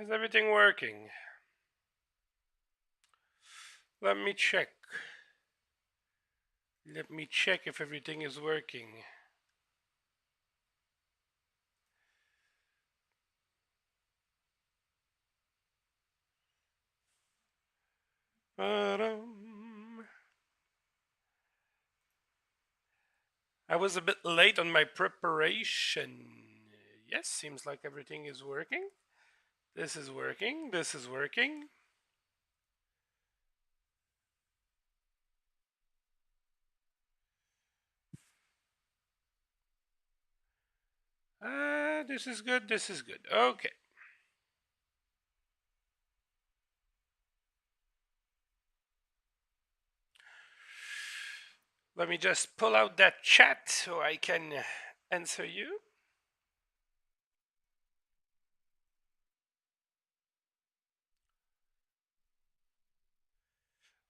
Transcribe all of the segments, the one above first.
Is everything working? Let me check. Let me check if everything is working. I was a bit late on my preparation. Yes, seems like everything is working. This is working. This is working. This is good. This is good. Okay. Let me just pull out that chat so I can answer you.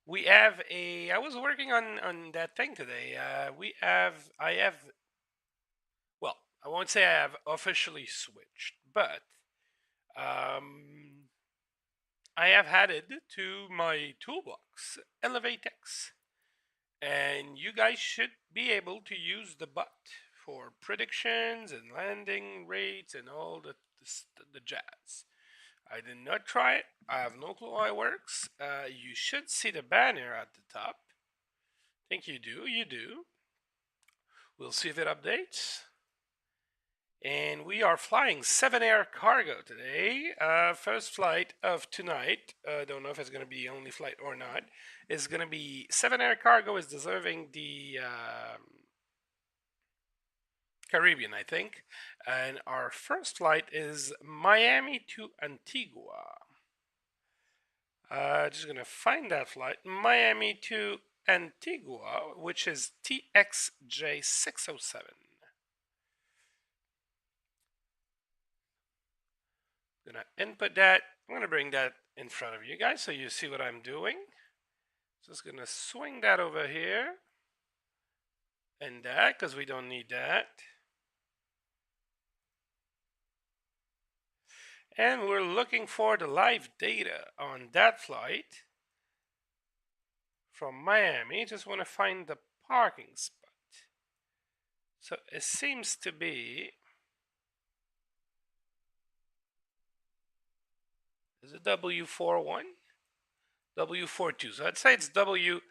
We have a. I was working on that thing today. I have. Well, I won't say I have officially switched, but I have added to my toolbox ElevateX, and you guys should be able to use the bot for predictions and landing rates and all the jazz. I did not try it. I have no clue how it works. You should see the banner at the top. I think you do. You do. We'll see if it updates. And we are flying 7 air cargo today. First flight of tonight. Don't know if it's going to be the only flight or not. Is going to be 7 air cargo is deserving the Caribbean, I think. And our first flight is Miami to Antigua. Just going to find that flight. Miami to Antigua, which is TXJ607. Gonna input that. I'm gonna bring that in front of you guys so you see what I'm doing. Just gonna swing that over here and that because we don't need that. And we're looking for the live data on that flight from Miami. Just want to find the parking spot. So it seems to be. Is it W41? W42. So I'd say it's W41.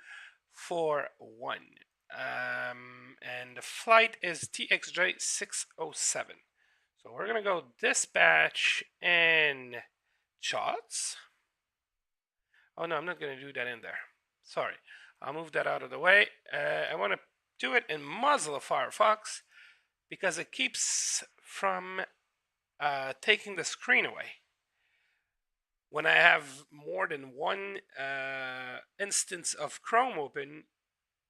And the flight is TXJ607. So we're going to go dispatch and shots. Oh no, I'm not going to do that in there. Sorry. I'll move that out of the way. I want to do it in Mozilla Firefox because it keeps from taking the screen away. When I have more than one instance of Chrome open,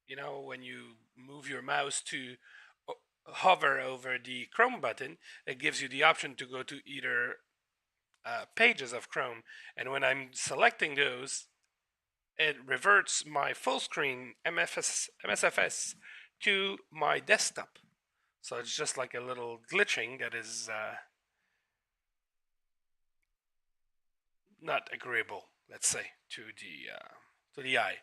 you know, when you move your mouse to hover over the Chrome button, it gives you the option to go to either pages of Chrome. And when I'm selecting those, it reverts my full screen MSFS to my desktop. So it's just like a little glitching that is not agreeable, let's say, to the eye.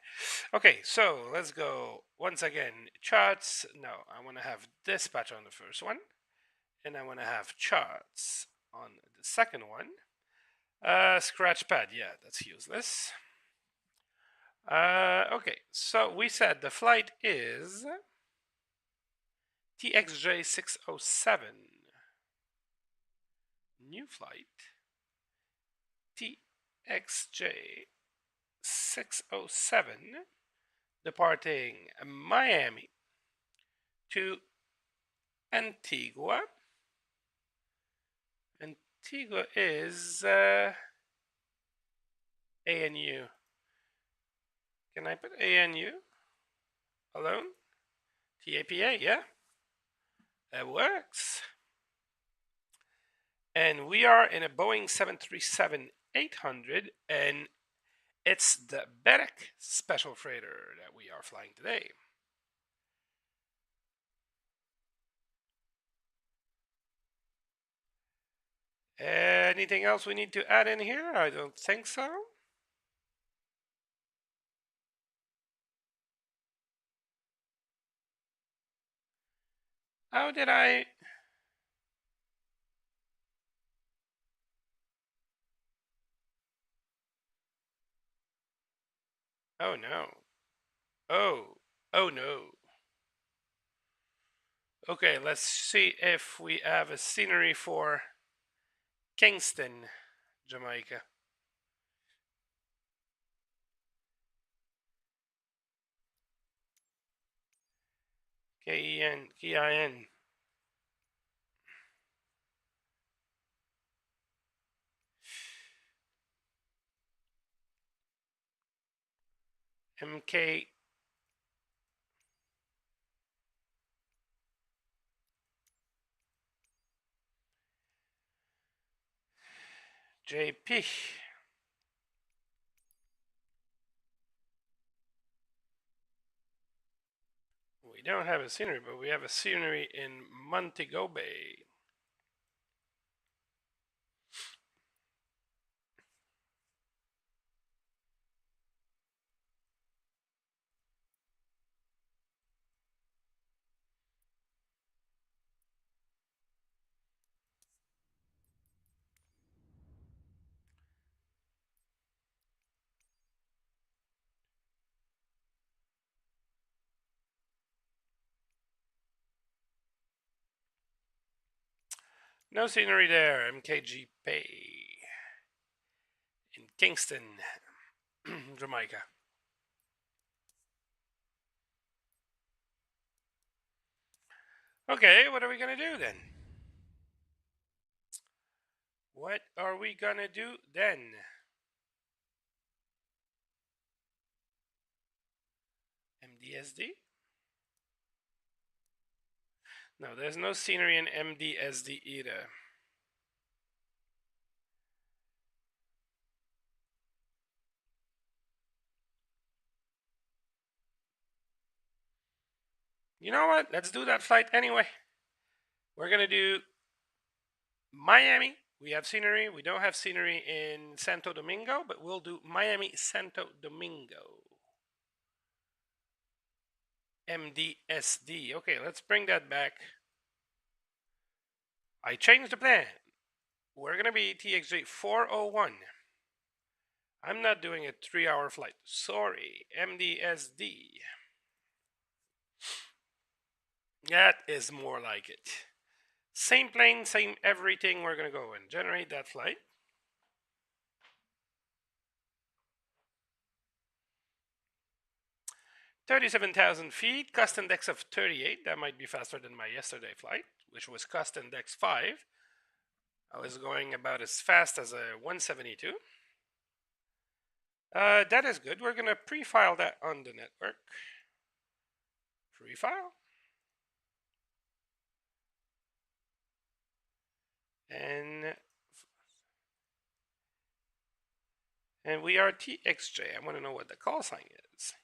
Okay, so let's go once again. Charts. No, I want to have dispatch on the first one, and I want to have charts on the second one. Scratchpad, yeah, that's useless. Okay, so we said the flight is TXJ607. New flight TXJ607 departing Miami to Antigua. Antigua is ANU. Can I put ANU alone? TAPA, yeah. That works. And we are in a Boeing 737-800, and it's the Berek special freighter that we are flying today. Anything else we need to add in here? I don't think so. How did I? Oh no. Oh. Oh no. Okay, let's see if we have a scenery for Kingston, Jamaica. K-E-N, K-I-N. M-K. J-P. We don't have a scenery, but we have a scenery in Montego Bay. No scenery there, MKG Bay. In Kingston, Jamaica. Okay, what are we gonna do then? What are we gonna do then? MDSD? No, there's no scenery in MDSD either. You know what? Let's do that flight anyway. We're gonna do Miami. We have scenery. We don't have scenery in Santo Domingo, but we'll do Miami, Santo Domingo. MDSD. Okay, let's bring that back. I changed the plan. We're going to be TXJ 401. I'm not doing a 3-hour flight. Sorry, MDSD. That is more like it. Same plane, same everything. We're going to go and generate that flight. $37,000 feet, cost index of 38. That might be faster than my yesterday flight, which was cost index 5. I was going about as fast as a 172. That is good. We're going to pre-file that on the network. Pre-file. And we are TXJ. I want to know what the call sign is.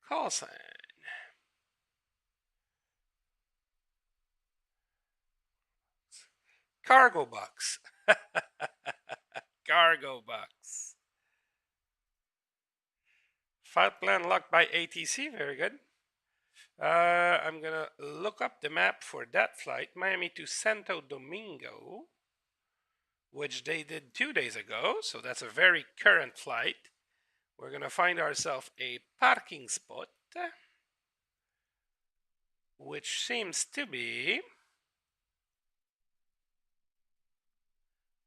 Call sign. Cargo box. Cargo box. File plan locked by ATC. Very good. I'm going to look up the map for that flight. Miami to Santo Domingo, which they did 2 days ago. So that's a very current flight. We're going to find ourselves a parking spot, which seems to be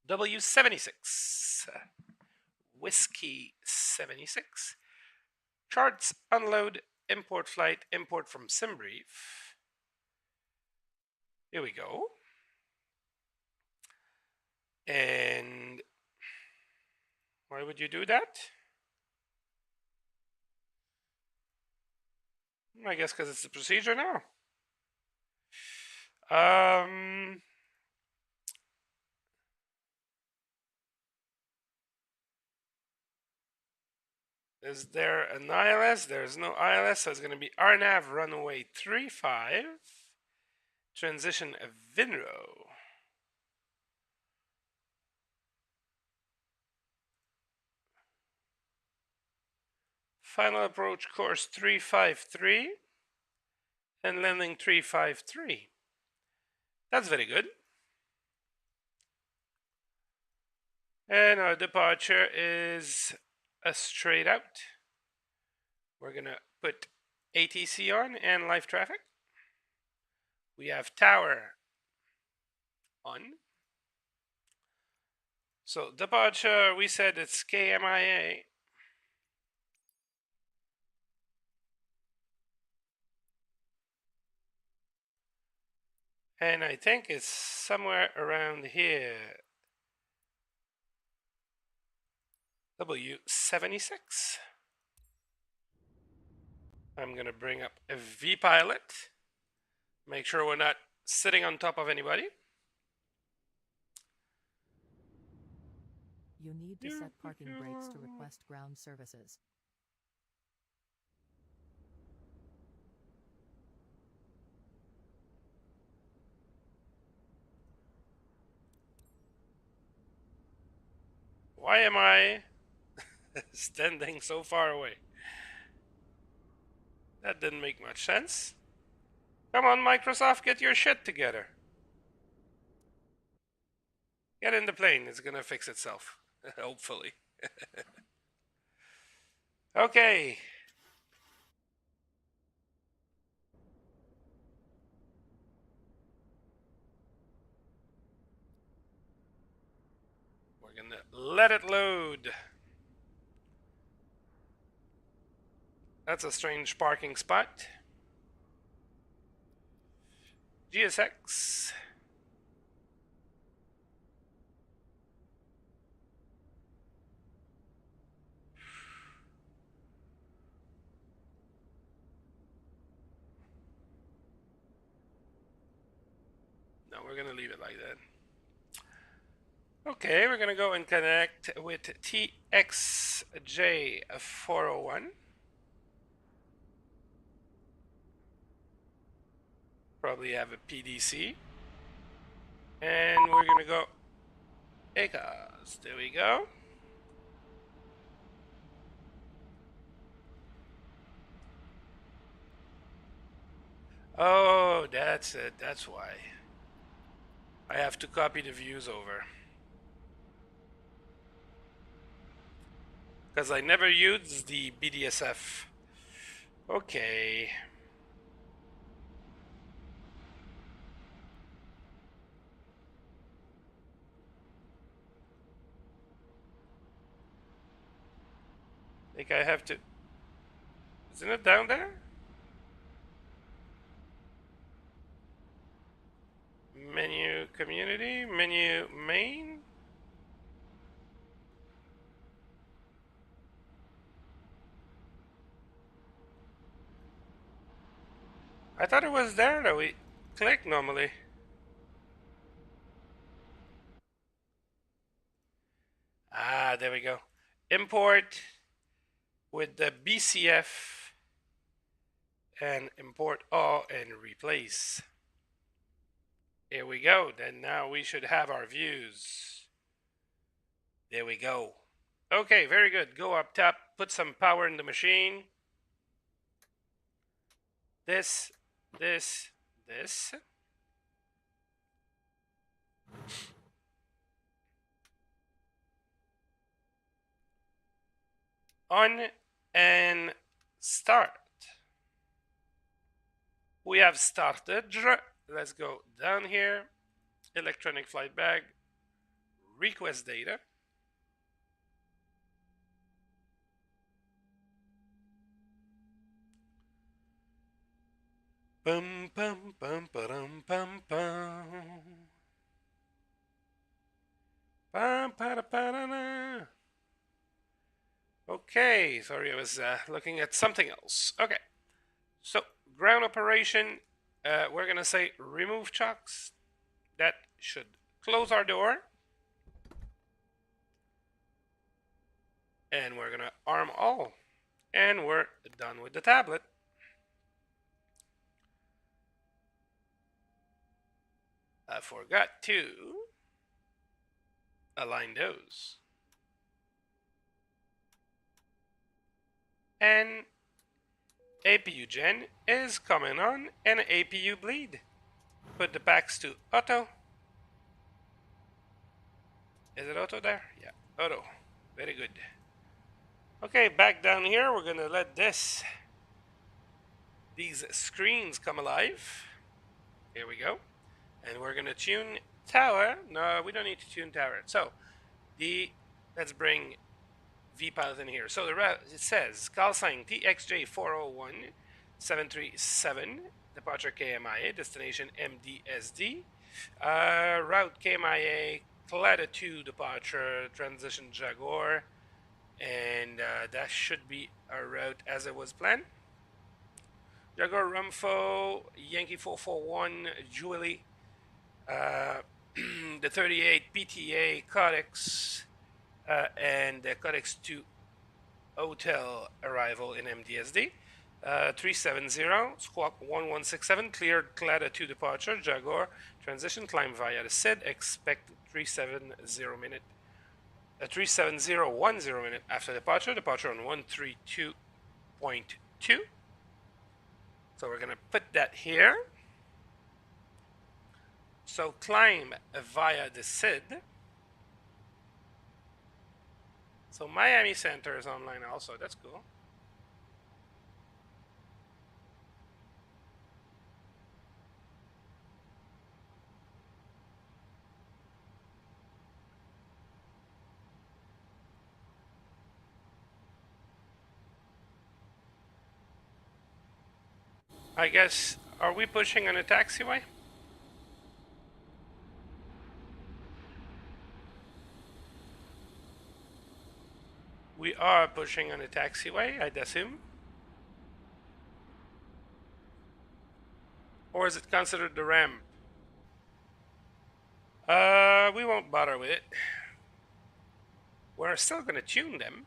W76. Whiskey 76. Charts, unload, import flight, import from SimBrief. Here we go. And why would you do that? I guess because it's the procedure now. Is there an ILS? There's no ILS, so it's going to be RNAV runway 35. Transition Vinro. Final approach course 353 and landing 353. That's very good. And our departure is a straight out. We're gonna put ATC on and live traffic. We have tower on. So departure, we said it's KMIA. And I think it's somewhere around here. W76. I'm going to bring up a V-pilot. Make sure we're not sitting on top of anybody. You need to set parking brakes to request ground services. Why am I standing so far away? That didn't make much sense. Come on, Microsoft, get your shit together. Get in the plane. It's gonna fix itself. Hopefully. Okay. We're gonna let it load. That's a strange parking spot. GSX. No, we're gonna leave it like that. Okay, we're gonna go and connect with TXJ401. Probably have a PDC. And we're gonna go ACOS. There we go. Oh, that's it. That's why. I have to copy the views over. Because I never used the BDSF. Okay. I think I have to... Isn't it down there? Menu community, menu main. I thought it was there that we click normally. Ah, there we go. Import with the BCF and import all and replace. Here we go. Then now we should have our views. There we go. Okay, very good. Go up top, put some power in the machine. This. On and start. We have started. Let's go down here. Electronic flight bag. Request data. Bum bum bum bum bum bum. Bum ba da. Okay, sorry, I was looking at something else. Okay, so ground operation. We're gonna say remove chocks. That should close our door. And we're gonna arm all. And we're done with the tablet. I forgot to align those. and APU gen is coming on, and APU bleed. Put the packs to auto. Is it auto there? Yeah, auto. Very good. Okay, back down here, we're gonna let these screens come alive. Here we go. And we're gonna tune tower. No, we don't need to tune tower. So let's bring vPilot in here. So it says call sign TXJ401737, departure KMIA, destination MDSD, route KMIA, Clada 2 departure, transition Jaguar, and that should be our route as it was planned. Jaguar Rumfo, Yankee 441, Julie, the 38 PTA Codex, and the Codex 2 Hotel arrival in MDSD. 370, squawk 1167, cleared Clada 2 departure, Jaguar, transition, climb via the SID, expect 370 minute 37010 minute after departure on 132.2. So we're gonna put that here. So climb via the SID. So Miami Center is online also. That's cool. I guess, are we pushing on a taxiway? We are pushing on a taxiway, I'd assume. Or is it considered the ramp? We won't bother with it. We're still gonna tune them.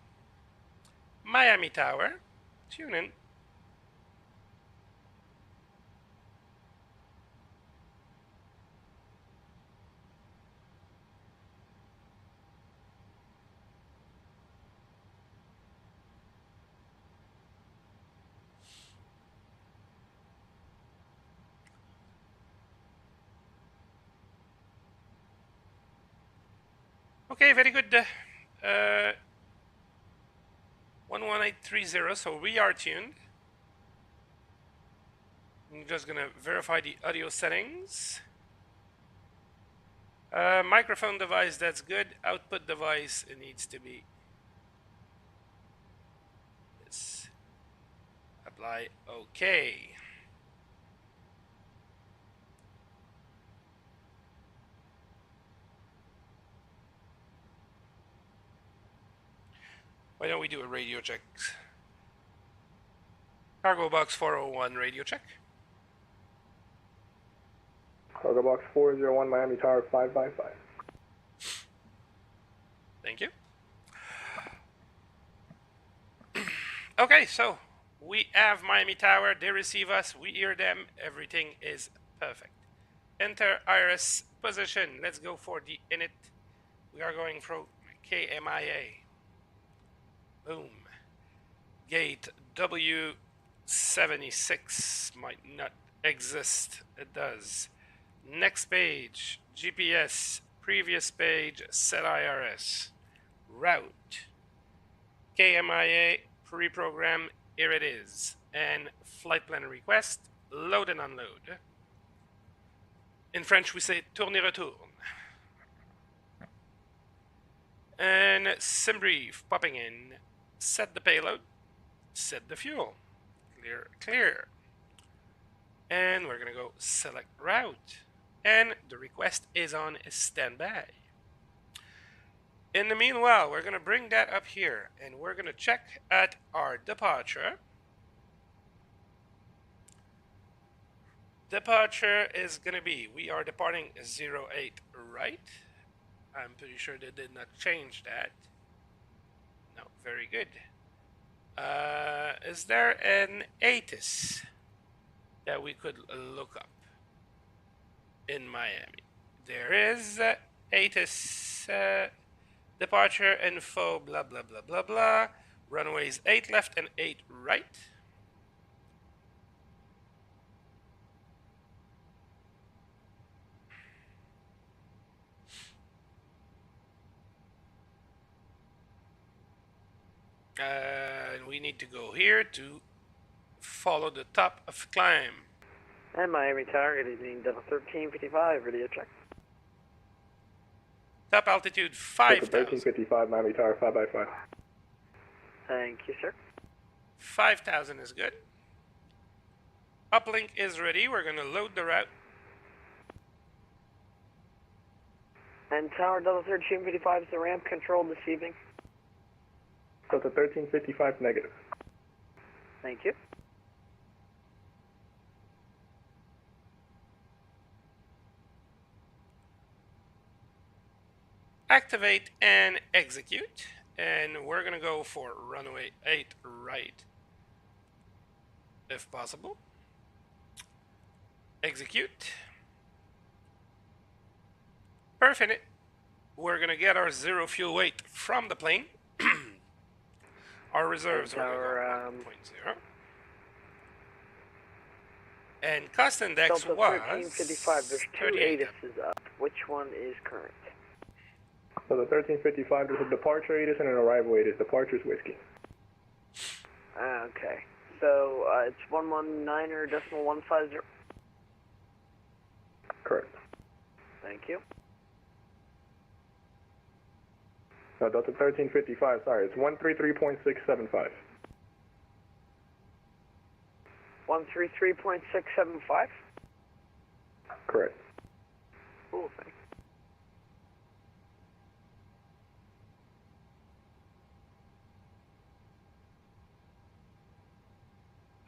Miami Tower, tune in. Okay, very good. 11830, so we are tuned. I'm just gonna verify the audio settings. Microphone device, that's good. Output device, it needs to be this. Apply OK. Why don't we do a radio check? Cargo box 401 radio check. Cargo box 401 Miami Tower 555. Thank you. Okay, so we have Miami Tower. They receive us. We hear them. Everything is perfect. Enter iris position. Let's go for the init. We are going for KMIA. Boom. Gate W76 might not exist. It does. Next page. GPS. Previous page. Set IRS. Route. KMIA. Pre-program. Here it is. And flight plan request. Load and unload. In French, we say tourne et retourne. And SimBrief popping in. Set the payload. Set the fuel. Clear, clear. And we're going to go select route. And the request is on standby. In the meanwhile, we're going to bring that up here. And we're going to check at our departure. Departure is going to be, we are departing 08 right. I'm pretty sure they did not change that. No, very good. Is there an ATIS that we could look up in Miami? There is ATIS departure info, blah, blah, blah, blah, blah. Runways 8 left and 8 right. And we need to go here to follow the top of climb. And Miami Tower, good evening, Delta 1355, radio check. Top altitude Delta 5,000. 1355, Miami Tower 5x5. Thank you, sir. 5,000 is good. Uplink is ready. We're going to load the route. And Tower Delta 1355, is the ramp controlled this evening? Delta 1355, negative. Thank you. Activate and execute. And we're going to go for runway 8 right, if possible. Execute. Perfect. We're going to get our 0 fuel weight from the plane. Our reserves are 1.0. And cost index Delta was 1355, there's 2 ATISes up. Which one is current? So the 1355, there's a departure ATIS and an arrival ATIS. Departure's whiskey. Okay. So it's 119.150. Correct. Thank you. No, Delta 1355, sorry, it's 133.675. 133.675? Correct. Cool, thanks.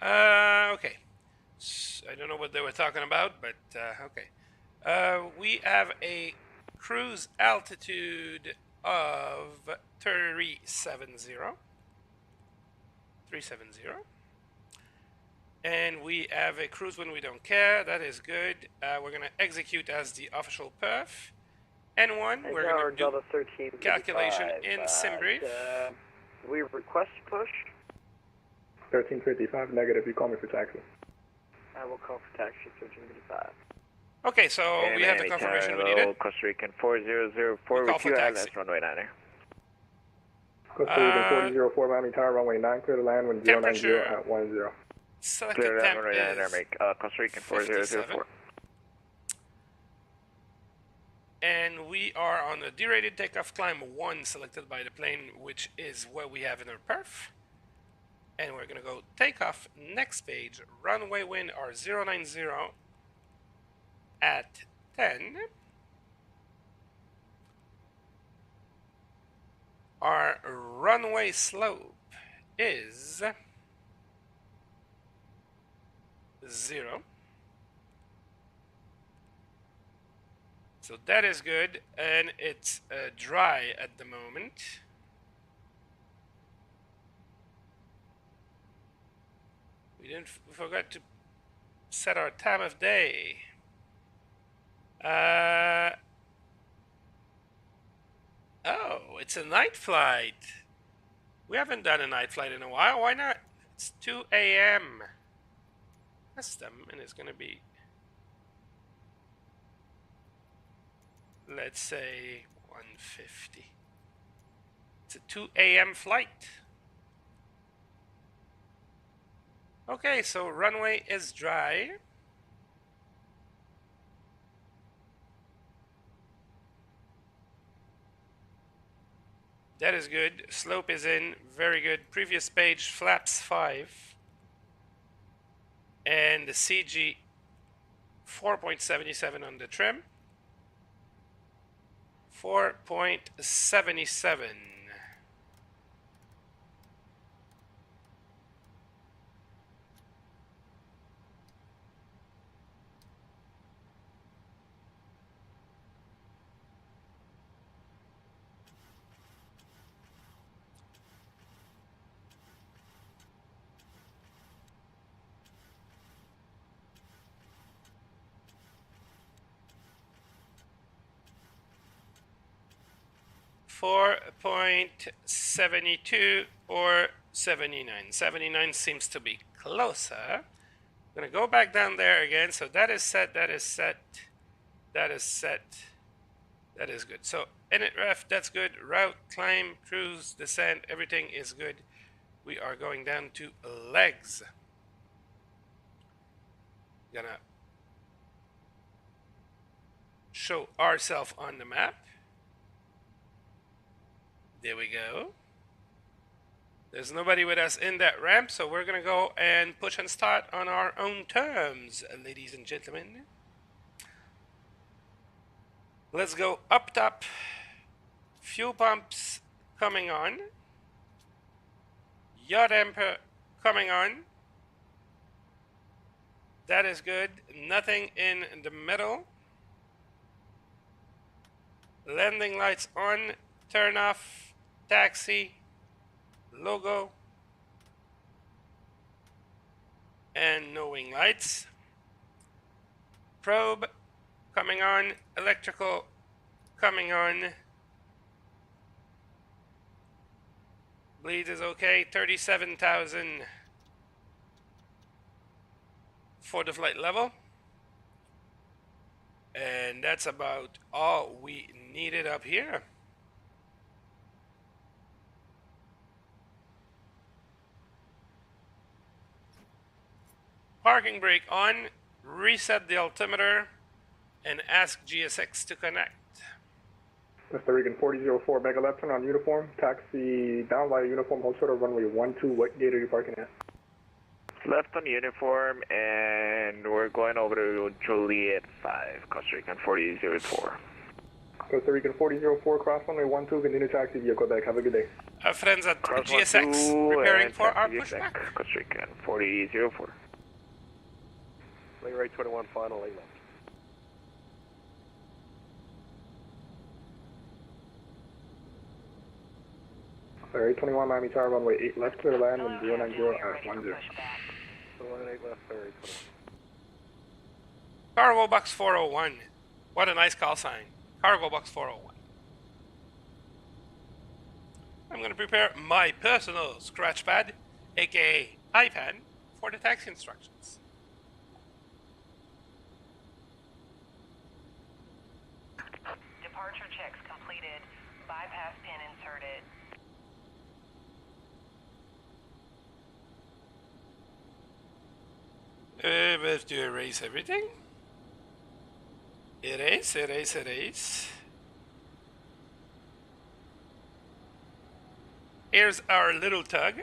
Okay. I don't know what they were talking about, but okay. We have a cruise altitude of 370. And we have a cruise when we don't care. That is good. We're going to execute as the official perf. N1, we're going to do Delta 1355, calculation in SimBrief. we request push. 1355, negative, you call me for taxi. I will call for taxi 1355. Okay, so we have the confirmation we needed. Costa Rican 4004, We call with for you taxi. ILS runway 9er. Costa Rican 4004, Miami Tower, runway 9, clear to land when 090 Temperature. at 10. Selected Clear temp runway 9er, is make Costa Rican 4004. and we are on a derated takeoff climb 1 selected by the plane, which is what we have in our perf. And we're gonna go takeoff, next page, runway wind are 090 at 10. Our runway slope is 0. So that is good, and it's dry at the moment. We forgot to set our time of day. Oh, it's a night flight. We haven't done a night flight in a while. Why not? It's 2 a.m. Custom, and it's gonna be, let's say, 150. It's a 2 a.m. flight. Okay, so runway is dry. That is good. Slope is in. Very good. Previous page, flaps 5. And the CG 4.77 on the trim. 4.77. 4.72 or 79. 79 seems to be closer. I'm gonna go back down there again. So that is set, that is set, that is set, that is good. So init ref, that's good. Route, climb, cruise, descent, everything is good. We are going down to legs. Gonna show ourselves on the map. There we go. There's nobody with us in that ramp, so we're gonna go and push and start on our own terms, ladies and gentlemen. Let's go up top. Fuel pumps coming on. Yaw damper coming on. That is good. Nothing in the middle. Landing lights on. Turn off. Taxi. Logo. And no wing lights. Probe coming on. Electrical coming on. Bleed is okay. 37,000 for the flight level. And that's about all we needed up here. Parking brake on, reset the altimeter, and ask GSX to connect. Mr. Regan, 4004, mega left turn on uniform, taxi down via uniform, hold short of runway 12, what gate are you parking at? Left on uniform, and we're going over to Juliet 5, Costa Rican 4004. Costa Rican 4004, cross runway 12, continue taxi via Quebec, have a good day. Our friends at Cross GSX 12 preparing and for our taxi pushback. back, Costa Rican 4004. Lane right 21, final, lane left. Alright, 21 Miami Tower, runway 8 left, clear land, and 090 at 10. 21 8 left, sorry, 21. Cargo Box 401. What a nice call sign. Cargo Box 401. I'm going to prepare my personal scratch pad, aka iPad, for the taxi instructions. Departure checks completed. Bypass pin inserted. We have to erase everything. Erase, erase, erase. Here's our little tug.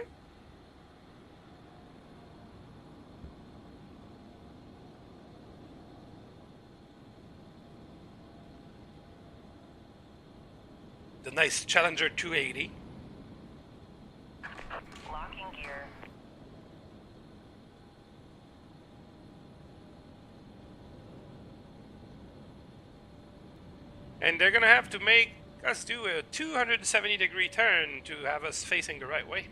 The nice Challenger 280. Locking gear. And they're gonna have to make us do a 270-degree turn to have us facing the right way.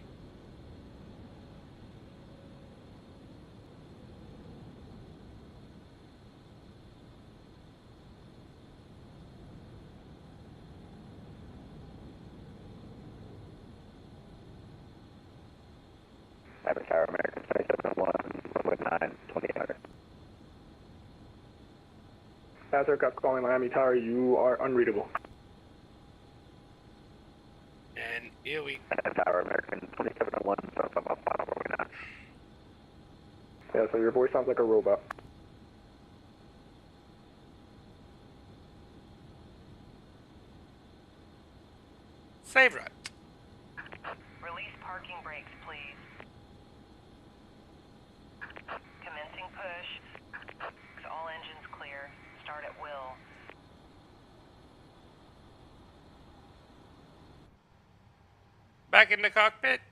Miami Tower, American 271, runway 9, 2800. As aircraft calling Miami Tower, you are unreadable. And here we Miami Tower, American 2701, so I'm up final runway 9. Yeah, so your voice sounds like a robot. save route. Release parking brakes, please. Commencing push. All engines clear. Start at will. Back in the cockpit.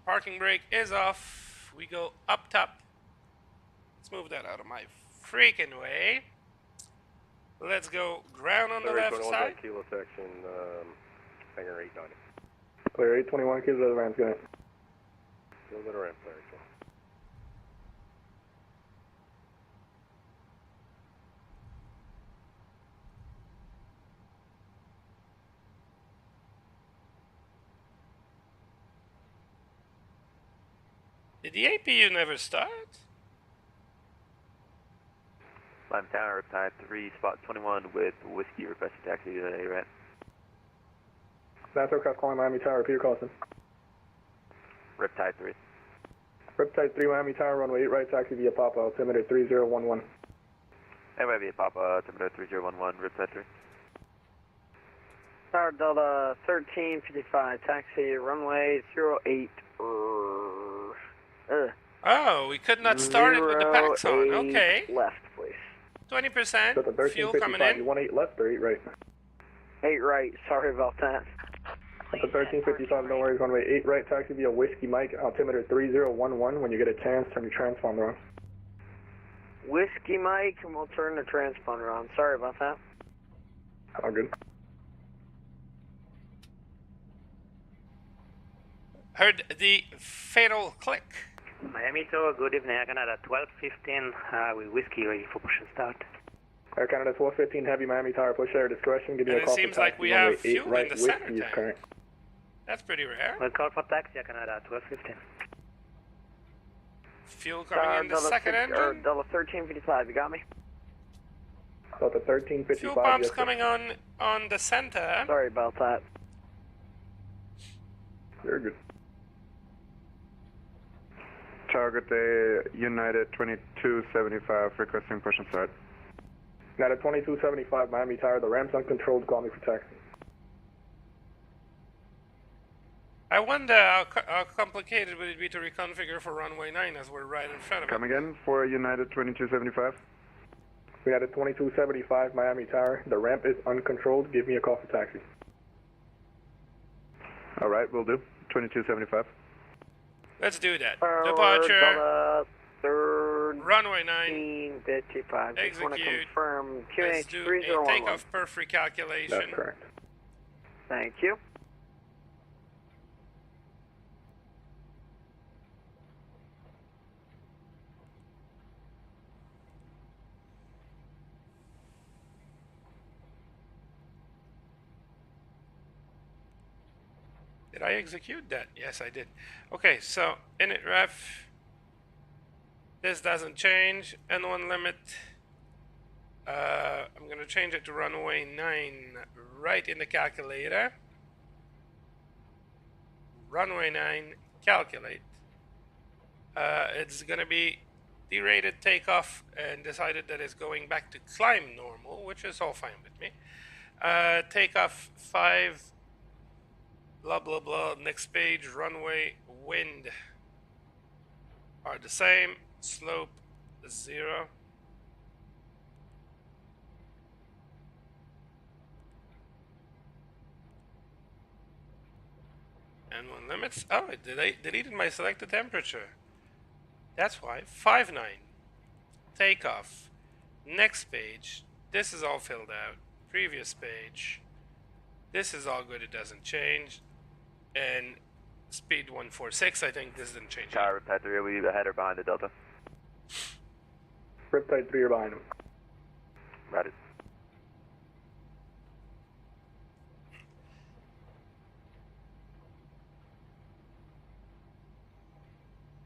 Parking brake is off. We go up top. Let's move that out of my freaking way. Let's go ground on the left side. Kilo section, hangar 890. Clear 821, kids of the ramps, go ahead. Kids of the ramp, clear. Did the APU never start? Miami Tower, Riptide 3, spot 21 with Whiskey, requested taxi to the right. That's aircraft calling Miami Tower, Peter Carlson. Riptide 3. Riptide 3, Miami Tower, runway 8 right, taxi via Papa, altimeter 3011. MIV Papa, altimeter 3011, Riptide 3. Tower Delta 1355, taxi runway 08. Oh, we could not start it with the packs on. 08 Okay. Left, please. 20% Delta fuel coming 1355, in. you want 8 left or 8 right? 8 right, sorry about that. Delta 1355, no worries, runway 8 right, taxi via Whiskey Mike, altimeter 3011. When you get a chance, turn your transponder on. Whiskey Mike, and we'll turn the transponder on. Sorry about that. All good. Heard the fatal click. Miami Tower, good evening. Air Canada 1215 with Whiskey ready for push and start. Air Canada 1215, heavy Miami Tower, push air discretion, give me And a it call for seems like taxi, we runway have 8 fuel in right, the center Whiskey is tank. current. That's pretty rare. We'll call for taxi, Air Canada 1215. Fuel coming in the second engine. Delta 1355, you got me? Delta 1355, Fuel pumps yes, sir. coming on the center. Sorry about that. Very good. Target United 2275, requesting push and start. United 2275, Miami Tower, the ramp's uncontrolled, call me for taxi. I wonder how complicated would it be to reconfigure for runway 9 as we're right in front of it. Come again for United 2275. United 2275, Miami Tower, the ramp is uncontrolled, give me a call for taxi. All right, we'll do. 2275. Let's do that. Delta Departure. 1355. Runway 9. Just want to Execute. confirm Let's QNH do a 3011. takeoff per free calculation. That's correct. Thank you. Did I execute that? Yes, I did. Okay, so init ref. This doesn't change. N1 limit. I'm going to change it to runway 9 right in the calculator. Runway 9, calculate. It's going to be derated takeoff and decided that it's going back to climb normal, which is all fine with me. Takeoff 5, blah blah blah. Next page, runway, wind are the same. Slope 0. N1 limits. Oh, it deleted my selected temperature. That's why. 5-9. Takeoff. Next page. This is all filled out. Previous page. This is all good. It doesn't change. And speed 146. I think this didn't change. Tower, Riptide 3, we leave the header behind the Delta. Riptide 3 are behind him. Routed.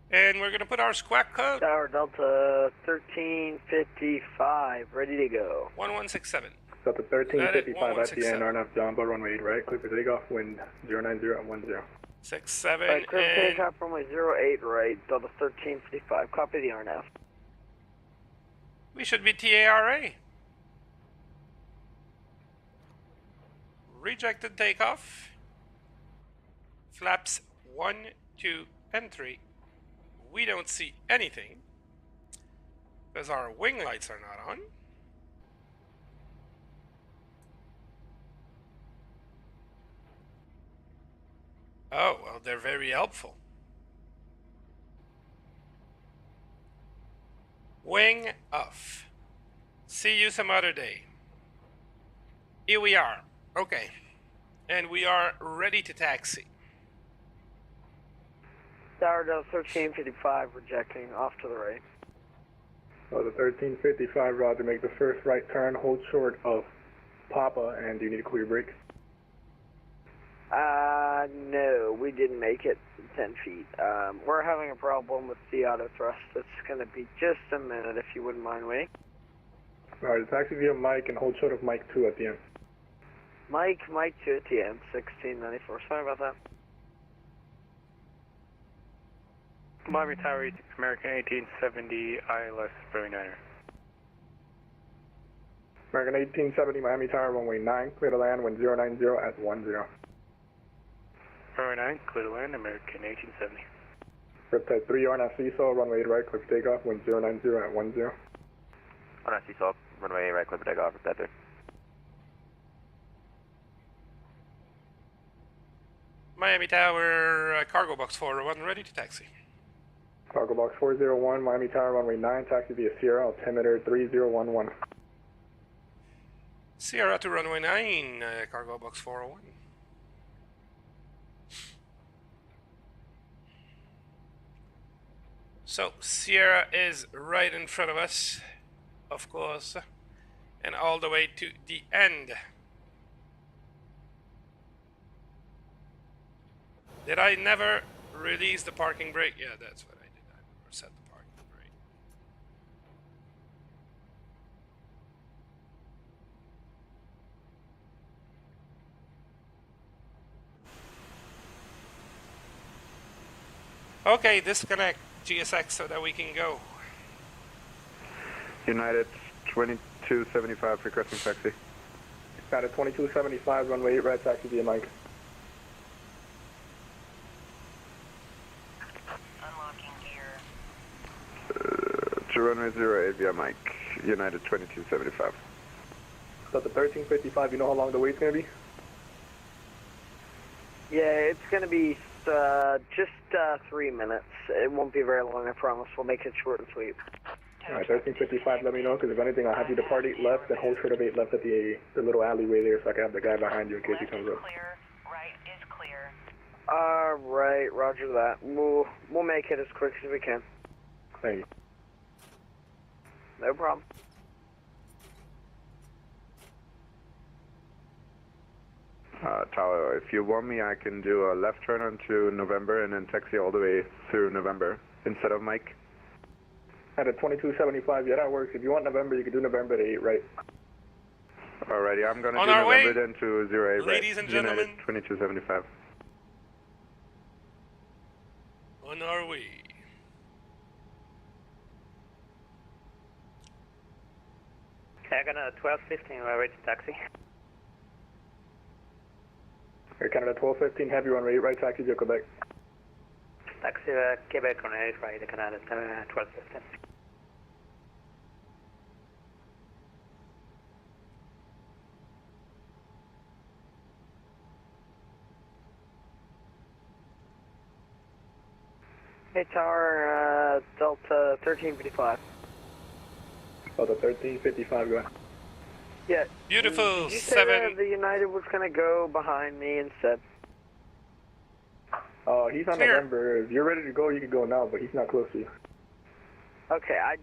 And we're going to put our squawk code. Tower Delta 1355, ready to go. 1167. Delta 1355 at the 1167. end, RNF Jumbo, runway 8 right, clear for takeoff, wind 09010. 67 Alright, clear for and takeoff runway 08 right, Delta 1355, copy the RNF. we should be TARA. Rejected takeoff. Flaps 1, 2, and 3. We don't see anything because our wing lights are not on. Oh, well, they're very helpful. Wing off. See you some other day. Here we are. Okay. And we are ready to taxi. Tower Delta 1355, rejecting, off to the right. Delta 1355, roger, make the first right turn, hold short of Papa, and do you need a clear brake? No, we didn't make it 10 feet. We're having a problem with the auto thrust. It's gonna be just a minute if you wouldn't mind waiting. Alright, taxi via Mike and hold short of Mike 2 at the end. Mike 2 at the end, 1694. Sorry about that. Miami Tower, American 1870, ILS 39er. American 1870, Miami Tower, runway 9, clear to land, wind 090 at 10. Runway 9, clear to land, American 1870. Riptide 3, on at Seesaw, runway 8 right, click takeoff, wind 090 at 10. On a Seesaw, runway right, clip takeoff, Riptide 3. Miami Tower, cargo box 401, ready to taxi. Cargo box 401, Miami Tower, runway 9, taxi via Sierra, altimeter 3011. Sierra to runway 9, cargo box 401. So, Sierra is right in front of us, of course, and all the way to the end. Did I never release the parking brake? Yeah, that's what I did. I never set the parking brake. Okay, disconnect GSX so that we can go. United 2275 requesting taxi. Got a 2275, runway 8 right, taxi via Mike. Unlocking gear. To runway 08 via Mike. United 2275. So the 1355, you know how long the wait's gonna be? Yeah, it's gonna be just 3 minutes. It won't be very long, I promise. We'll make it short and sweet. Alright, 1355, let me know, because if anything, I'll have you depart 8 left, then hold short of 8 left at the little alleyway there, so I can have the guy behind you in case he Left comes is up. clear. Right is clear. Alright, roger that. We'll make it as quick as we can. Thank you. No problem. Tower, if you want me, I can do a left turn onto November and then taxi all the way through November instead of Mike. At a 2275, yeah, that works. If you want November, you can do November to 8 right. Alrighty, I'm gonna On do our way, November then to 08 right. ladies and gentlemen. United 2275. On our way. I got a 1215, we're ready to taxi. Air Canada 1215, heavy runway 8 right, taxi via Quebec. Taxi Quebec on 8 right, Canada 1215. Hey, Tower, Delta 1355. Oh, the 1355, go ahead. Yeah. Beautiful, Did you say 7. that the United was gonna go behind me instead? Oh, he's on Clear. November. If you're ready to go, you can go now, but he's not close to you. Okay, I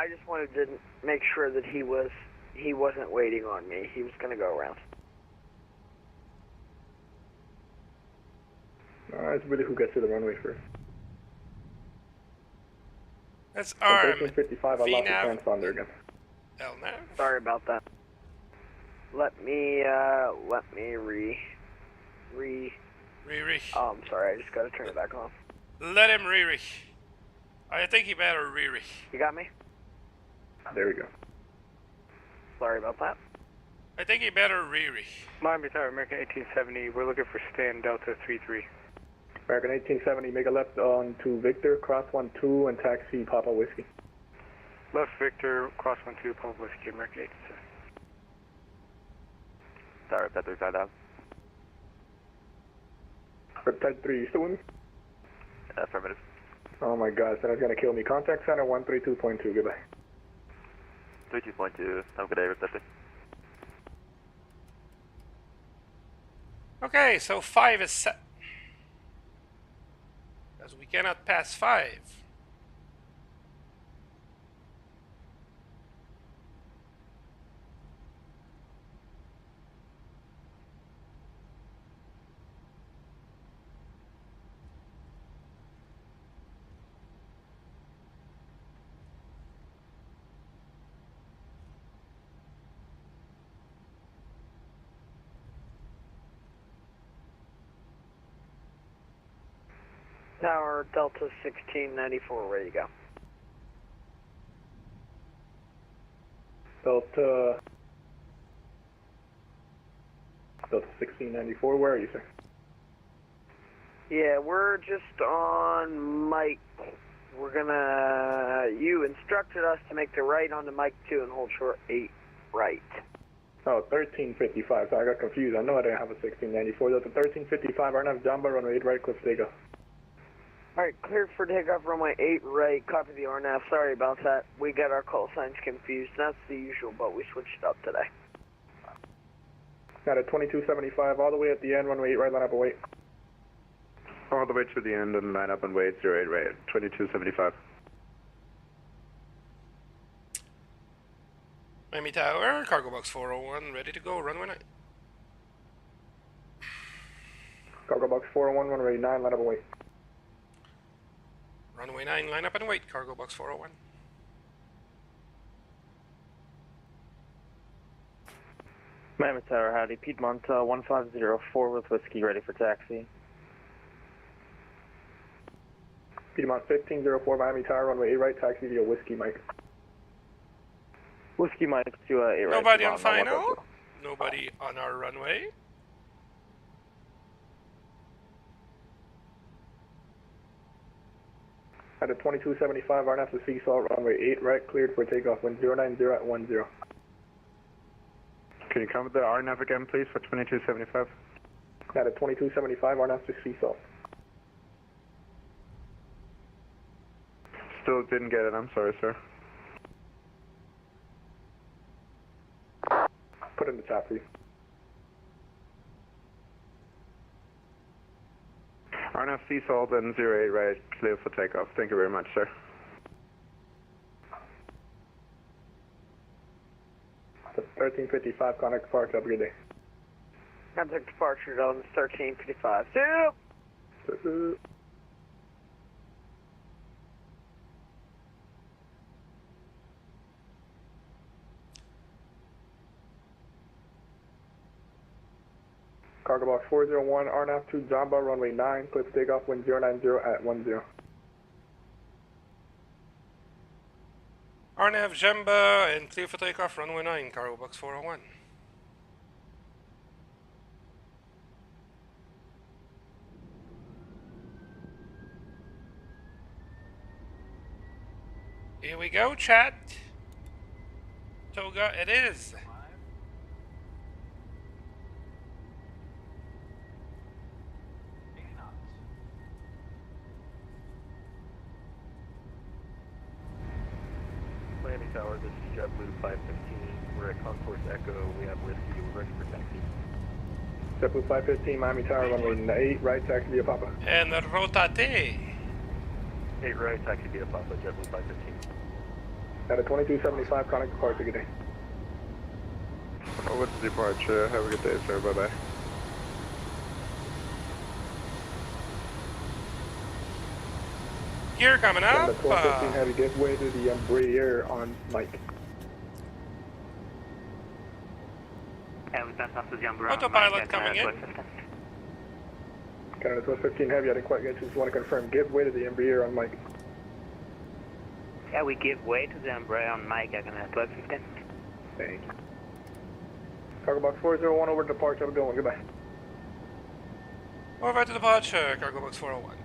just wanted to make sure that he wasn't waiting on me. He was gonna go around. It's really who gets to the runway first. Let's On arm 1355, I lost the VNAV. transponder again. LNAV. Sorry about that. Let me Riri. Oh, I'm sorry. I just gotta turn it back on. Let him Riri. I think he better Riri. You got me? There we go. Sorry about that. I think he better Riri. Miami Tower, American 1870, we're looking for Stan Delta 33. American 1870, make a left on to Victor, cross 12, and taxi Papa Whiskey. Left Victor, cross 12, Pump Whiskey, American 1870. Tower, Riptide 35000. Riptide 3, you still with me? Affirmative. Oh my god, Center's gonna kill me. Contact center 132.2, goodbye. 32.2, have a good day, Riptide 3. Okay, so 5 is set. Because we cannot pass 5. Tower, Delta 1694, ready to go. Delta 1694, where are you, sir? Yeah, we're just on Mike. We're gonna... You instructed us to make the right onto Mike 2 and hold short 8 right. Oh, 1355, so I got confused. I know I didn't have a 1694. Delta 1355, RNF Jamba, runway 8 right, cliff takeoff. Alright, cleared for takeoff, runway 8 right, copy the RNAV. Sorry about that. We got our call signs confused. That's the usual, but we switched it up today. Got a 2275, all the way at the end, runway 8 right, line up and wait. All the way to the end and line up and wait, 08 right, 2275. Miami Tower, cargo box 401, ready to go, runway 9. Cargo box 401, runway 9, line up and wait. Runway 9, line up and wait, cargo box 401. Miami Tower, howdy. Piedmont 1504 with whiskey, ready for taxi. Piedmont 1504, Miami Tower, runway 8 right, taxi via Whiskey Mike. Whiskey Mike to 8 right. Nobody on Piedmont, final? 150. Nobody on our runway? At a 2275, RNF to Seasalt, runway 8 right, cleared for takeoff, wind 090 at 10. Can you come with the RNAV again, please, for 2275? At a 2275, RNF to Seasalt. Still didn't get it, I'm sorry, sir. Put in the chat, please. RNF Seasalt and 08 right, clear for takeoff. Thank you very much, sir. The 1355, Connect Park, have a good day. Contact departure, Delta 1355. Two! Cargo box 401, RNAV 2 Jamba, runway 9, clear for takeoff, wind 090 at 10. RNAV Jamba and clear for takeoff, runway 9, cargo box 401. Here we go, chat. Toga, it is. Miami Tower, this is JetBlue 515. We're at Concourse Echo. We have whiskey. We're ready for taxi. JetBlue 515, Miami Tower, runway 8 right, taxi via Papa. And rotate. 8 right, taxi via Papa, JetBlue 515. At a 2275, Connect Departure, good day. Over to departure. Have a good day, sir. Bye-bye. Gear coming And up. the 1215 heavy give way to the Embraer on Mike. Yeah, we passed off the jump Autopilot coming in. Canada 1215 heavy, I didn't quite get you, just want to confirm. Give way to the Embraer on Mike. Yeah, we give way to the Embraer on Mike, I can have 1215. Thank you. Cargo box 401 over to departure, have a good one, goodbye. Over to departure, cargo box 401.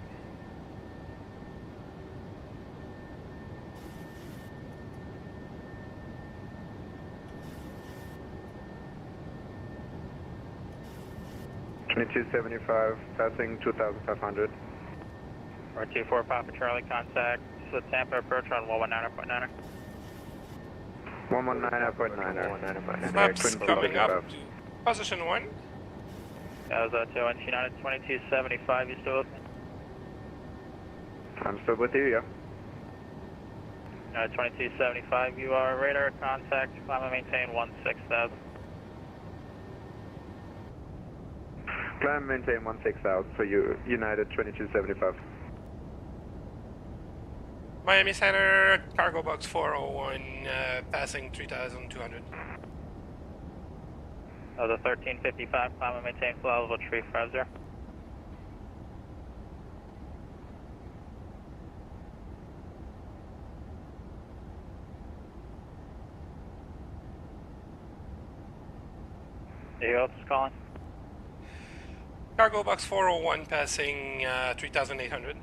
$22.75, passing 2,500. R24 Papa Charlie, contact the Tampa approach on 119.9. 119.9. Flaps coming up to position 1. That was 2 inch United 2275, you still with me? I'm still with you, yeah. 2275, you are radar contact, climb and maintain 16,000. Climb and maintain 16,000 for you, United 2275. Miami Center, cargo box 401, passing 3,200. That was 1355, climb and maintain flow level 350. who else is calling? Cargo box 401 passing 3,800.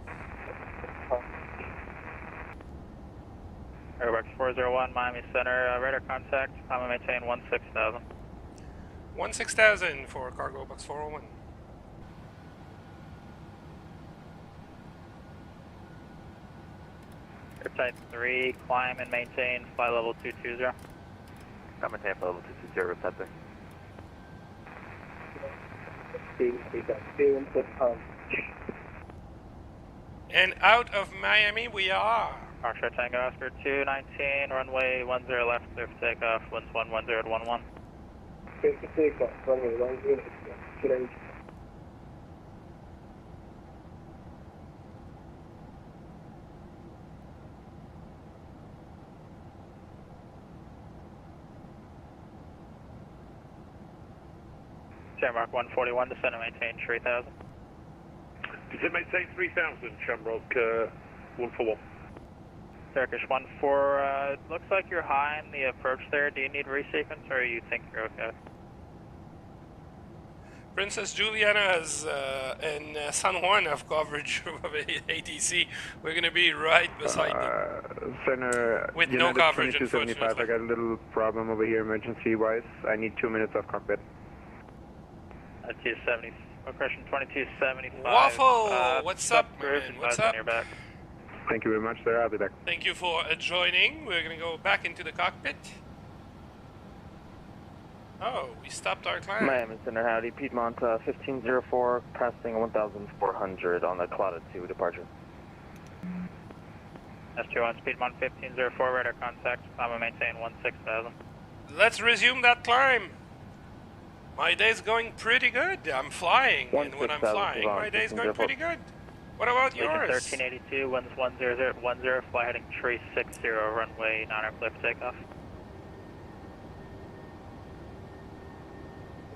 Cargo box 401, Miami Center, radar contact, climb and maintain 16,000. 16,000 for cargo box 401. Type 3, climb and maintain flight level 220. Climb and maintain flight level 220, type 3. And out of Miami we are. Foxtrot Tango Oscar 219, runway 10 left, clear for takeoff, winds 110 at 11. Clear for takeoff, runway 10. Shamrock 141, descend and maintain 3,000. Descend and maintain 3,000, Shamrock 141. Turkish 14, looks like you're high in the approach there. Do you need resequence or you think you're okay? Princess Juliana has and San Juan have coverage of ATC. We're going to be right beside them. Center, with United no coverage, 2275, I got a little problem over here emergency-wise. I need 2 minutes of cockpit. 270, question 2275. Waffle! What's up, man? What's up? Thank you very much, sir. I'll be back. Thank you for joining. We're going to go back into the cockpit. Oh, we stopped our climb. Miami Center, howdy. Piedmont 1504, passing 1,400 on the Clouded 2 departure. S21 Piedmont 1504, radar contact, climb and maintain 16,000. Let's resume that climb. My day's going pretty good. I'm flying, and when I'm flying, my day's going pretty good. What about yours? 1382, winds 10010, fly heading 360, runway 9 clear for takeoff.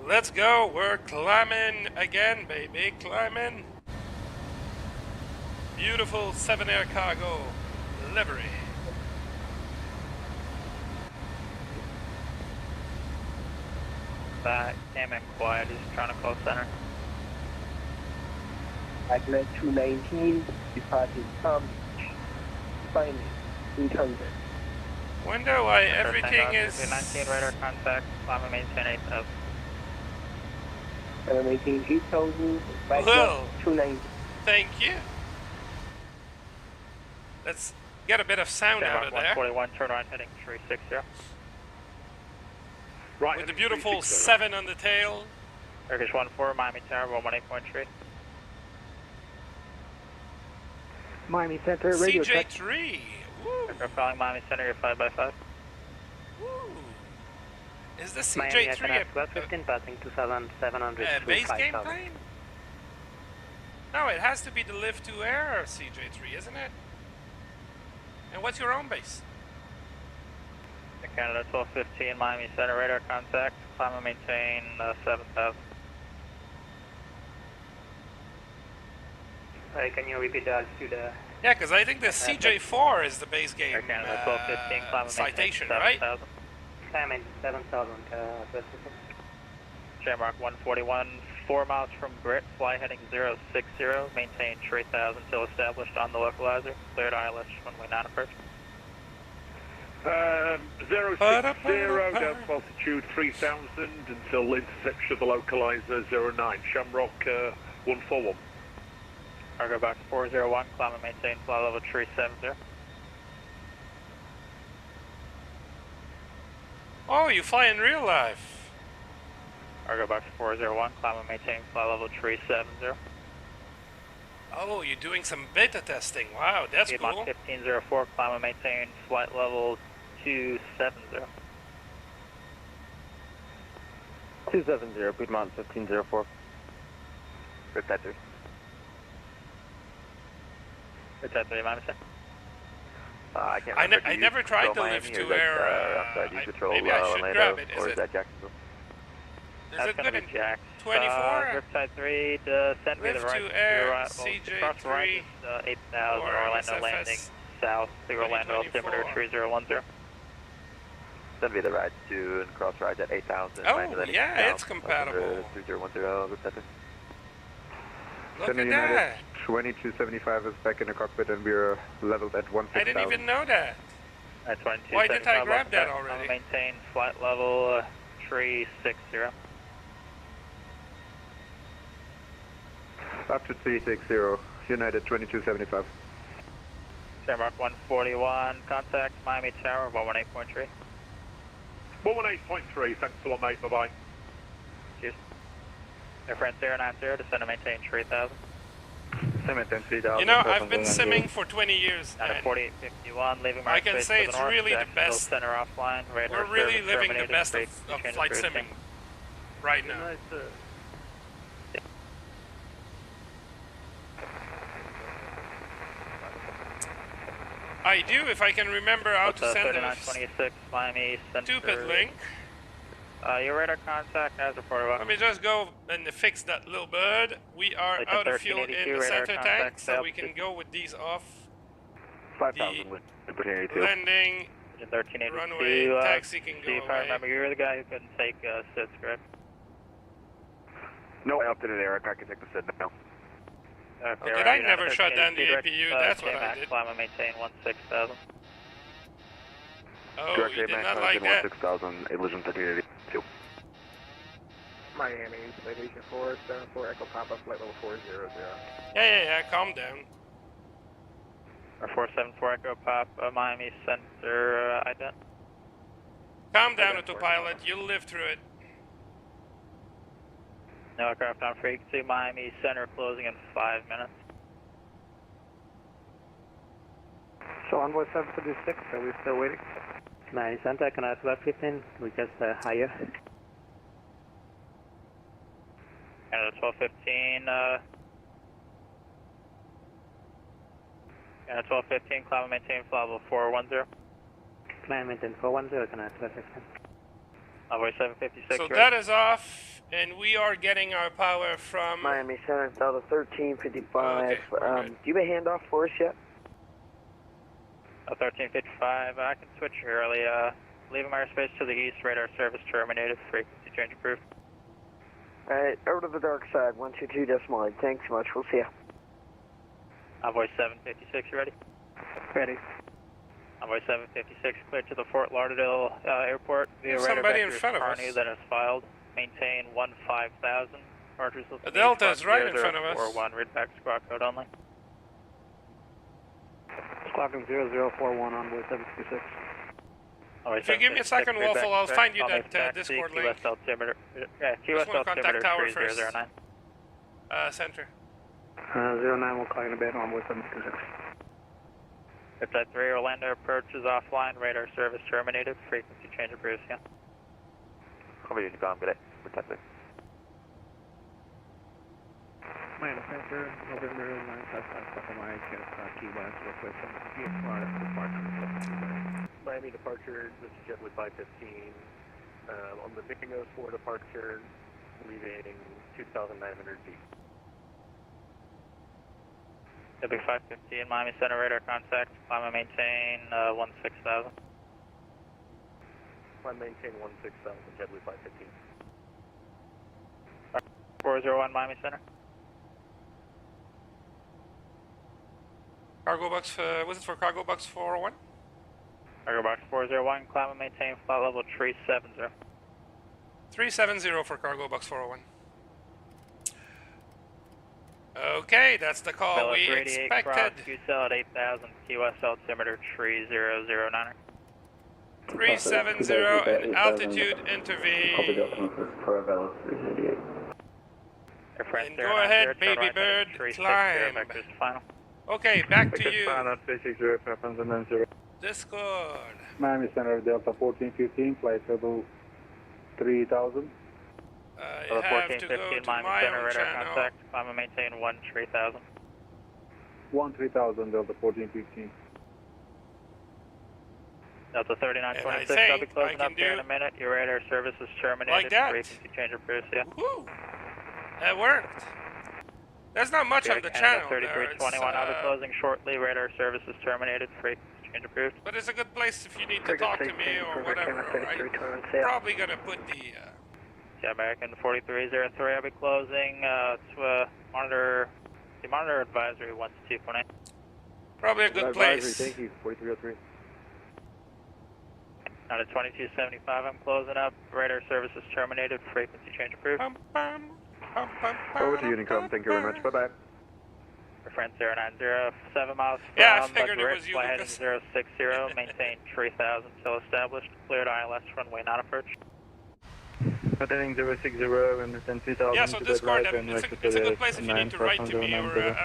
Let's go. We're climbing again, baby. Climbing. Beautiful 7 Air Cargo livery. That came in quiet, just trying to call center. Magnet 219, departing Palm Beach. Find me, 800. Wonder why everything is... 219, radar contact, climb and maintain 8,000. I'm making 8,000, Well, 290. Thank you. Let's get a bit of sound out of there. 141, turn around heading 360. Right, with the beautiful 7 on the tail. Turkish 14, Miami Tower, 118.3. Miami Center, radio check. CJ3. We're calling Miami Center, you're 5x5. Woo. Is the Miami CJ3 15 passing 2,700 a base game plane? No, it has to be the lift to air CJ3, isn't it? And what's your own base? Canada 1215, Miami Center, radar contact, climb and maintain 7,000. Can you repeat the altitude? Yeah, because I think the CJ4 is the base game Canada 1215, climb and citation, maintain right? 7,000. Climb in 7,000. Shamrock 141, 4 miles from Brit, fly heading 060, maintain 3,000 until established on the localizer, cleared ILS, runway 9 approach. 060, down to altitude 3,000 until interception of the localizer 09, Shamrock 141. Cargo box 401, climb and maintain flight level 370. Oh, you fly in real life. Cargo box 401, climb and maintain flight level 370. Oh, you're doing some beta testing. Wow, that's Piedmont cool. 1504, climb and maintain flight level 270. 270, Piedmont 1504. Protector. Protector, Miami Center. I can't I never tried the lift to air. Maybe I should grab it. Is or it? is that Jacksonville? Is it good in Jack? 24? Riptide 3, descend to the Lift right. to air, right, CJ3, cross right, 8,000, or Orlando SFS landing south, to Orlando altimeter 3010. Send me the ride to and cross ride at 8,000. Oh, yeah, it's compatible. 3010, good center. Look Center at United that. 2275 is back in the cockpit and we're leveled at 16,000. I didn't even know that. At 2275. Why didn't I grab that already? Maintain flight level 360. Up to 360, United 2275. Shamrock 141, contact Miami Tower 118.3. 118.3, thanks a lot, mate. Bye-bye. Cheers. Air France 090, descend and maintain 3000. You know, I've been simming for 20 years, At and 4851, leaving I can say it's really the best. Center offline, We're really living the best of flight simming right now. I do, if I can remember how to send a 3926, Miami Center. stupid link. Your radar contact as reported. Let me just go and fix that little bird. We are Like out of fuel 1382 in the radar center contact tank, so south we can go with these off. 5,000 with opportunity Landing, 1382. runway, taxi can See go if I away. remember, you were the guy who couldn't take SIDS, correct? No, I opted it, Eric. I can take the SID now. Okay, Did I never shut down the APU? That's what I did. Climb and maintain 16,000. Oh, Direct you did max not like that. 16,000, illusion 1382. Miami, citation 474, Echo Papa, flight level 400. Yeah, calm down. 474 Echo Pop, Miami Center, ident. Calm down, autopilot, you'll live through it. No aircraft on frequency, Miami Center closing in 5 minutes. So Envoy 756, are we still waiting? Miami Center, can I have about 15? We just higher. Canada 1215, Canada 1215, climb and maintain flight level 410. Climb and maintain 410, can I have about 15? Envoy 756, So ready? that is off, and we are getting our power from... Miami Center, Delta 1355. Okay, we're good. Do you have a handoff for us yet? 1355, I can switch early. Leaving my airspace to the east, radar service terminated, frequency change approved. Alright, over to the dark side, 122.8. Thanks so much, we'll see ya. Envoy 756, you ready? Ready. Envoy 756, clear to the Fort Lauderdale Airport via There's radar somebody in vectors front of us. Carney that is filed. Maintain 15,000. The Delta is right in front of us. 41, read back squawk code only. Squawking 0041 Envoy 756. If you give me a second, Waffle, I'll find you that Discord link. QS altimeter, Just want to contact tower first. 3009. Center. 09 will call you in a bit, Envoy 756. If that 3 Orlando approach is offline, radar service terminated, frequency change approved, yeah. Come here, Tom, good day. Protect it. Miami Center, November 955, Papa Mike, Key West, request VFR departure. Miami departure, this is JetBlue 515. On the Bingo for departure, leaving 2,900 feet. JetBlue 515, Miami Center radar contact, climb and maintain 16,000. Climb maintain 16,000, JetBlue 515. 401 Miami Center. Cargo box, was it for cargo box 401? Cargo box 401, climb and maintain flight level 370. 370 for cargo box 401. Okay, that's the call we expected. QCell at 8,000, QS altimeter 3009. 370 and altitude intervene. And go ahead, baby bird, climb. Okay, back to you. Discord. Miami Center, Delta 1415, flight level 3000. I have to go to Miami my Center own radar channel. contact, climb and maintain 13,000. 3000, Delta 1415. Delta And I 3926, I'll be think closing I up can here do in a minute. Your radar service is terminated. like that. Frequency change approved, yeah. Woo! That worked. There's not much on the channel there. It's, 3321, I'll be closing shortly. Radar service is terminated. Frequency change change approved. But it's a good place if you need to Frigate talk to station, me or Progress whatever. Camera I'm 3321, say up. probably gonna put the. Yeah, American 4303, I'll be closing. Monitor advisory 1-2.8. Probably a good place. Advisory, thank you, 4303. Out of 2275, I'm closing up. Radar services terminated. Frequency change approved. Over to Unicom, thank you very much, bye-bye. Reference 090, 7 miles from Yeah, I figured it Brit, was you, fly heading Lucas. 060, maintain 3000 till established. Cleared ILS runway not approach. Heading 060 and then 2000 Yeah, so to Discord, the right, it's a good place if you need to write to me, or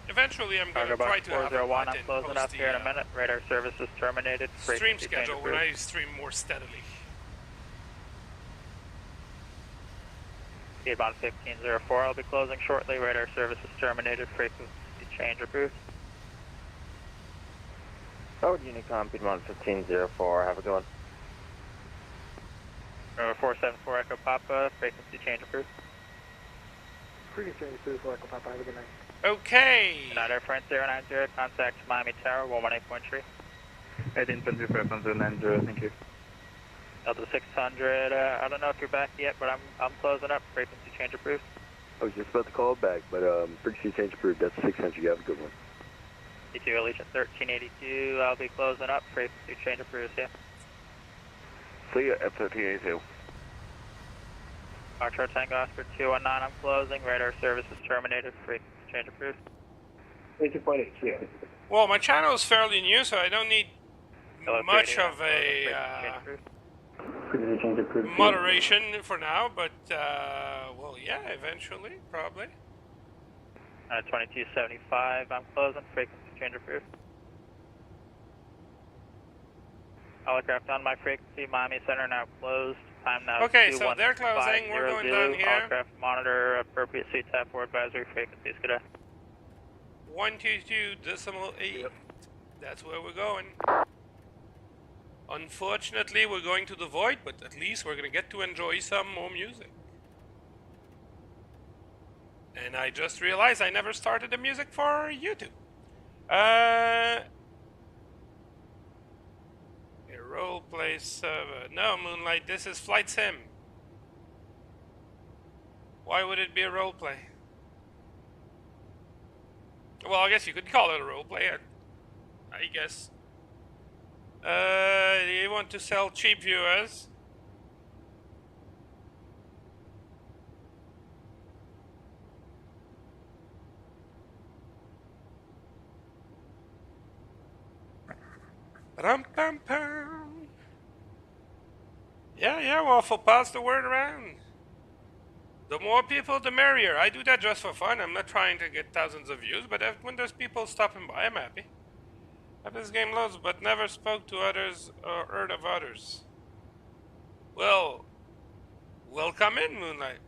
eventually I'm gonna try to have a 401, I'm button closing post up here in a minute. Radar services terminated. stream Frequency change schedule when approved. I stream more steadily. Speedbound 1504, I'll be closing shortly. Radar services terminated. Frequency change approved. Forward Unicom, Speedbound 1504, have a good one. 474 Echo Papa, frequency change approved. Frigate change approved for Echo Papa, have a good night. Okay. United Air France 090, contact Miami Tower 118.3. 1825 thank you. Delta 600, I don't know if you're back yet, but I'm closing up. Frequency change approved. I was just about to call back, but frequency change approved. That's 600. You have a good one. E2 Allegiant 1382, I'll be closing up. Frequency change approved, yeah. See ya, F1382. Foxtrot Tango Oscar 219, I'm closing. Radar services terminated. Frequency change approved. 2.8, yeah. Well, my channel is fairly new, so I don't need much of a Frequency change approved. moderation for now, but well, yeah, eventually, probably. 2275, I'm closing. Frequency change approved. All aircraft on my frequency, Miami Center now closed. Time now Okay, so they're closing. We're going down here. All aircraft monitor appropriate seat tap for advisory frequencies. Good day. 122.8. Yep. That's where we're going. Unfortunately, we're going to the void, but at least we're going to get to enjoy some more music. And I just realized I never started the music for YouTube. Role play server. No, Moonlight, this is Flight Sim. Why would it be a role play? Well, I guess you could call it a role play, I guess. You want to sell cheap viewers? Rum-pum-pum. Yeah, Waffle, pass the word around. The more people, the merrier. I do that just for fun. I'm not trying to get thousands of views, but when there's people stopping by, I'm happy. I've this game loads, but never spoke to others or heard of others. Well, welcome in, Moonlight.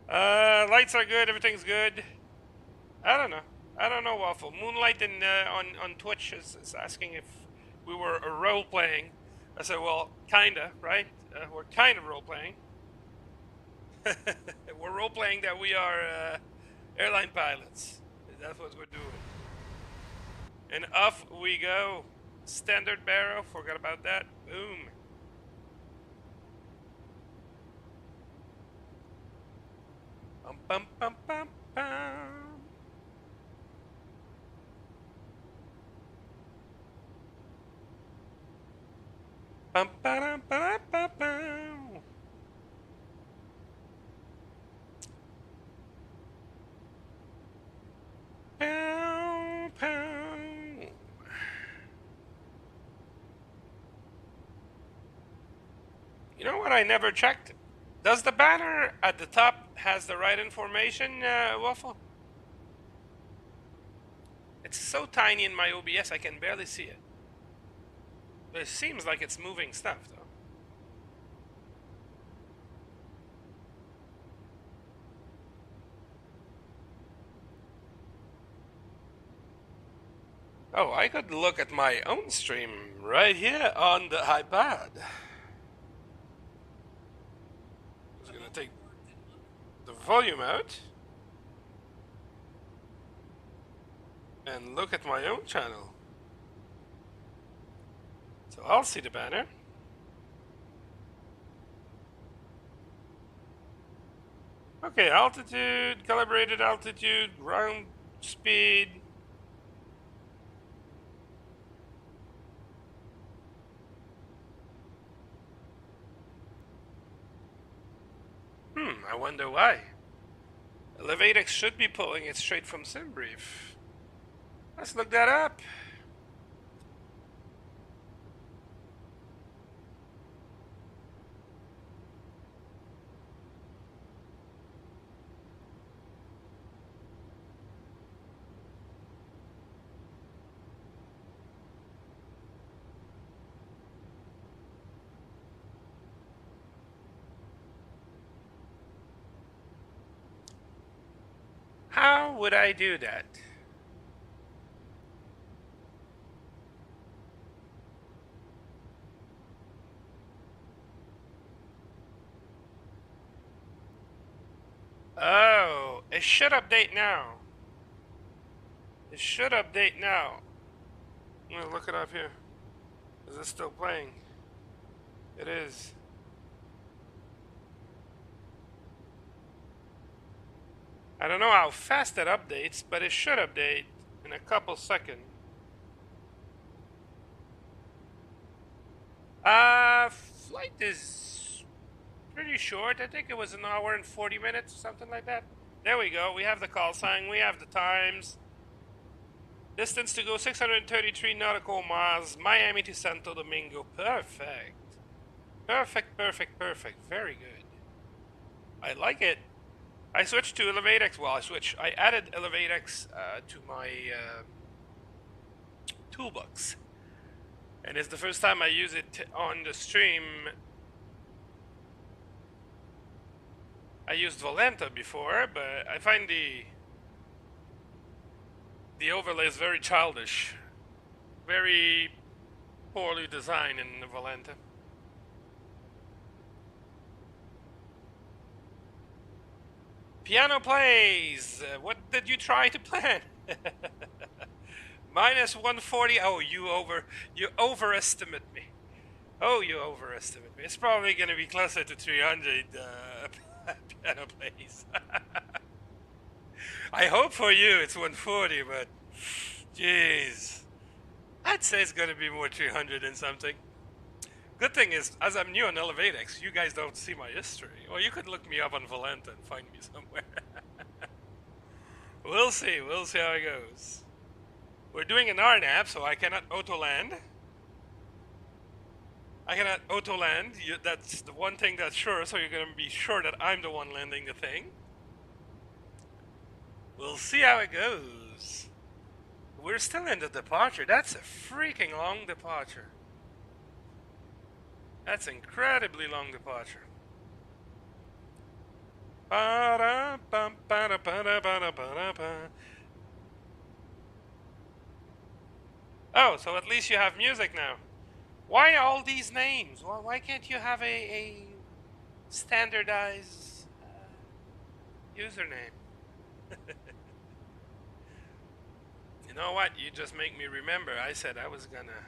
Lights are good, everything's good. I don't know, Waffle. Moonlight on Twitch is asking if we were role-playing. I said, well, kinda, right? We're kind of role-playing. We're role-playing that we are airline pilots. That's what we're doing. And off we go. Standard barrel, forgot about that. Boom. Bum bum bum bum. Bum ba dum ba ba bum. Pow pow. You know what I never checked? Does the banner at the top has the right information, Waffle? It's so tiny in my OBS I can barely see it. But it seems like it's moving stuff, though. Oh, I could look at my own stream right here on the iPad. I'm just gonna take the volume out. and look at my own channel. So I'll see the banner. Okay, altitude, calibrated altitude, ground speed. I wonder why. Elevatex should be pulling it straight from SimBrief. Let's look that up. How would I do that? Oh, it should update now. It should update now. I'm gonna look it up here. Is it still playing? It is. I don't know how fast it updates, but it should update in a couple seconds. Flight is pretty short. I think it was an hour and 40 minutes, something like that. There we go. We have the call sign. We have the times. Distance to go 633 nautical miles. Miami to Santo Domingo. Perfect. Perfect, perfect, perfect. Very good. I like it. I switched to ElevateX. Well, I added ElevateX to my toolbox. And it's the first time I use it on the stream. I used Volanta before, but I find the overlay is very childish. Very poorly designed in Volanta. Piano plays! What did you try to plan? Minus 140. Oh, you overestimate me. Oh, you overestimate me. It's probably gonna be closer to 300 piano plays. I hope for you it's 140, but jeez, I'd say it's gonna be more 300 and something. Good thing is, as I'm new on ElevateX, you guys don't see my history. Or you could look me up on Volanta and find me somewhere. We'll see how it goes. We're doing an RNAV, so I cannot auto-land. That's the one thing that's sure, so you're gonna be sure that I'm the one landing the thing. We'll see how it goes. We're still in the departure. That's a freaking long departure. That's incredibly long departure. Oh, so at least you have music now. Why all these names? Why can't you have a standardized username? You know what? You just make me remember. I said I was gonna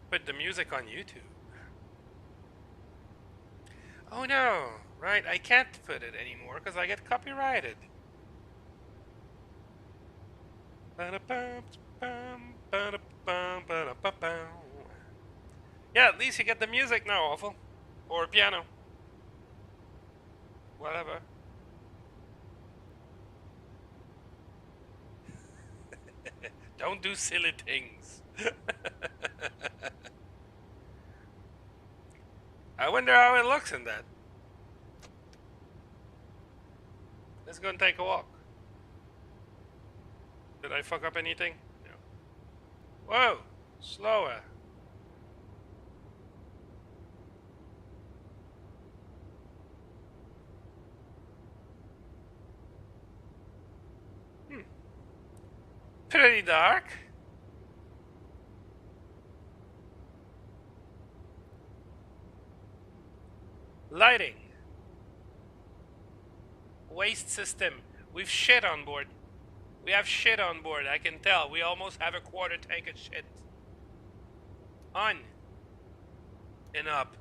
put the music on YouTube. Oh no, right, I can't put it anymore because I get copyrighted. Yeah, at least you get the music now, Awful. Or piano. Whatever. Don't do silly things. I wonder how it looks in that. Let's go and take a walk. Did I fuck up anything? No. Whoa! Slower. Pretty dark. Lighting. Waste system. We've shit on board. We have shit on board, I can tell. We almost have a quarter tank of shit. On. And up.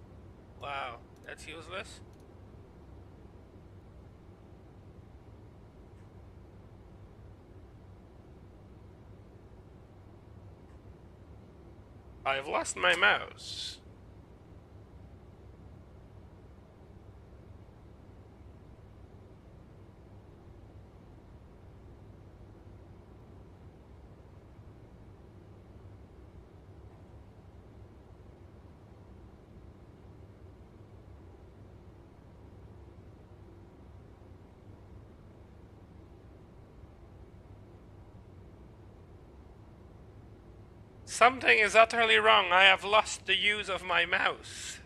Wow, that's useless. I've lost my mouse. Something is utterly wrong. I have lost the use of my mouse.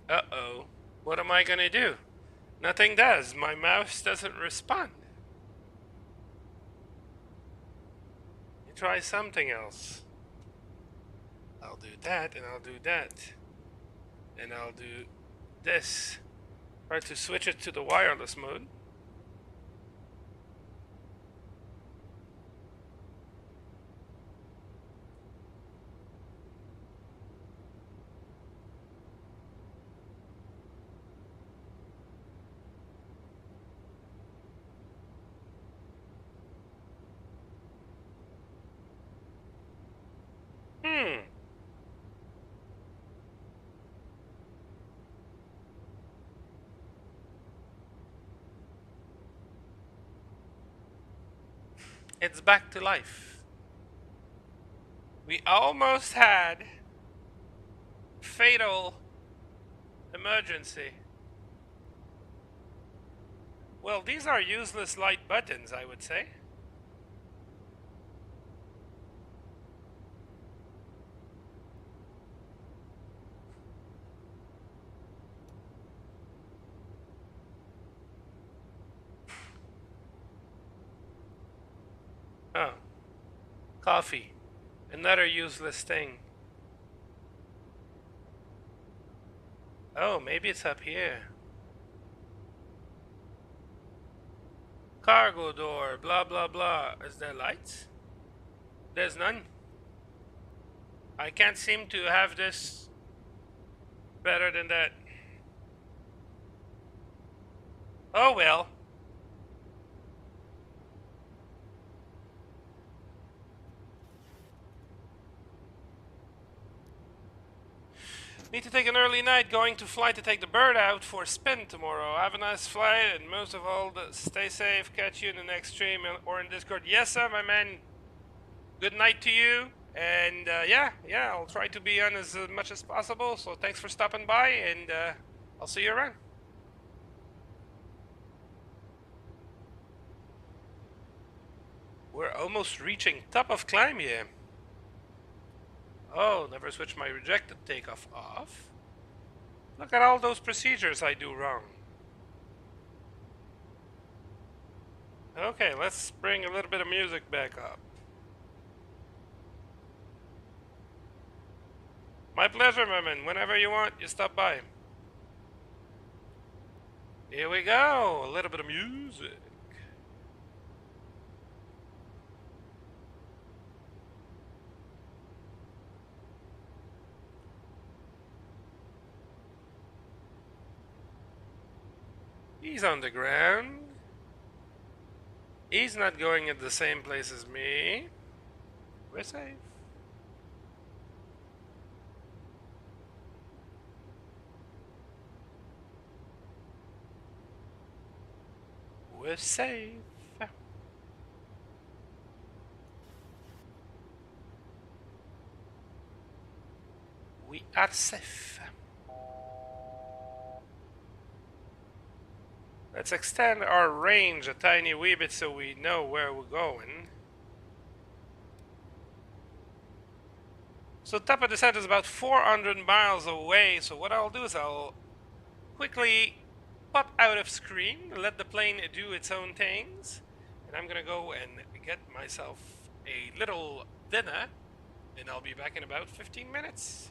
Uh-oh. What am I gonna do? Nothing does. My mouse doesn't respond. Try something else. I'll do that, and I'll do that. And I'll do this. Try to switch it to the wireless mode. It's back to life. We almost had fatal emergency. Well, these are useless light buttons, I would say. Oh. Coffee. Another useless thing. Oh, maybe it's up here. Cargo door, blah blah blah. Is there lights? There's none. I can't seem to have this better than that. Oh well. Need to take an early night, going to fly to take the bird out for a spin tomorrow. Have a nice flight, and most of all, stay safe. Catch you in the next stream or in Discord. Yes, sir, my man. Good night to you. And yeah, I'll try to be on as much as possible. So thanks for stopping by, and I'll see you around. We're almost reaching top of climb here. Oh, never switch my rejected takeoff off. Look at all those procedures I do wrong. Okay, let's bring a little bit of music back up. My pleasure, Merman. Whenever you want, you stop by. Here we go. A little bit of music. He's on the ground. He's not going at the same place as me. We're safe. We're safe. We are safe. Let's extend our range a tiny wee bit so we know where we're going. So top of descent is about 400 miles away, so what I'll do is I'll quickly pop out of screen, let the plane do its own things, and I'm gonna go and get myself a little dinner, And I'll be back in about 15 minutes.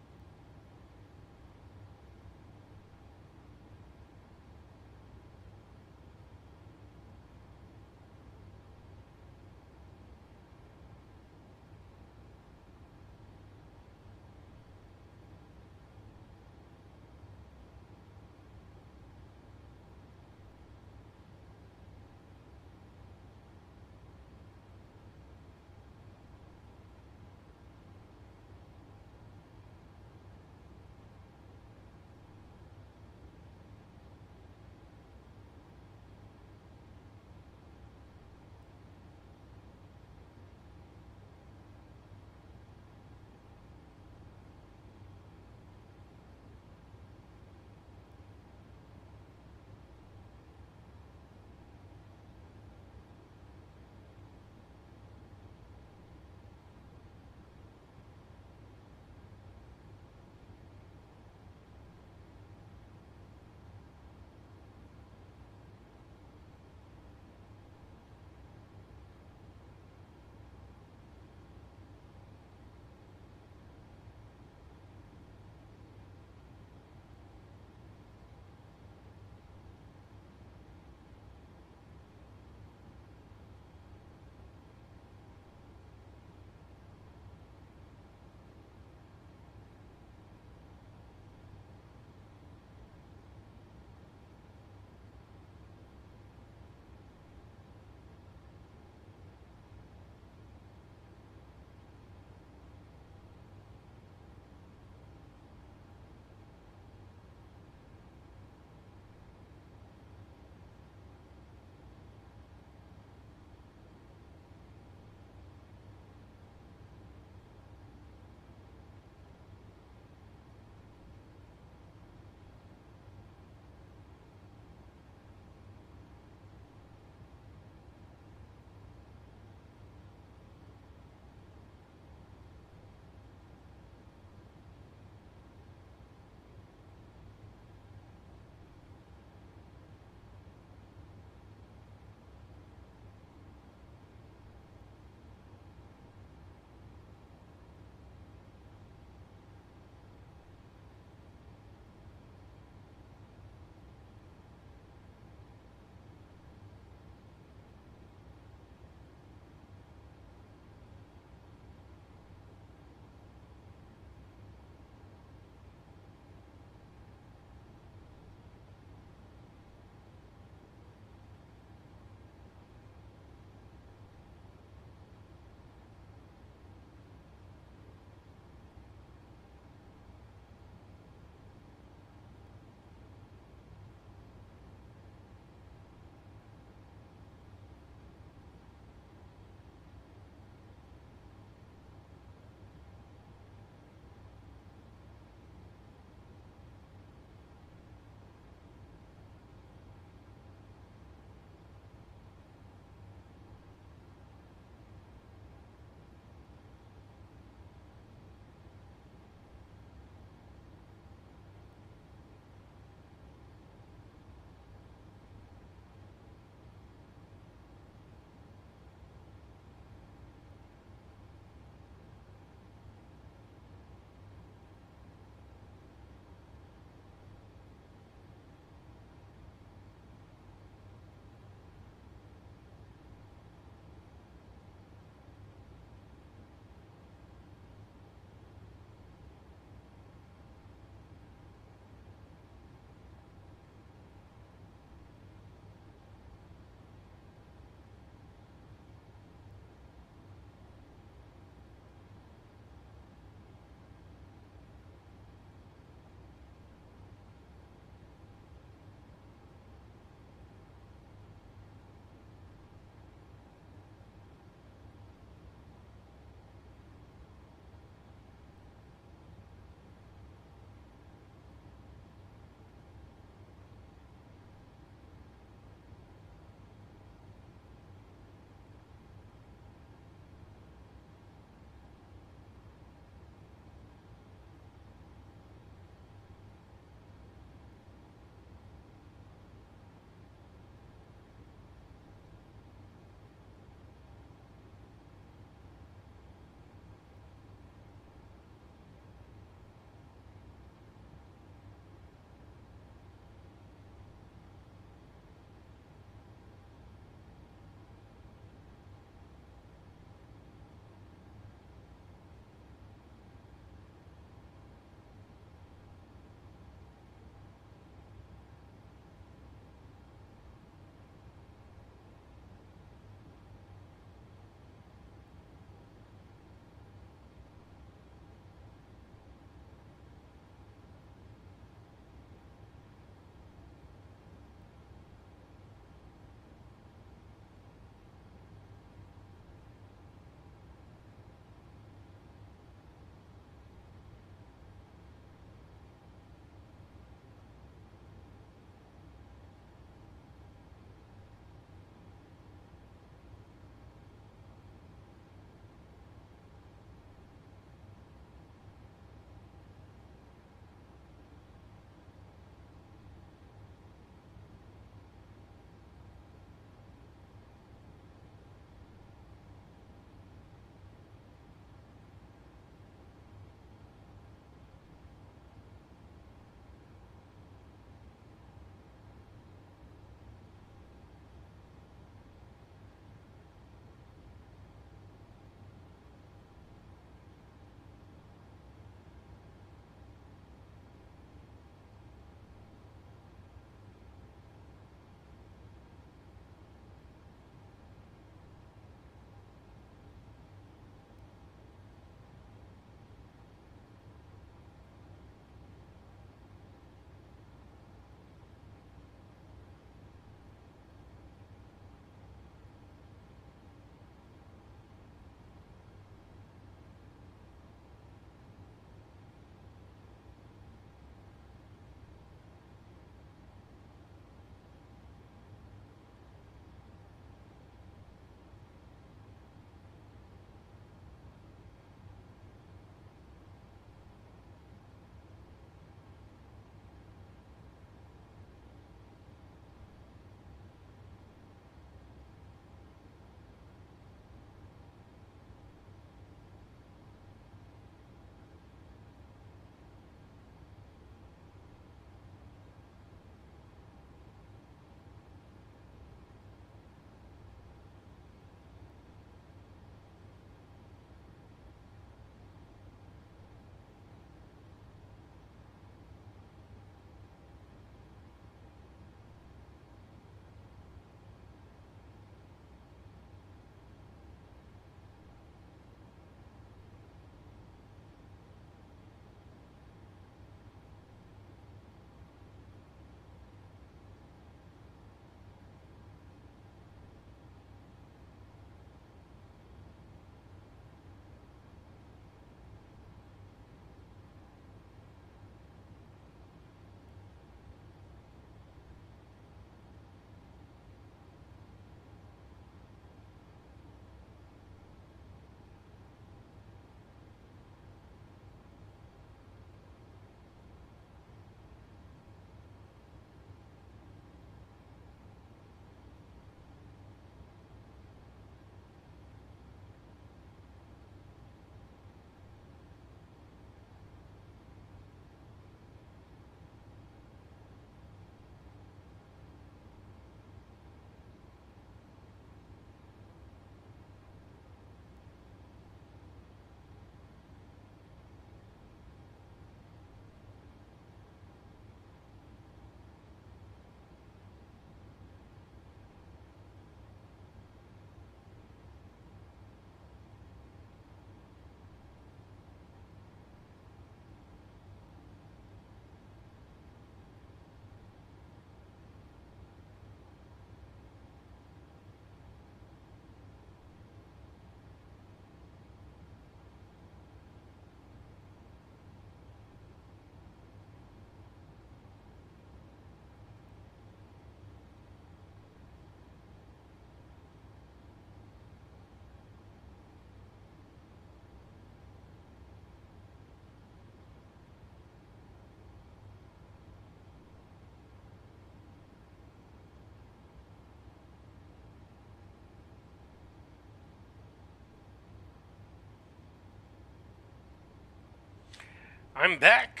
I'm back.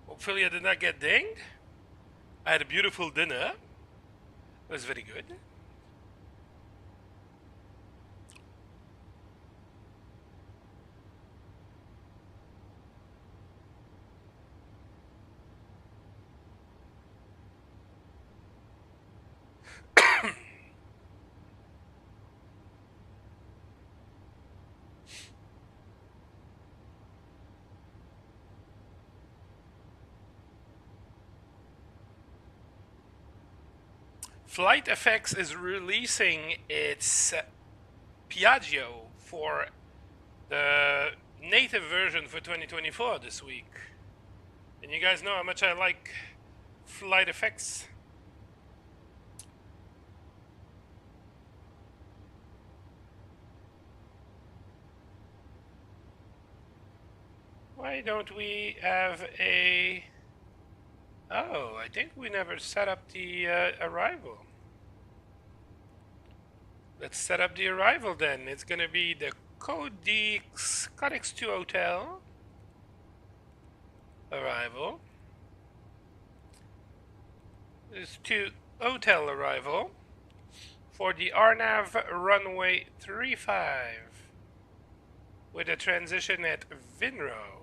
Hopefully I did not get dinged. I had a beautiful dinner. It was very good. Flight Effects is releasing its Piaggio for the native version for 2024 this week. And you guys know how much I like Flight Effects. Why don't we have a... Oh, I think we never set up the arrival. Let's set up the arrival then. It's gonna be the Codex 2 Hotel arrival. There's 2 hotel arrival for the Arnav runway 35 with a transition at Vinro.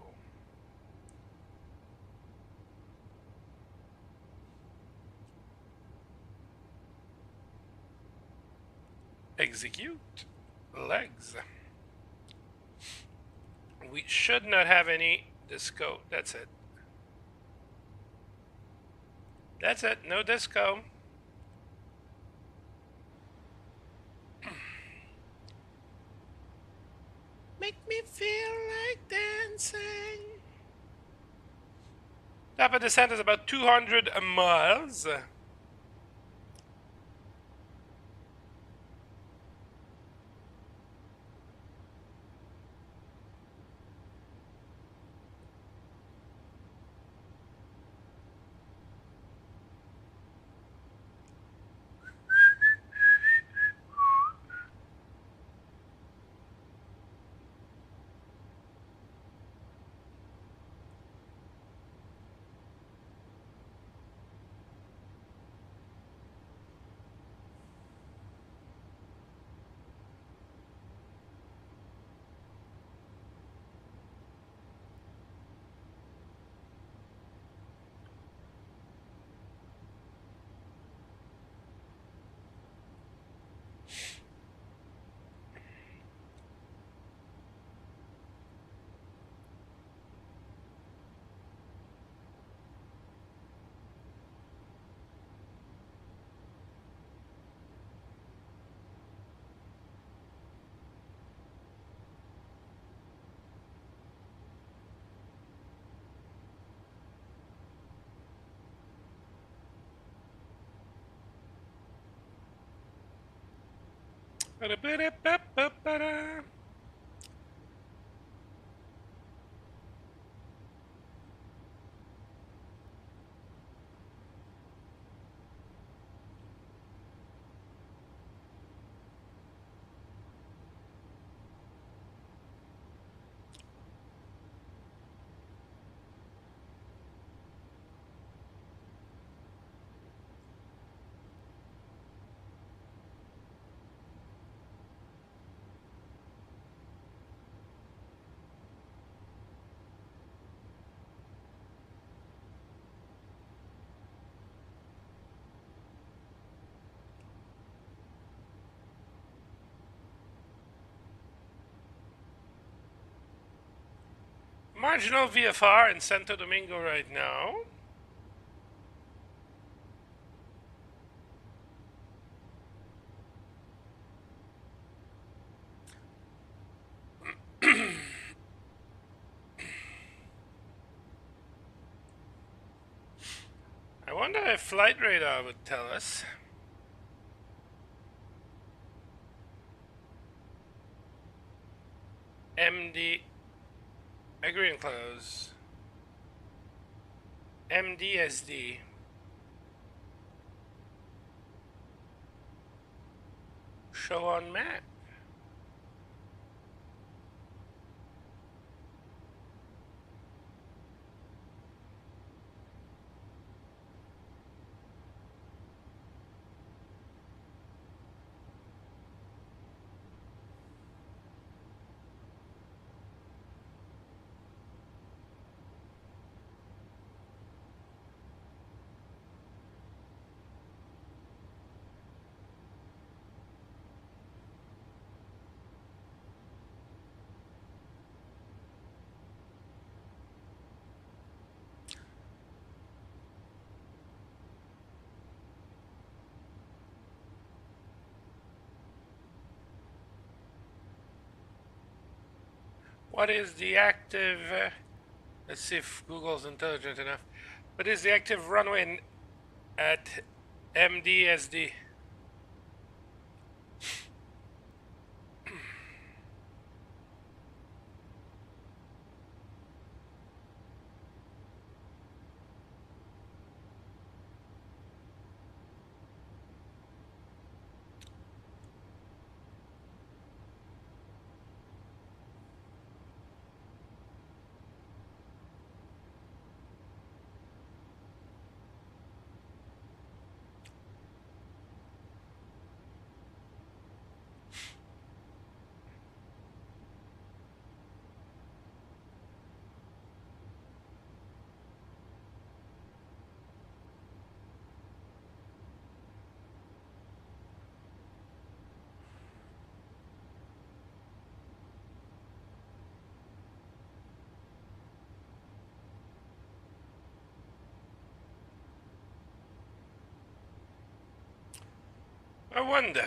Execute legs. We should not have any disco. That's it. That's it. No disco. Make me feel like dancing. Top of descent is about 200 miles. Ba-da-ba-da-ba-ba-ba-da. Marginal VFR in Santo Domingo right now. I wonder if flight radar would tell us. MD, agree and close. MDSD. Show on map. What is the active... let's see if Google's intelligent enough. What is the active runway at MDSD? I wonder.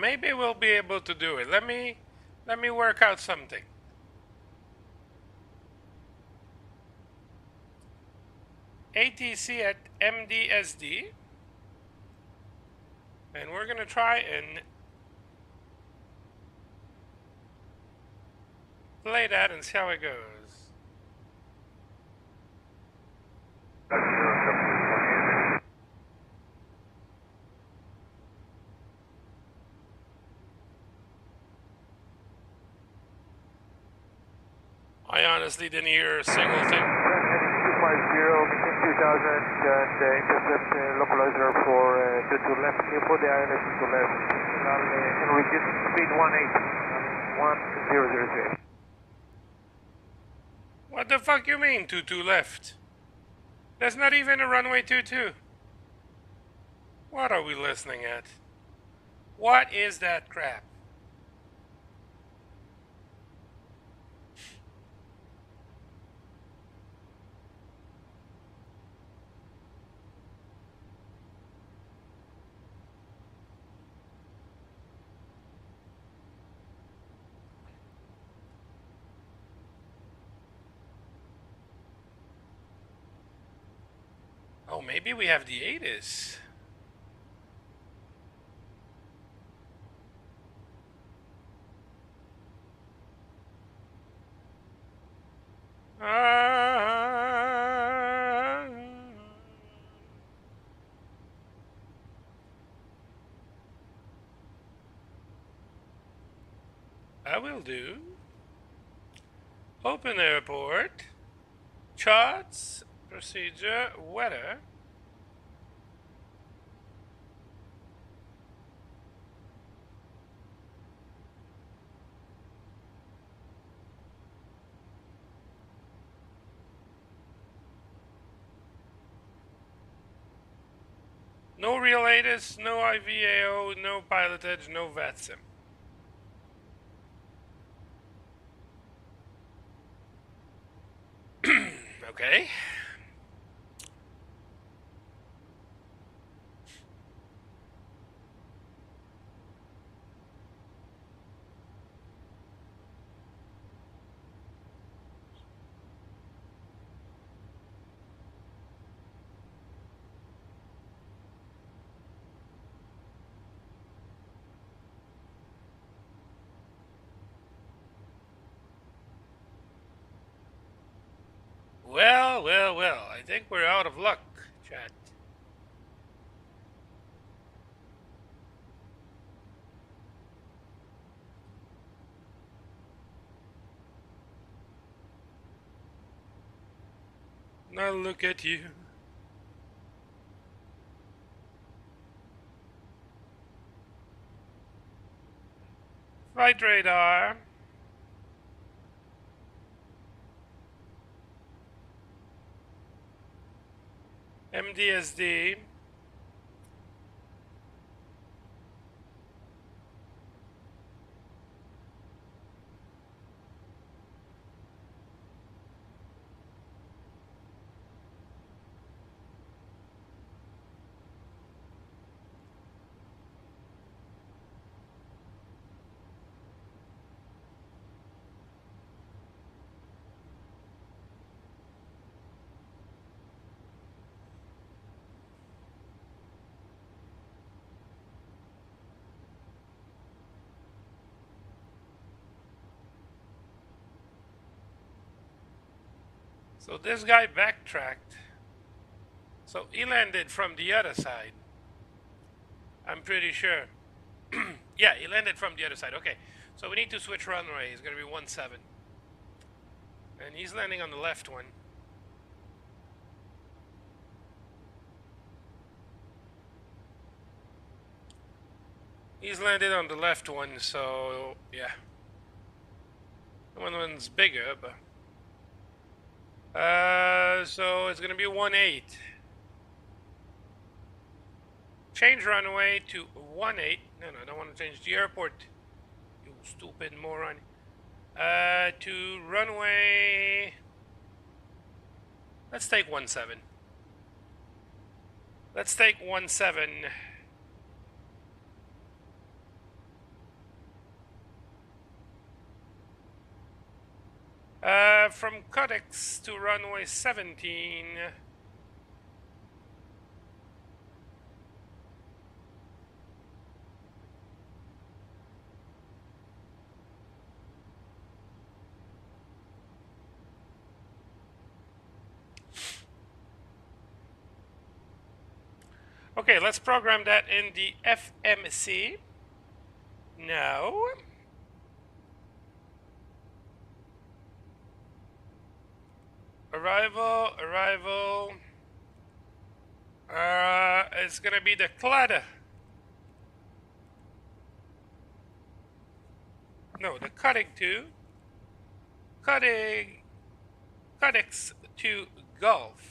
Maybe we'll be able to do it. Let me work out something. ATC at MDSD. And we're gonna try and play that and see how it goes. I honestly didn't hear a single thing. 250, between 2000 and intercept localizer for 22 left, for the ILS to left, and reduce speed 1003. What the fuck you mean 22 left? There's not even a runway 22. What are we listening at? What is that crap? Oh, maybe we have the ATIS. I will do. Open airport. Charts. Procedure. Weather. No real ATIS, no IVAO, no pilotage, no VATSIM. Okay. Well, I think we're out of luck, chat. Now look at you. Flight radar. MDSD. So this guy backtracked. So he landed from the other side. I'm pretty sure. Yeah, he landed from the other side. Okay, so we need to switch runway. It's going to be 17. And he's landing on the left one. He's landed on the left one, so yeah. The one's bigger, but so it's gonna be 18. Change runway to 18. No, I don't want to change the airport. You stupid moron. To runway. Let's take 17. Let's take 17. From Codex to runway 17. Okay, let's program that in the FMC. Now. Arrival. It's gonna be the Clada. No, the cutting to. Codex to Gulf.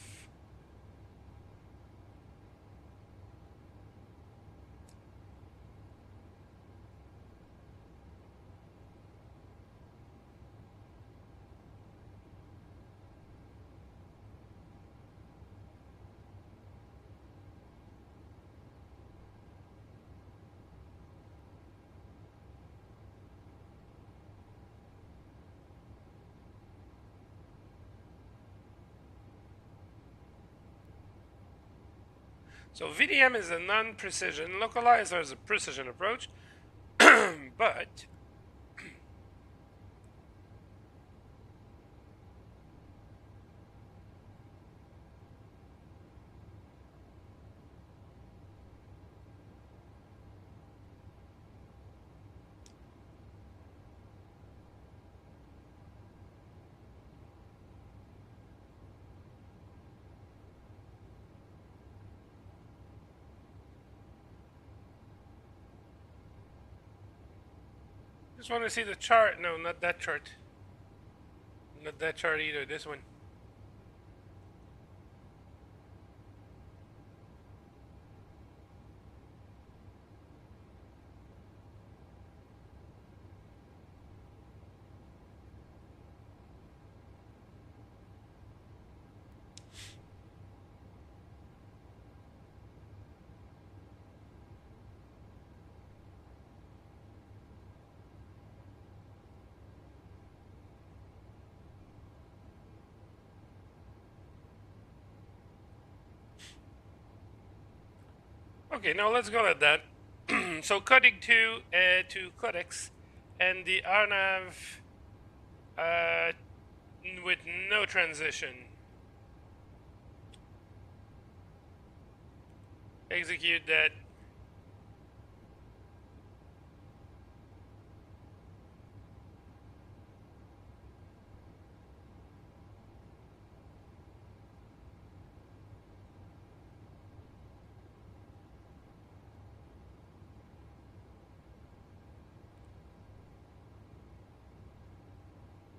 So VDM is a non-precision, localizer is a precision approach, but just want to see the chart. No, not that chart. Not that chart either. This one. Okay, now let's go at that. So coding to codex, and the RNAV with no transition. Execute that.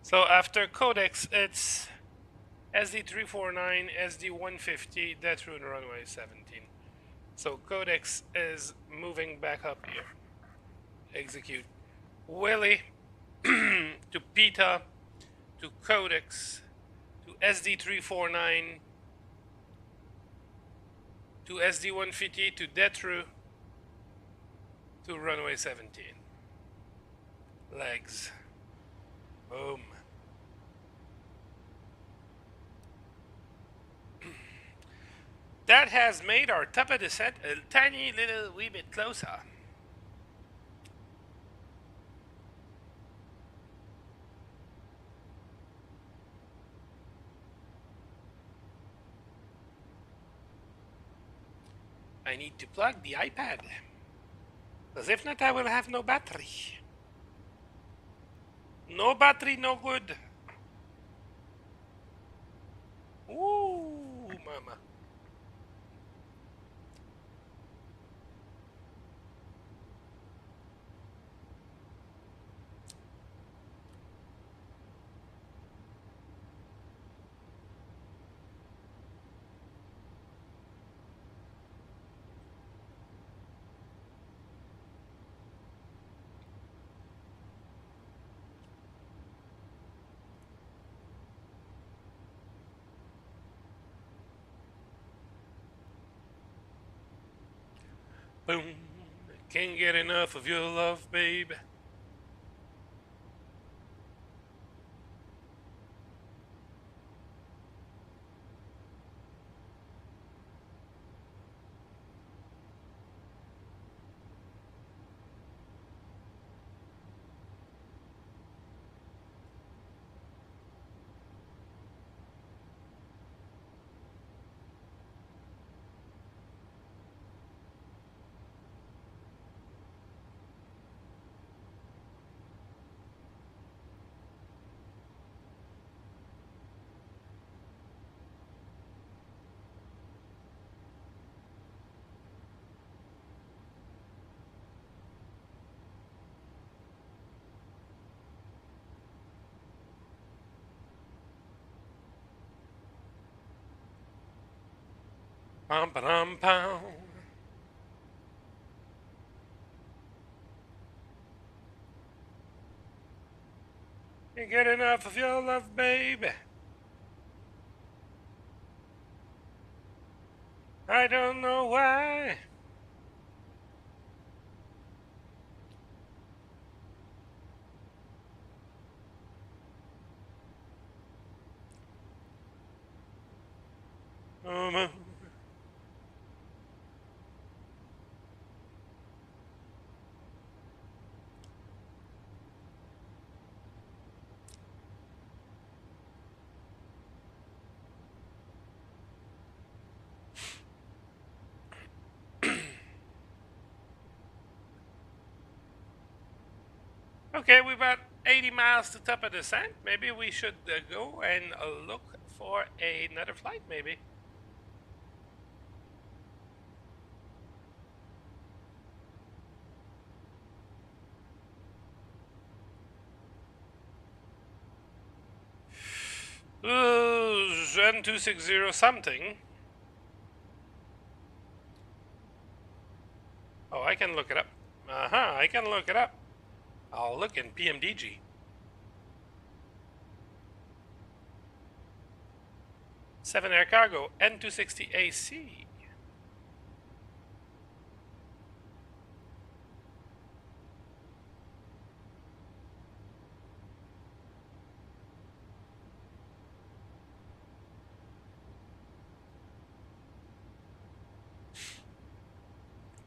So after codex, it's SD349, SD150, dead route runway 17. So Codex is moving back up here. Execute. Willie to PETA to Codex to SD349 to SD150 to Detru to runway 17. Legs. Boom. That has made our top of descent a tiny little wee bit closer. I need to plug the iPad. Because if not, I will have no battery. No battery, no good. Ooh, mama. Boom. Can't get enough of your love, babe. Pum pum pum. Can't get enough of your love, baby. I don't know why. Oh, okay, we're about 80 miles to top of descent. Maybe we should go and look for another flight, maybe. Gen 260 something. Oh, I can look it up. I can look it up. I'll look in PMDG. Seven Air Cargo N260 AC.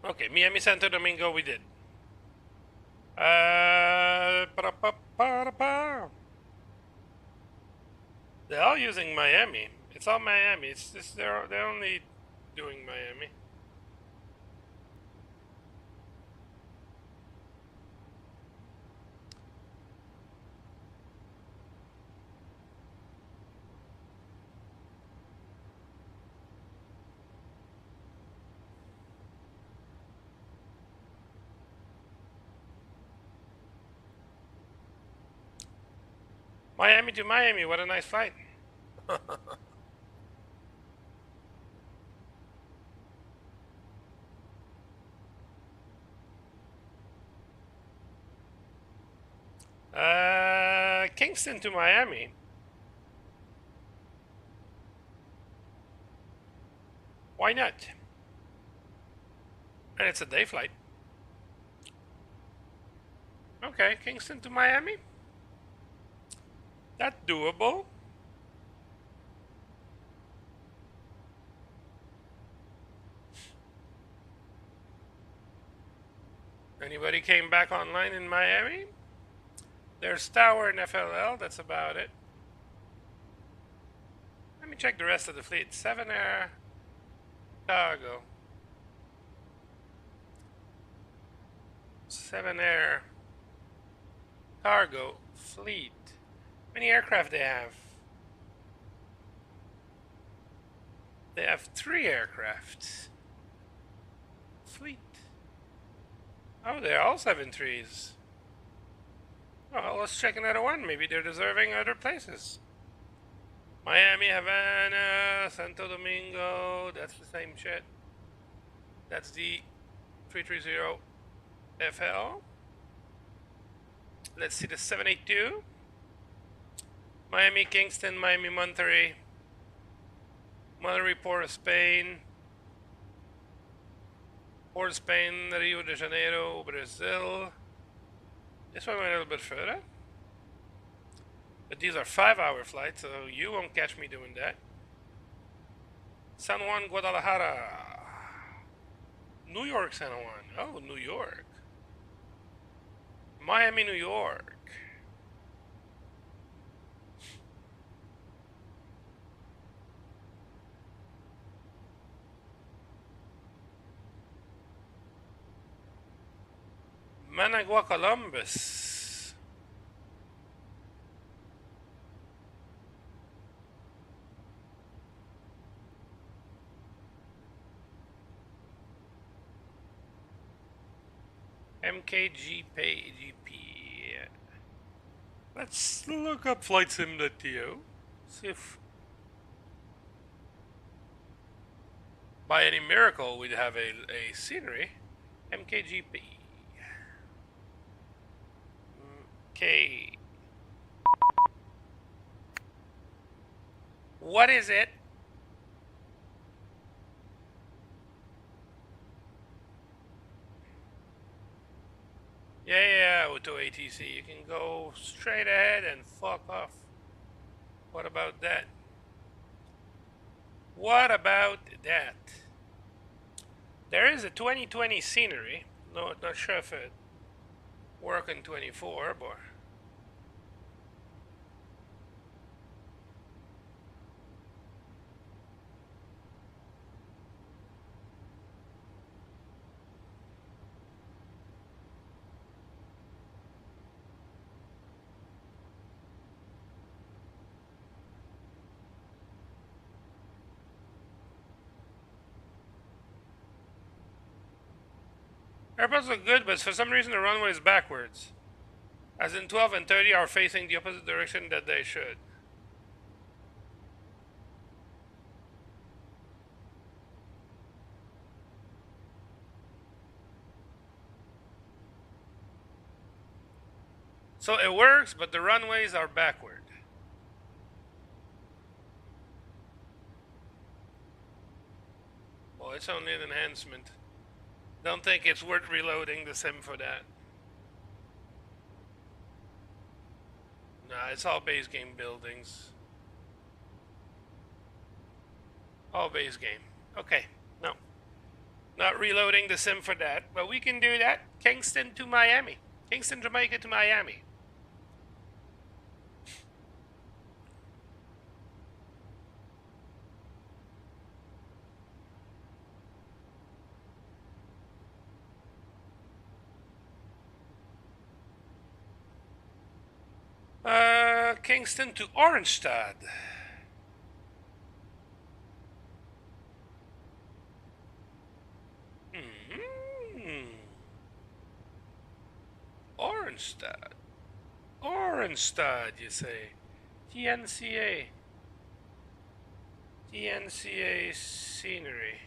Okay, Miami Santo Domingo we did. They're all using Miami. It's all Miami. It's just they're only doing Miami. Miami to Miami, what a nice flight. Kingston to Miami. Why not? And it's a day flight. Okay, Kingston to Miami. That's doable. Anybody came back online in Miami? There's Tower and FLL, that's about it. Let me check the rest of the fleet. 7 Air, Cargo. 7 Air, Cargo, Fleet. How many aircraft they have? They have 3 aircraft. Fleet. Oh, they're all 7-3s. Well, let's check another one. Maybe they're deserving other places. Miami, Havana, Santo Domingo. That's the same shit. That's the 330 FL. Let's see the 782. Miami, Kingston, Miami, Monterrey. Monterrey, Port of Spain. Port of Spain, Rio de Janeiro, Brazil. This one went a little bit further. But these are 5-hour flights, so you won't catch me doing that. San Juan, Guadalajara. New York, San Juan. Oh, New York. Miami, New York. Managua, Columbus. MKG GP. Let's look up flightsim.to. See if by any miracle we'd have a scenery. MKGP. Okay. What is it? Yeah, Auto ATC. You can go straight ahead and fuck off. What about that? What about that? There is a 2020 scenery. No, not sure if it work in 24, but airports look good, but for some reason the runway is backwards. As in 12 and 30 are facing the opposite direction that they should. So it works, but the runways are backward. Well, it's only an enhancement. Don't think it's worth reloading the sim for that. Nah, it's all base game buildings. All base game. Okay, no. Not reloading the sim for that, but we can do that. Kingston to Miami. Kingston, Jamaica to Miami. Kingston to Oranjestad. Oranjestad, you say? TNCA. TNCA scenery.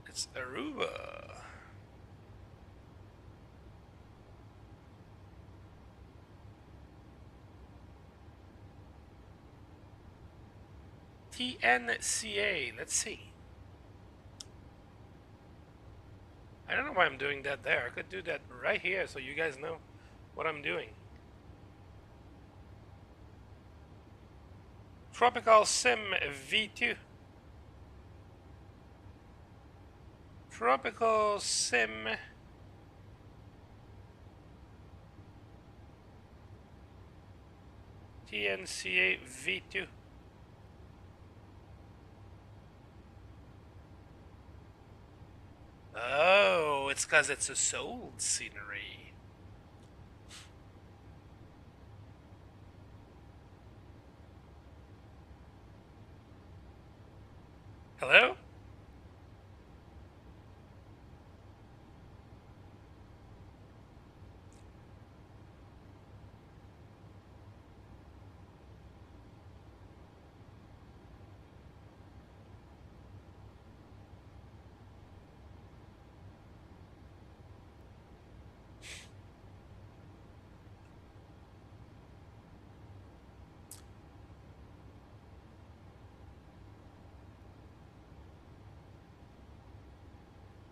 It's Aruba. TNCA, let's see. I don't know why I'm doing that there. I could do that right here so you guys know what I'm doing. Tropical Sim V2. Tropical Sim TNCA V2. Oh, it's because it's a sold scenery. Hello?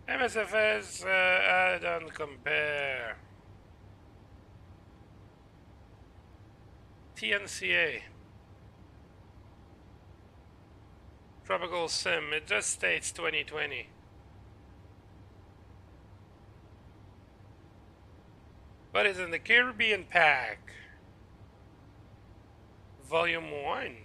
MSFS, I don't compare. TNCA. Tropical Sim, it just states 2020. But it's in the Caribbean Pack. Volume 1.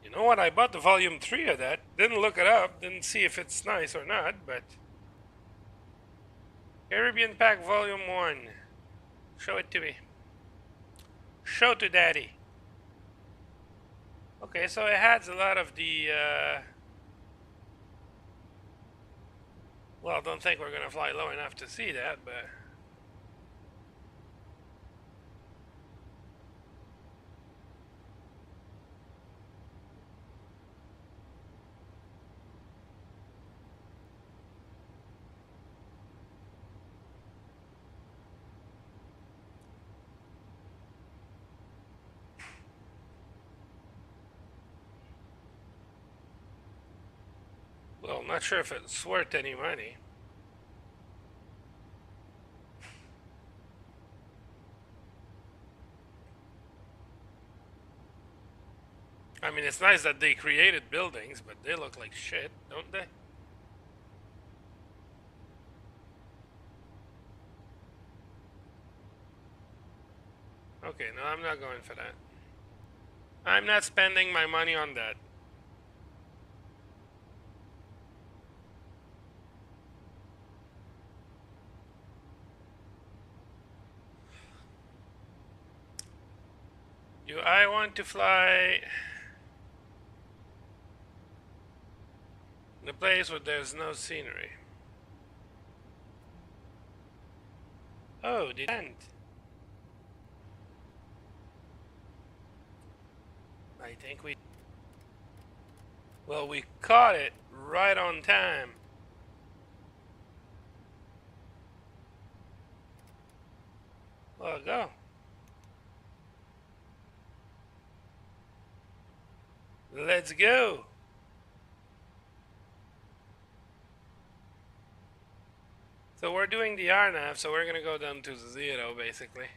You know what? I bought the volume 3 of that. Didn't look it up. Didn't see if it's nice or not, but... Caribbean Pack Volume 1. Show it to me. Show to Daddy. Okay, so it has a lot of the... Well, I don't think we're going to fly low enough to see that, but... Well, not sure if it's worth any money. I mean, it's nice that they created buildings, but they look like shit, don't they? Okay, no, I'm not going for that. I'm not spending my money on that. Do I want to fly the place where there's no scenery? Oh, the end. I think we... Well, we caught it right on time. Well, go. Let's go. So we're doing the RNAV, so we're gonna go down to 0 basically.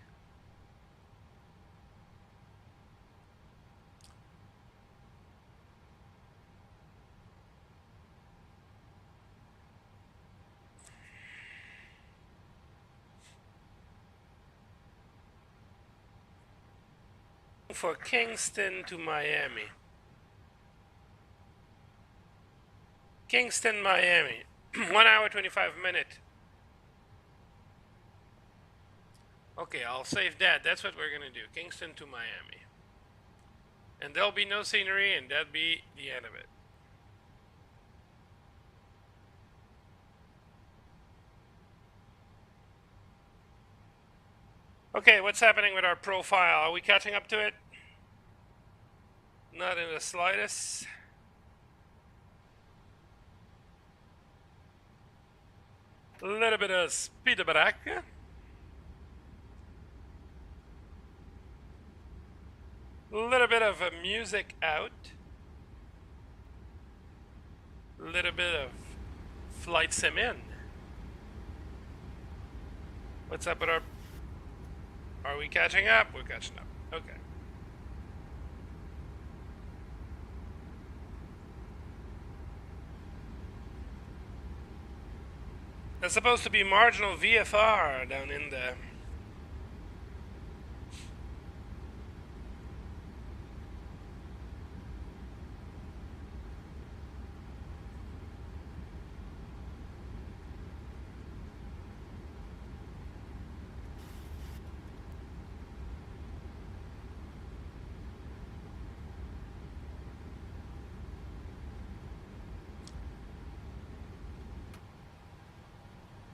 For Kingston to Miami. Kingston, Miami. 1 hour 25 minutes. Okay, I'll save that. That's what we're gonna do. Kingston to Miami. And there'll be no scenery, and that'll be the end of it. Okay, what's happening with our profile? Are we catching up to it? Not in the slightest. A little bit of speed back. A little bit of music out. A little bit of flight sim in. What's up with our... Are we catching up? We're catching up. Okay. There's supposed to be marginal VFR down in there.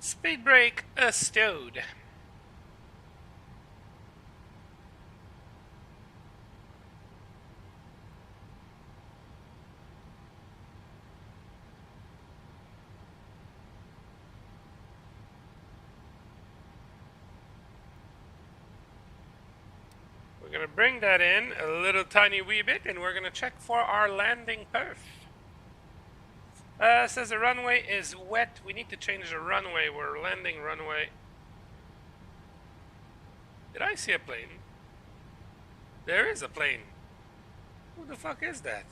Speed brake stowed. We're gonna bring that in a little tiny wee bit, and we're gonna check for our landing perf. Says the runway is wet. We need to change the runway. We're landing runway. Did I see a plane? There is a plane. Who the fuck is that?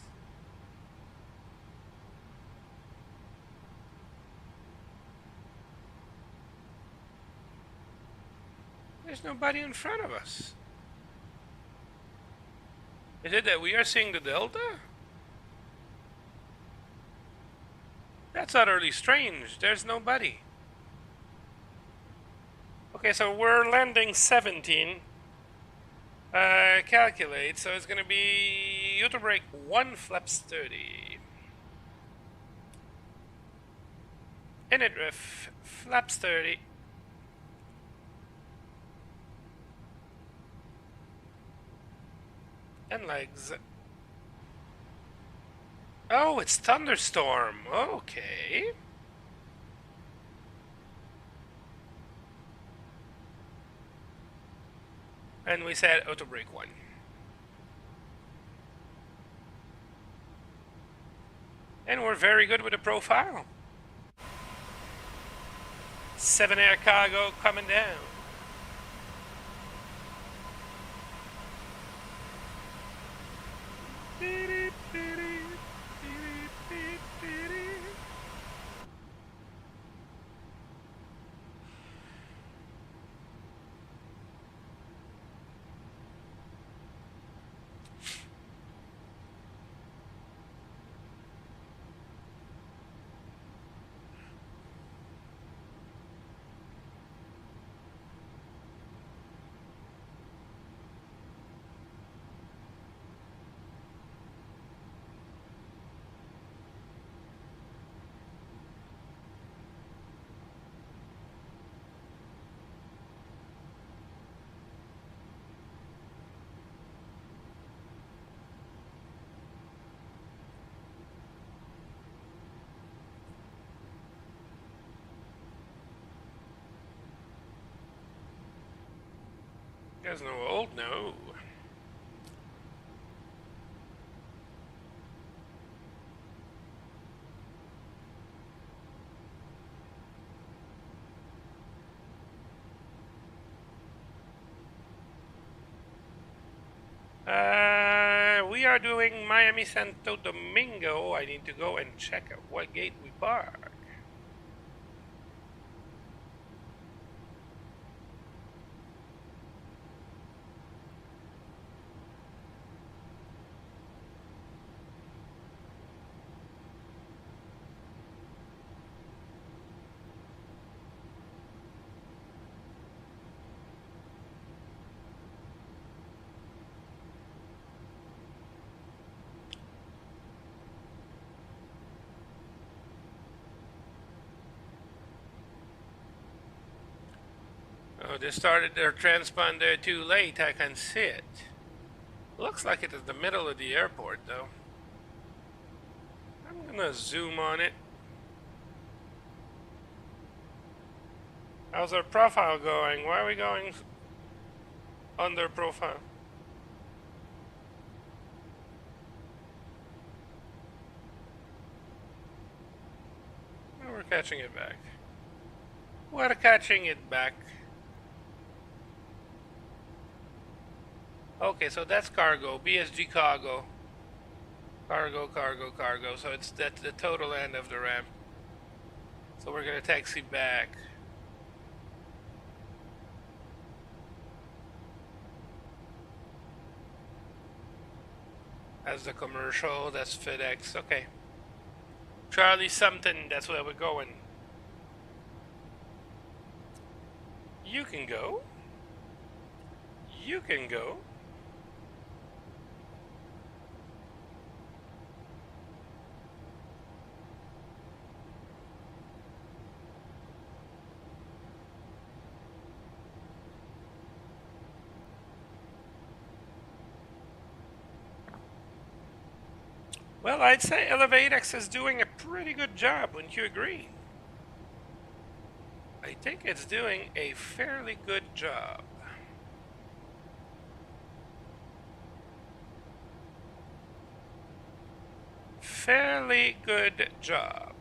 There's nobody in front of us. Is it that we are seeing the Delta? That's utterly strange. There's nobody. Okay, so we're landing 17. Calculate, so it's gonna be auto brake 1 flaps 30. Init riff, flaps 30. And legs. Oh, it's thunderstorm. Okay. And we said auto brake 1. And we're very good with the profile. 7 air cargo coming down. There's no old, no. We are doing Miami Santo Domingo. I need to go and check at what gate we park. Oh, they started their transponder too late. I can see it. Looks like it is the middle of the airport, though. I'm gonna zoom on it. How's our profile going? Why are we going under profile? Oh, we're catching it back. We're catching it back. Okay, so that's cargo. BSG cargo. Cargo, cargo, cargo. So it's that's the total end of the ramp. So we're gonna taxi back. That's the commercial. That's FedEx. Okay. Charlie something. That's where we're going. You can go. You can go. Well, I'd say ElevateX is doing a pretty good job, wouldn't you agree? I think it's doing a fairly good job. Fairly good job.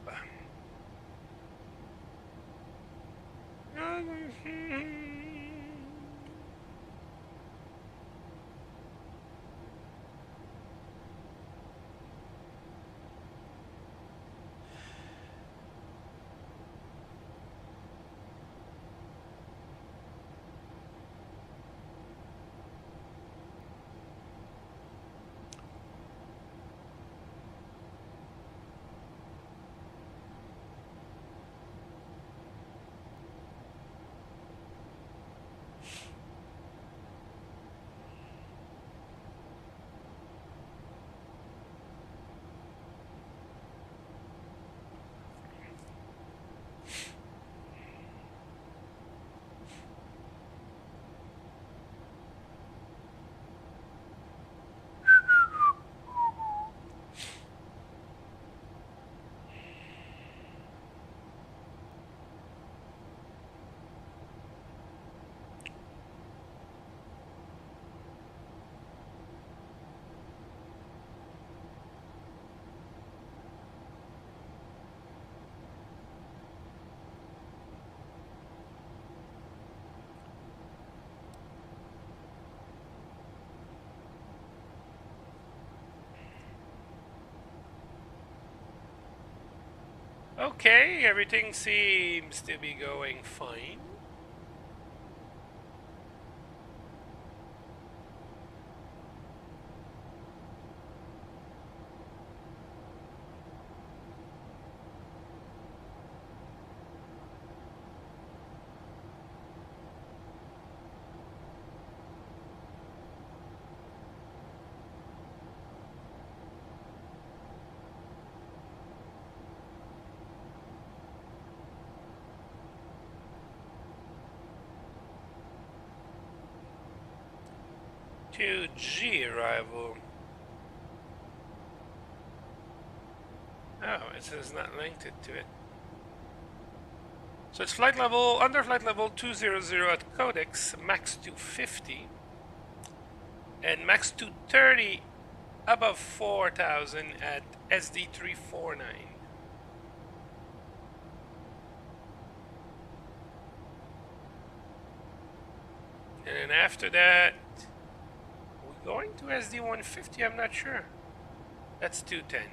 Okay, everything seems to be going fine. To G arrival. Oh, it says not linked to it. So it's flight level, under flight level 200 at Codex, max 250. And max 230 above 4,000 at SD 349. And then after that, are we going to SD 150? I'm not sure. That's 210.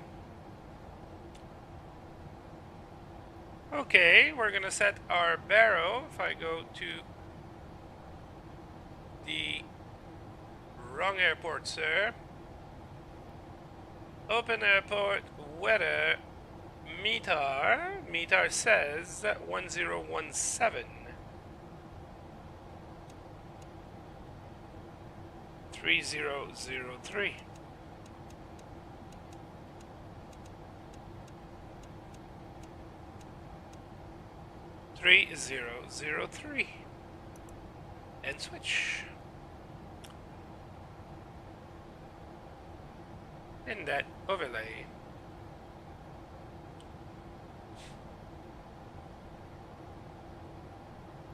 Okay, we're gonna set our barrow. If I go to the wrong airport, sir. Open airport, weather, METAR. METAR says 1017. 3003. and switch. And that overlay.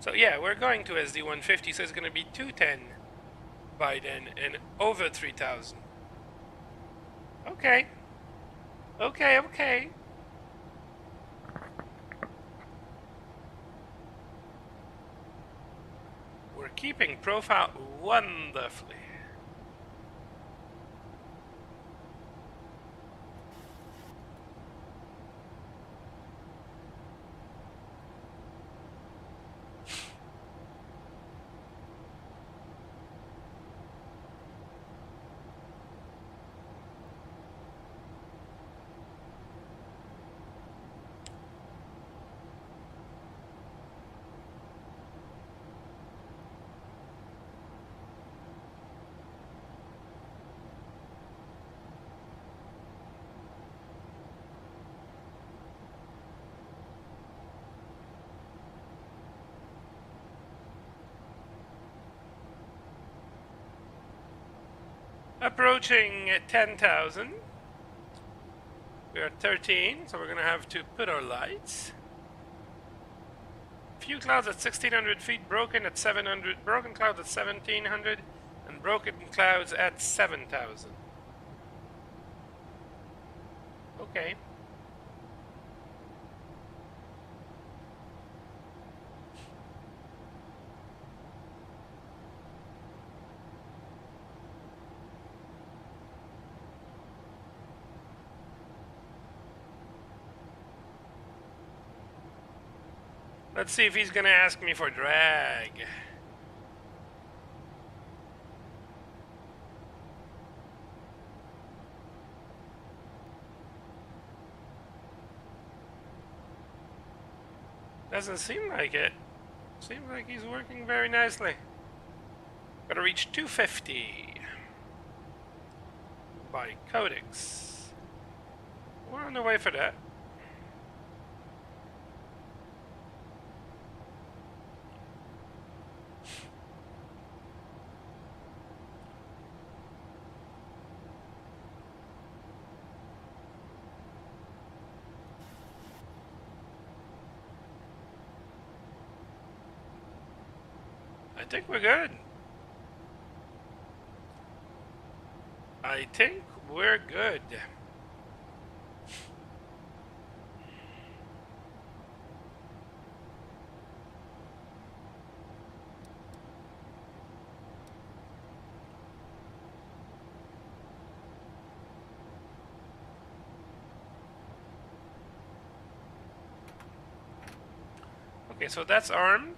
So yeah, we're going to SD150, so it's going to be 210 by then and over 3,000. Okay. Okay, okay. We're keeping profile wonderfully. Approaching 10,000. We are 13, so we're going to have to put our lights. Few clouds at 1,600 feet, broken at 700, broken clouds at 1,700, and broken clouds at 7,000. Okay. Let's see if he's gonna ask me for drag. Doesn't seem like it. Seems like he's working very nicely. Gotta reach 250 by Codex. We're on the way for that. I think we're good. I think we're good. Okay, so that's armed.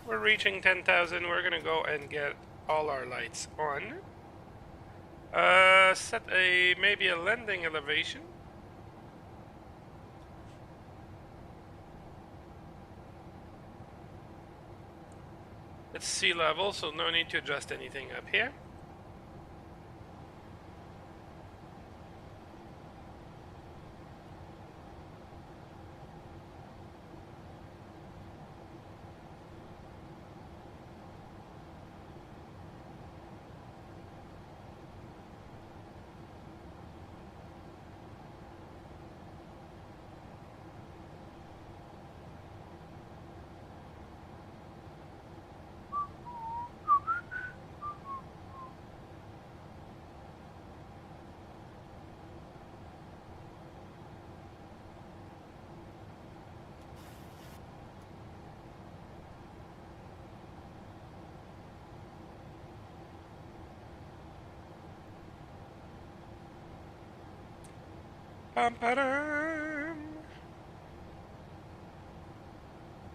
We're reaching 10,000. We're gonna go and get all our lights on. Set maybe a landing elevation. It's sea level, so no need to adjust anything up here.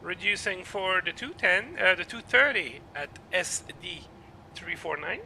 Reducing for the 210, the 230 at SD 349.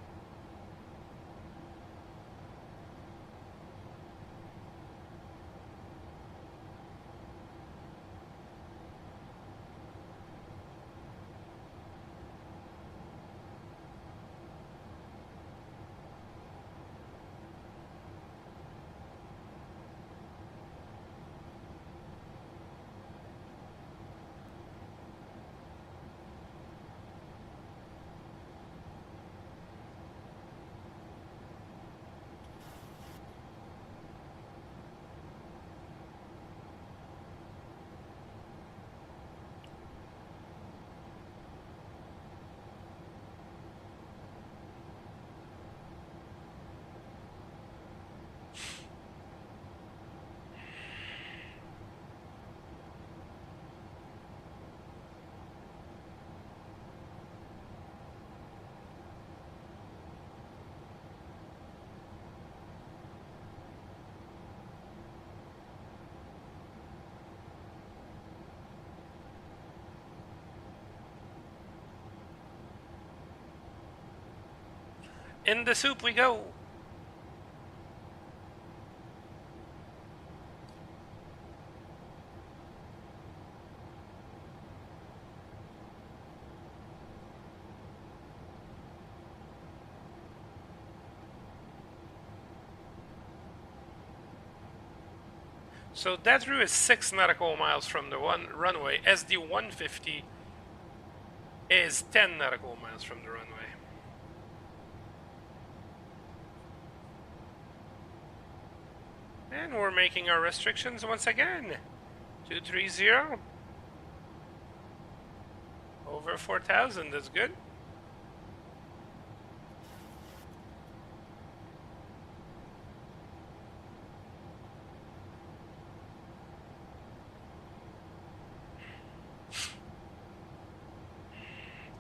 In the soup we go. So that route is 6 nautical miles from the runway. SD 150 is 10 nautical miles from the runway. And we're making our restrictions once again. 230. Over 4,000, that's good.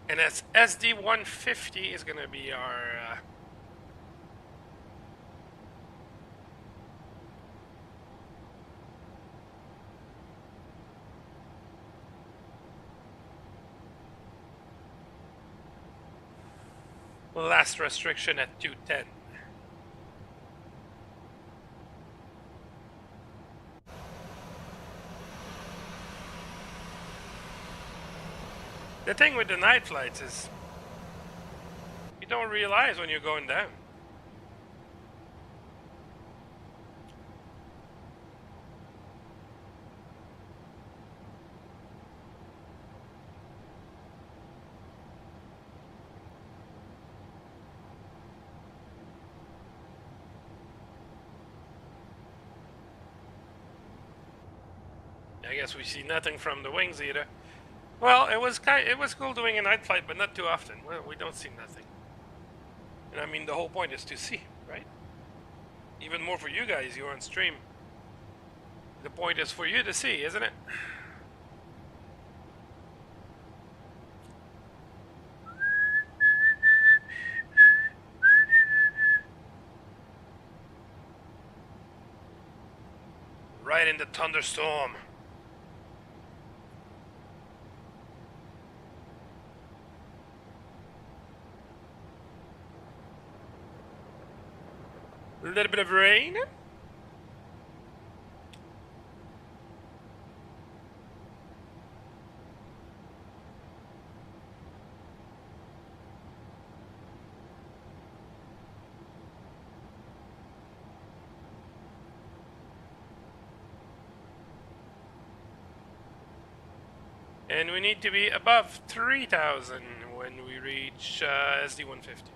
And that's SD 150 is gonna be our last restriction at 210. The thing with the night flights is you don't realize when you're going down. I guess we see nothing from the wings either. Well, it was cool doing a night flight, but not too often. Well, we don't see nothing. And I mean, the whole point is to see, right? Even more for you guys, you're on stream. The point is for you to see, isn't it? Right in the thunderstorm. A little bit of rain. And we need to be above 3,000 when we reach SD 150.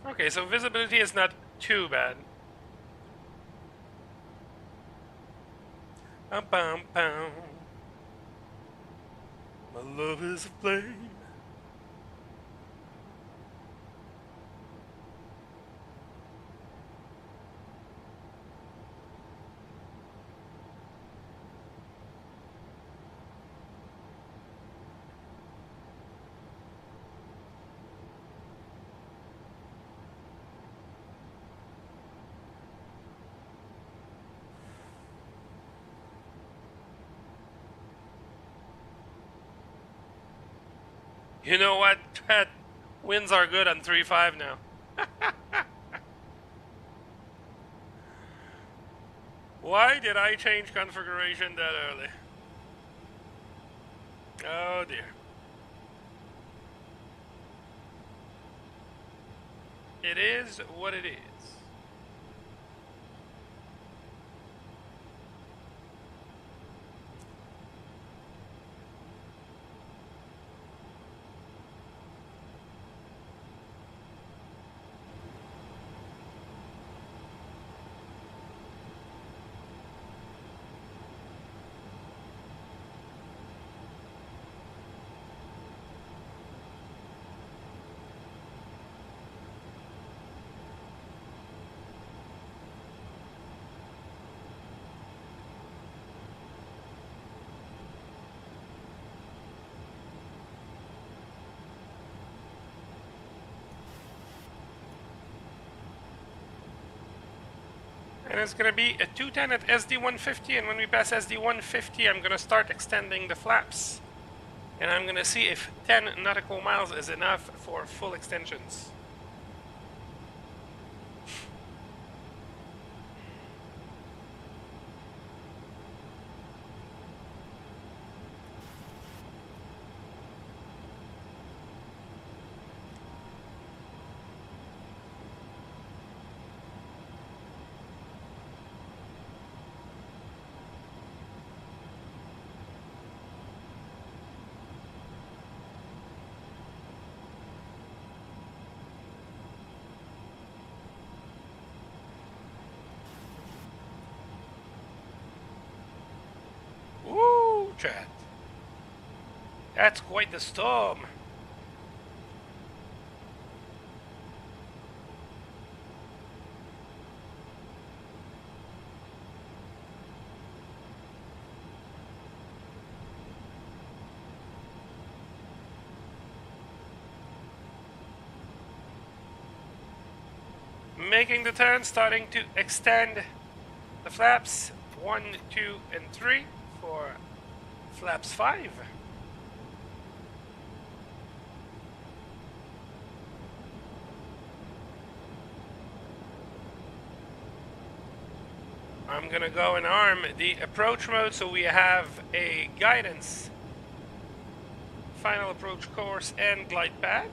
Okay, so visibility is not too bad. Bum, bum. My love is a flame. You know what? Winds are good on 3.5 now. Why did I change configuration that early? Oh dear. It is what it is. And it's gonna be a 210 at SD150, and when we pass SD150, I'm gonna start extending the flaps. And I'm gonna see if 10 nautical miles is enough for full extensions. Woo, chat. That's quite the storm. Making the turn, starting to extend the flaps 1, 2, and 3 for flaps 5. I'm gonna go and arm the approach mode so we have a guidance, final approach course, and glide path.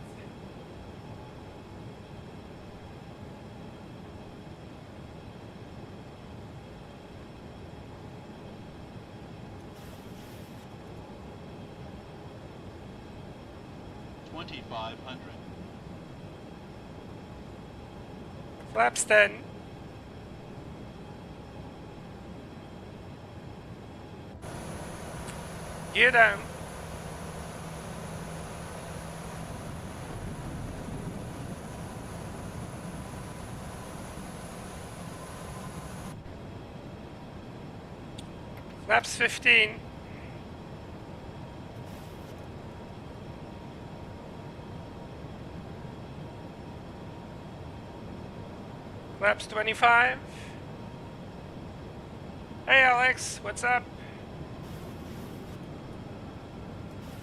Flaps 10. Gear down. Flaps 15. Flaps 25. Hey Alex, what's up?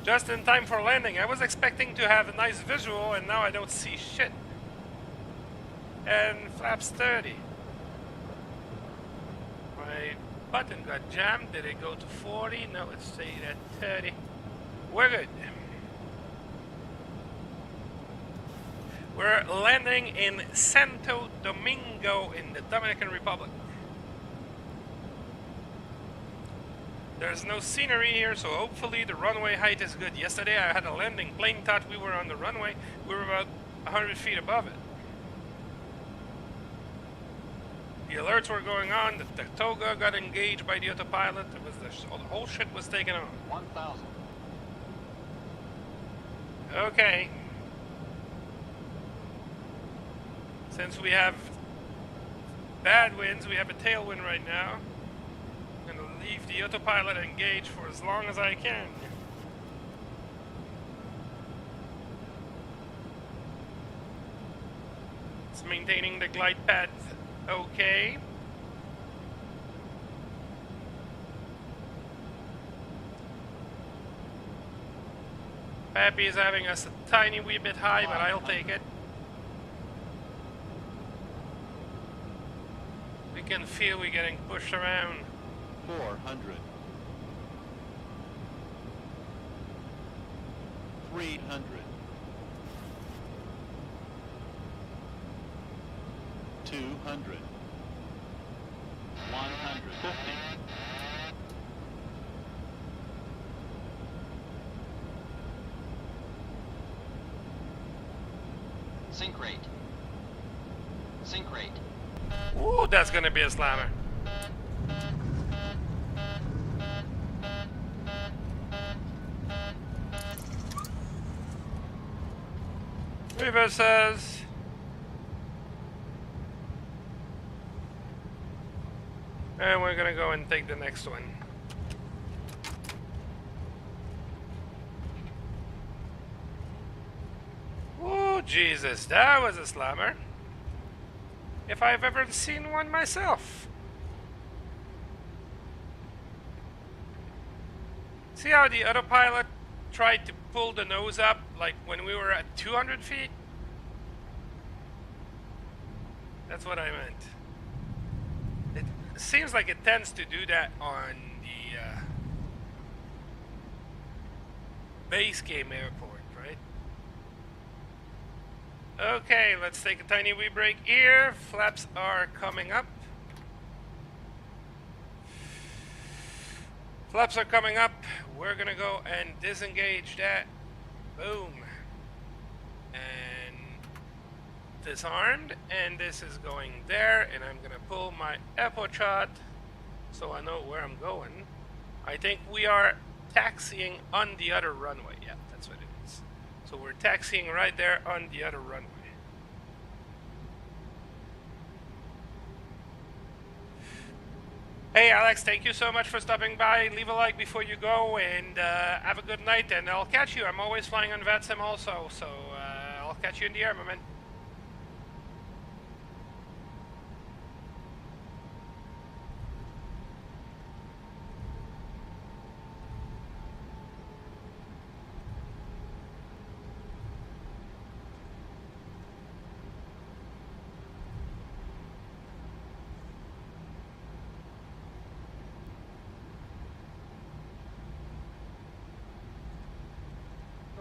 Just in time for landing. I was expecting to have a nice visual and now I don't see shit. And flaps 30. My button got jammed. Did it go to 40? No, it stayed at 30. We're good. We're landing in Santo Domingo in the Dominican Republic. There's no scenery here, so hopefully the runway height is good. Yesterday I had a landing plane, thought we were on the runway. We were about 100 feet above it. The alerts were going on, the toga got engaged by the autopilot, it was the whole shit was taken on. 1,000. Okay. Since we have bad winds, we have a tailwind right now. I'm gonna leave the autopilot engaged for as long as I can. It's maintaining the glide path okay. Pappy is having us a tiny wee bit high, but I'll take it. We can feel we're getting pushed around. 400. 300. 200. 150. Sink rate. Sink rate. Ooh, that's gonna be a slammer. River says. And we're gonna go and take the next one. Oh, Jesus, that was a slammer. If I've ever seen one myself. See how the autopilot tried to pull the nose up like when we were at 200 feet? That's what I meant. It seems like it tends to do that on the base game airport, right? Okay, let's take a tiny wee break here. Flaps are coming up. Flaps are coming up. We're gonna go and disengage that. Boom. And disarmed. And this is going there. And I'm gonna pull my airport shot so I know where I'm going. I think we are taxiing on the other runway. Yeah, that's what it is. So we're taxiing right there on the other runway. Hey Alex, thank you so much for stopping by. Leave a like before you go, and have a good night, and I'll catch you. I'm always flying on VATSIM also, so I'll catch you in the air, my man.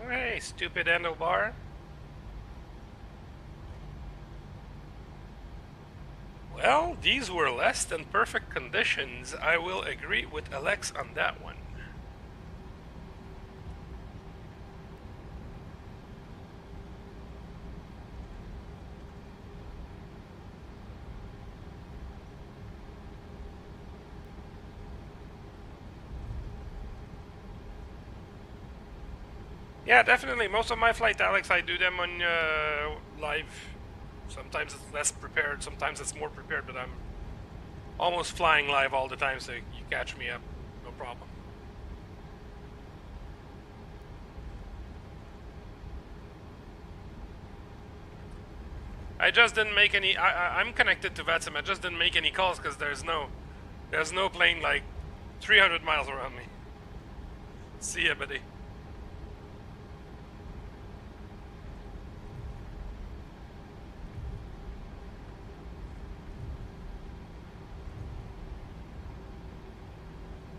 Oh, hey, stupid handlebar. Well, these were less than perfect conditions. I will agree with Alex on that one. Yeah, definitely. Most of my flight, Alex, I do them on live. Sometimes it's less prepared, sometimes it's more prepared, but I'm almost flying live all the time, so you catch me up, no problem. I just didn't make any. I'm connected to VATSIM. I just didn't make any calls because there's no plane like 300 miles around me. See ya, buddy.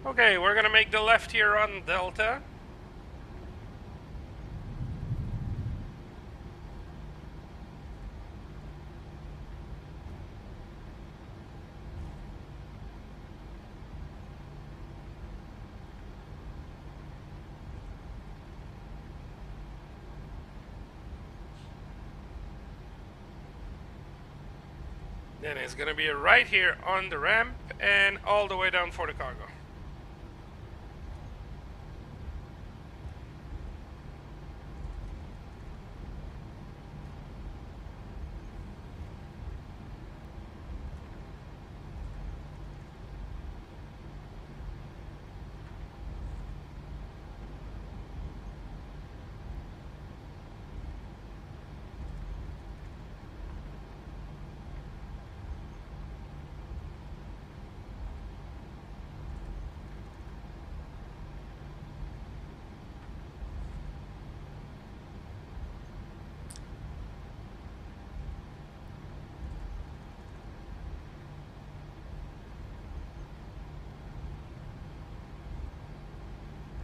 Okay, we're gonna make the left here on Delta. Then it's gonna be right here on the ramp and all the way down for the cargo.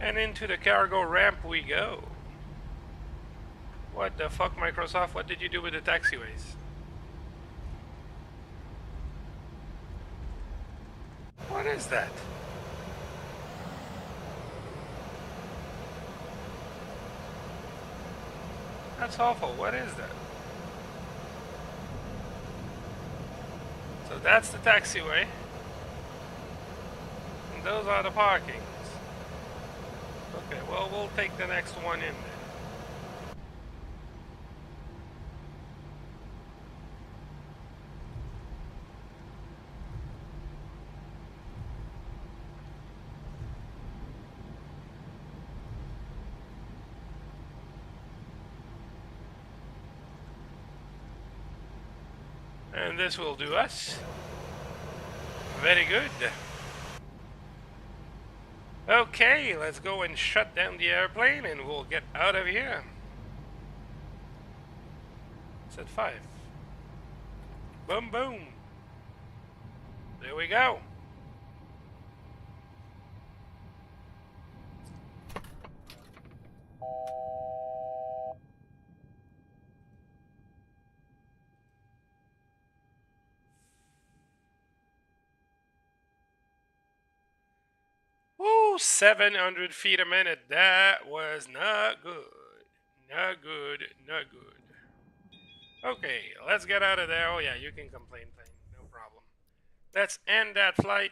And into the cargo ramp we go. What the fuck, Microsoft? What did you do with the taxiways? What is that? That's awful. What is that? So that's the taxiway. And those are the parkings. Okay, well, we'll take the next one in there. And this will do us. Very good. Okay, let's go and shut down the airplane and we'll get out of here. It's at 5. Boom, boom. There we go. Woo, 700 feet a minute. That was not good. Not good, not good. Okay, let's get out of there. Oh yeah, you can complain, plane. No problem. Let's end that flight.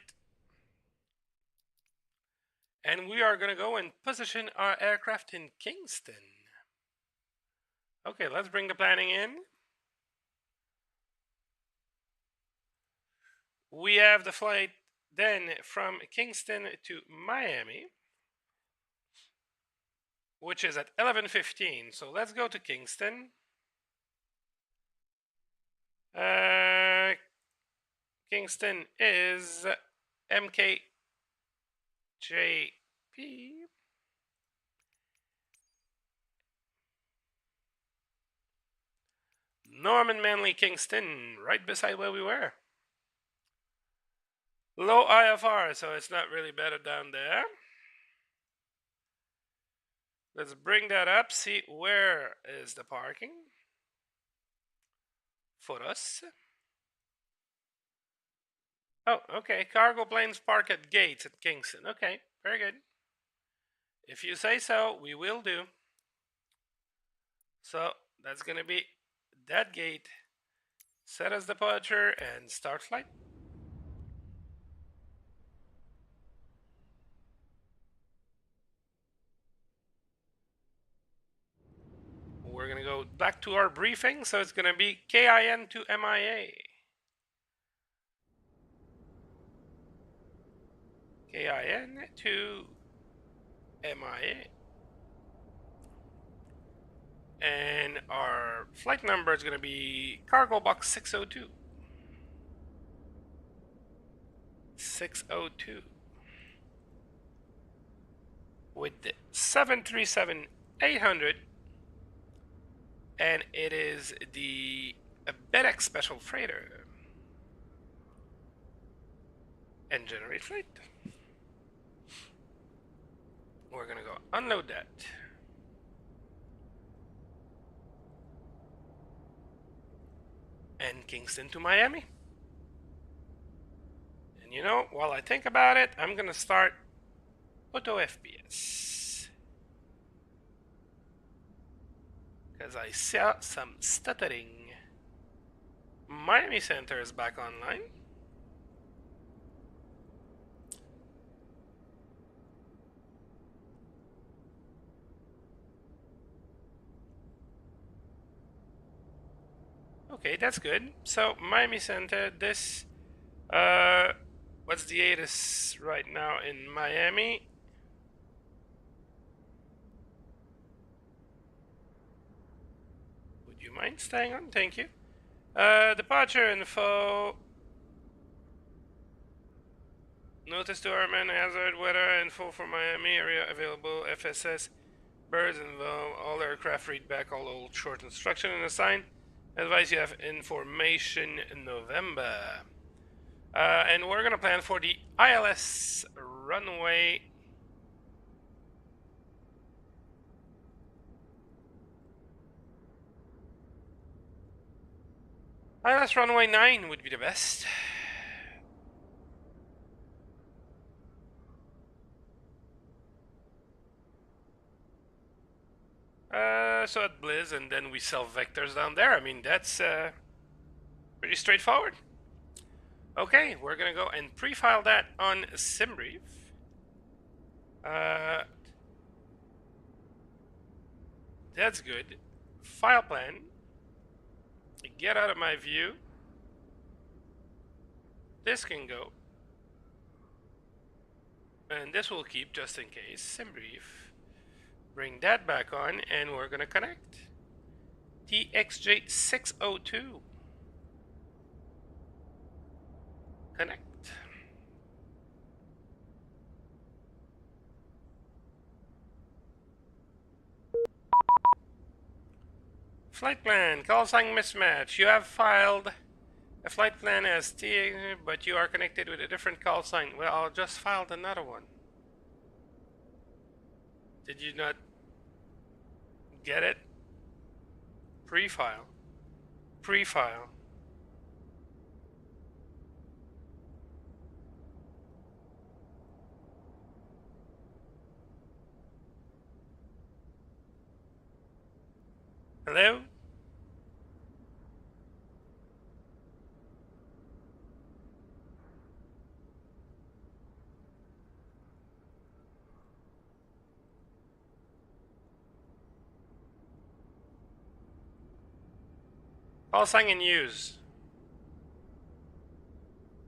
And we are going to go and position our aircraft in Kingston. Okay, let's bring the planning in. We have the flight then from Kingston to Miami, which is at 11:15. So let's go to Kingston. Kingston is MKJP. Norman Manley Kingston, right beside where we were. Low IFR, so it's not really better down there. Let's bring that up, see where is the parking for us. Oh, okay, cargo planes park at gates at Kingston. Okay, very good. If you say so, we will do. So that's going to be that gate. Set as departure and start flight. We're going to go back to our briefing. So it's going to be KIN to MIA. KIN to MIA. And our flight number is going to be cargo box 602. 602. With the 737-800. And it is the FedEx Special Freighter. And generate flight. We're going to go unload that. And Kingston to Miami. And you know, while I think about it, I'm going to start Auto FPS. Because I saw some stuttering. Miami Center is back online. Okay, that's good. So Miami Center, this what's the ATIS right now in Miami? Would you mind staying on? Thank you. Departure info. Notice to airmen hazard weather info for Miami area available. FSS birds involved. All aircraft read back all old short instruction and assign. Advise you have information in November. And we're gonna plan for the ILS runway. ILS runway 9 would be the best. So at Blizz, and then we sell vectors down there. I mean, that's pretty straightforward. Okay, we're gonna go and pre-file that on SimBrief. That's good. File plan. Get out of my view. This can go. And this will keep just in case. SimBrief. Bring that back on and we're gonna connect. TXJ602. Connect. Flight plan, call sign mismatch. You have filed a flight plan as T, but you are connected with a different call sign. Well, I'll just filed another one. Did you not get it? Pre-file. Pre-file. Hello? Call sign in use.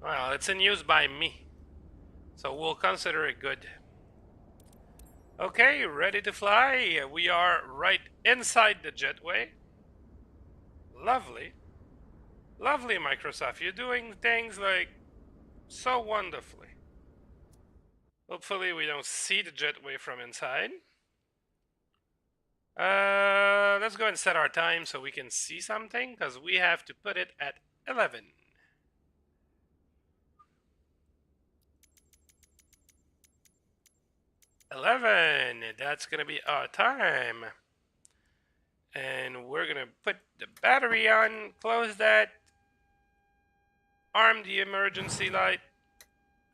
Well, it's in use by me, so we'll consider it good. Okay, ready to fly. We are right inside the jetway. Lovely. Lovely, Microsoft. You're doing things like so wonderfully. Hopefully we don't see the jetway from inside. Let's go and set our time so we can see something, because we have to put it at 11. That's gonna be our time. And we're gonna put the battery on, close that, arm the emergency light.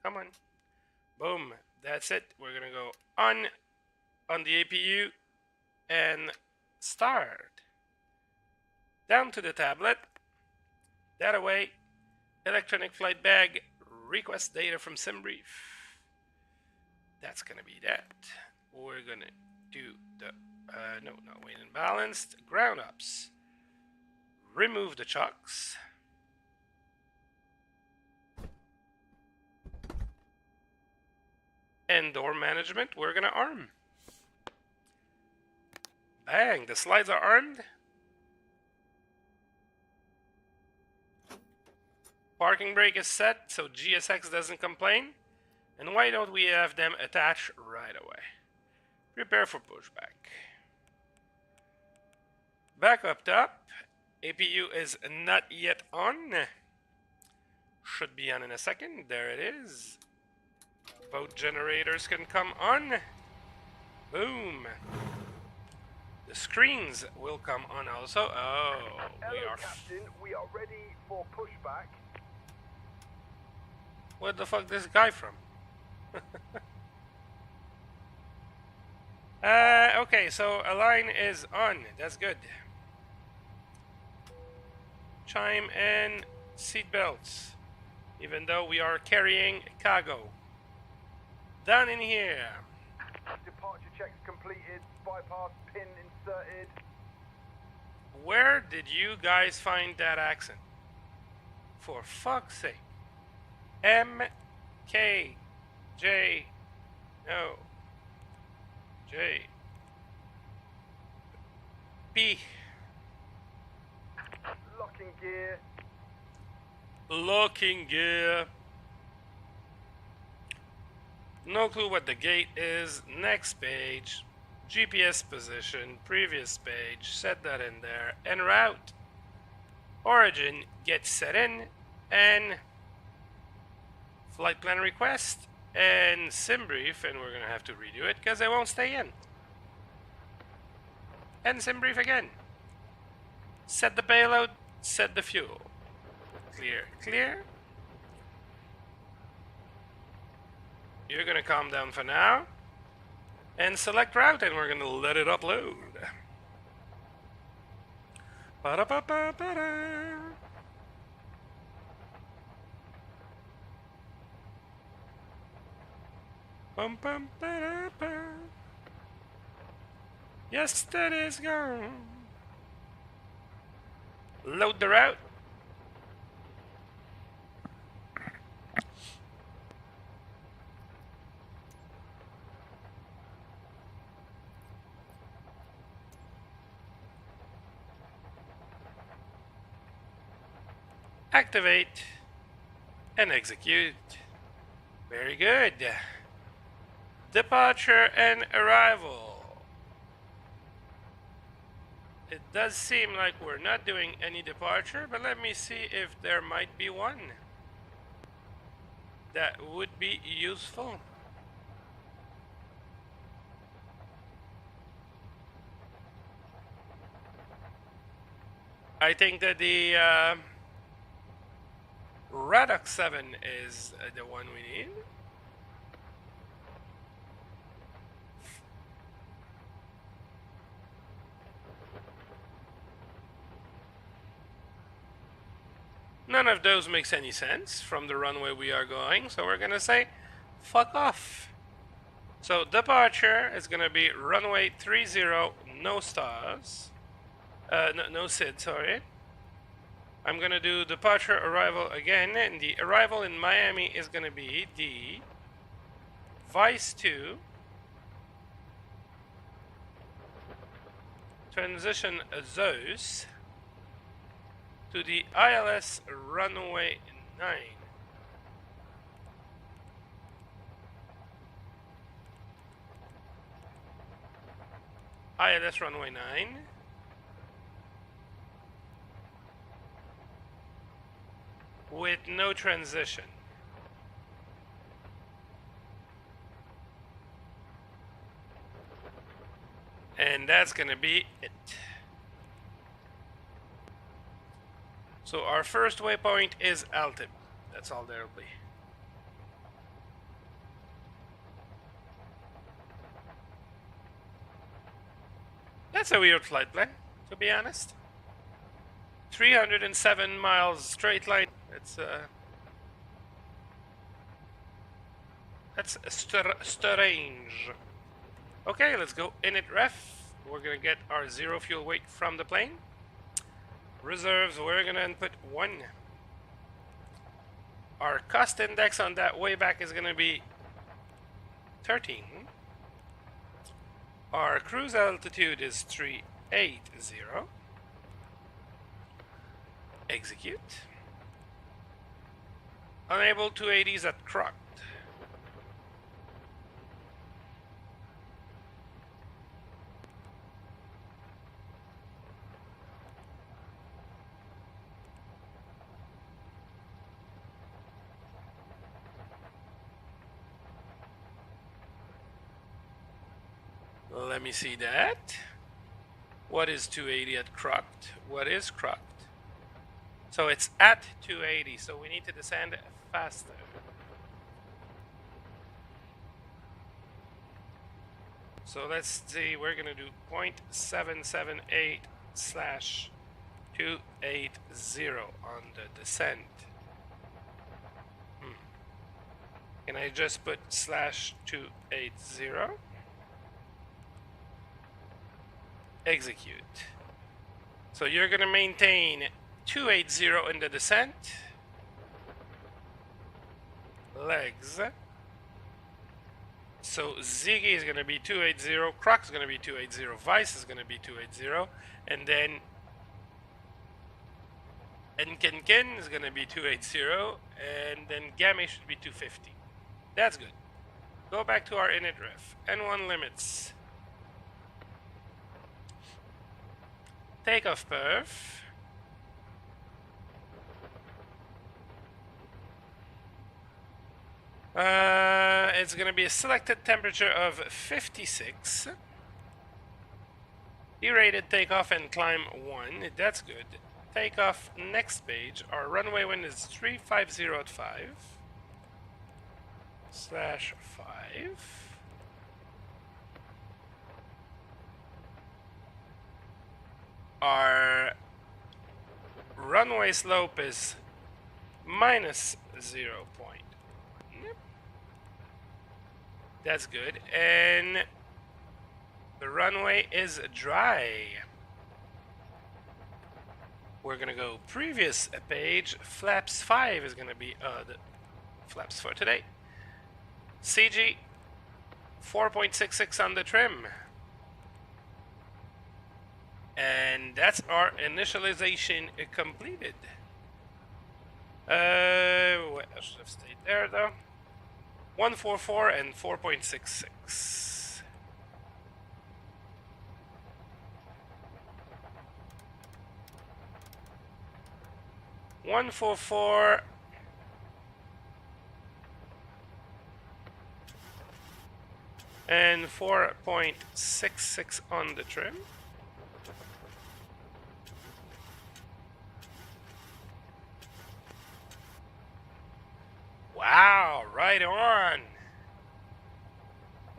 Come on. Boom. That's it. We're gonna go on the APU and start. Down to the tablet. That away. Electronic flight bag. Request data from SimBrief. That's gonna be that. We're gonna do the no, weight and balanced. Ground ups. Remove the chocks. And door management, we're gonna arm. Bang, the slides are armed. Parking brake is set so GSX doesn't complain. And why don't we have them attach right away? Prepare for pushback. Back up top. APU is not yet on. Should be on in a second. There it is. Both generators can come on. Boom. The screens will come on also. Oh, Hello, Captain. We are ready for pushback. Where the fuck this guy from? Okay, so a line is on. That's good. Chime and seat belts. Even though we are carrying cargo. Down in here. Departure checks completed. Bypass pin inserted. Where did you guys find that accent? For fuck's sake. M K J no J B. Locking gear. Locking gear. No clue what the gate is. Next page. GPS position. Previous page. Set that in there. En route. Origin gets set in. And flight plan request. And SimBrief. And we're going to have to redo it because it won't stay in. And SimBrief again. Set the payload. Set the fuel. Clear. Clear. You're gonna calm down for now. And select route, and we're gonna let it upload. Ba-da-ba-ba-ba-da. Bum bum ba-da-ba. Yesterday's gone. Load the route. Activate and execute. Very good. Departure and arrival. It does seem like we're not doing any departure, but let me see if there might be one that would be useful. I think that the Radok 7 is the one we need. None of those makes any sense from the runway we are going, so we're gonna say fuck off. So departure is gonna be runway 30, no stars. No SID, sorry. I'm gonna do departure arrival again, and the arrival in Miami is gonna be the Vice 2 transition Zeus to the ILS runway 9. ILS runway 9. With no transition. And that's gonna be it. So our first waypoint is Altib. That's all there'll be. That's a weird flight plan, to be honest. 307 miles straight line. It's that's strange. Okay, let's go init ref. We're gonna get our 0 fuel weight from the plane. Reserves, we're gonna input 1. Our cost index on that way back is gonna be 13. Our cruise altitude is 380. Execute. Unable 280s at Croc. Let me see that. What is 280 at Crocked? What is Crocked? So it's at 280, so we need to descend faster. So let's see, we're gonna do 0.778/280 on the descent. Can I just put /280? Execute. So you're gonna maintain 280 in the descent. Legs. So Ziggy is gonna be 280, Croc is gonna be 280, Vice is gonna be 280, and then Enkenken is gonna be 280, and then Game should be 250. That's good. Go back to our init ref. N1 limits. Takeoff perf. It's going to be a selected temperature of 56. Derated takeoff and climb 1. That's good. Takeoff next page. Our runway wind is 350 at 5/5. Our runway slope is -0.1. That's good. And the runway is dry. We're gonna go previous page. Flaps 5 is gonna be the flaps for today. CG 4.66 on the trim. And that's our initialization completed. Wait, I should have stayed there though. 144 and 4.66. 144. And 4.66 on the trim. Wow, right on.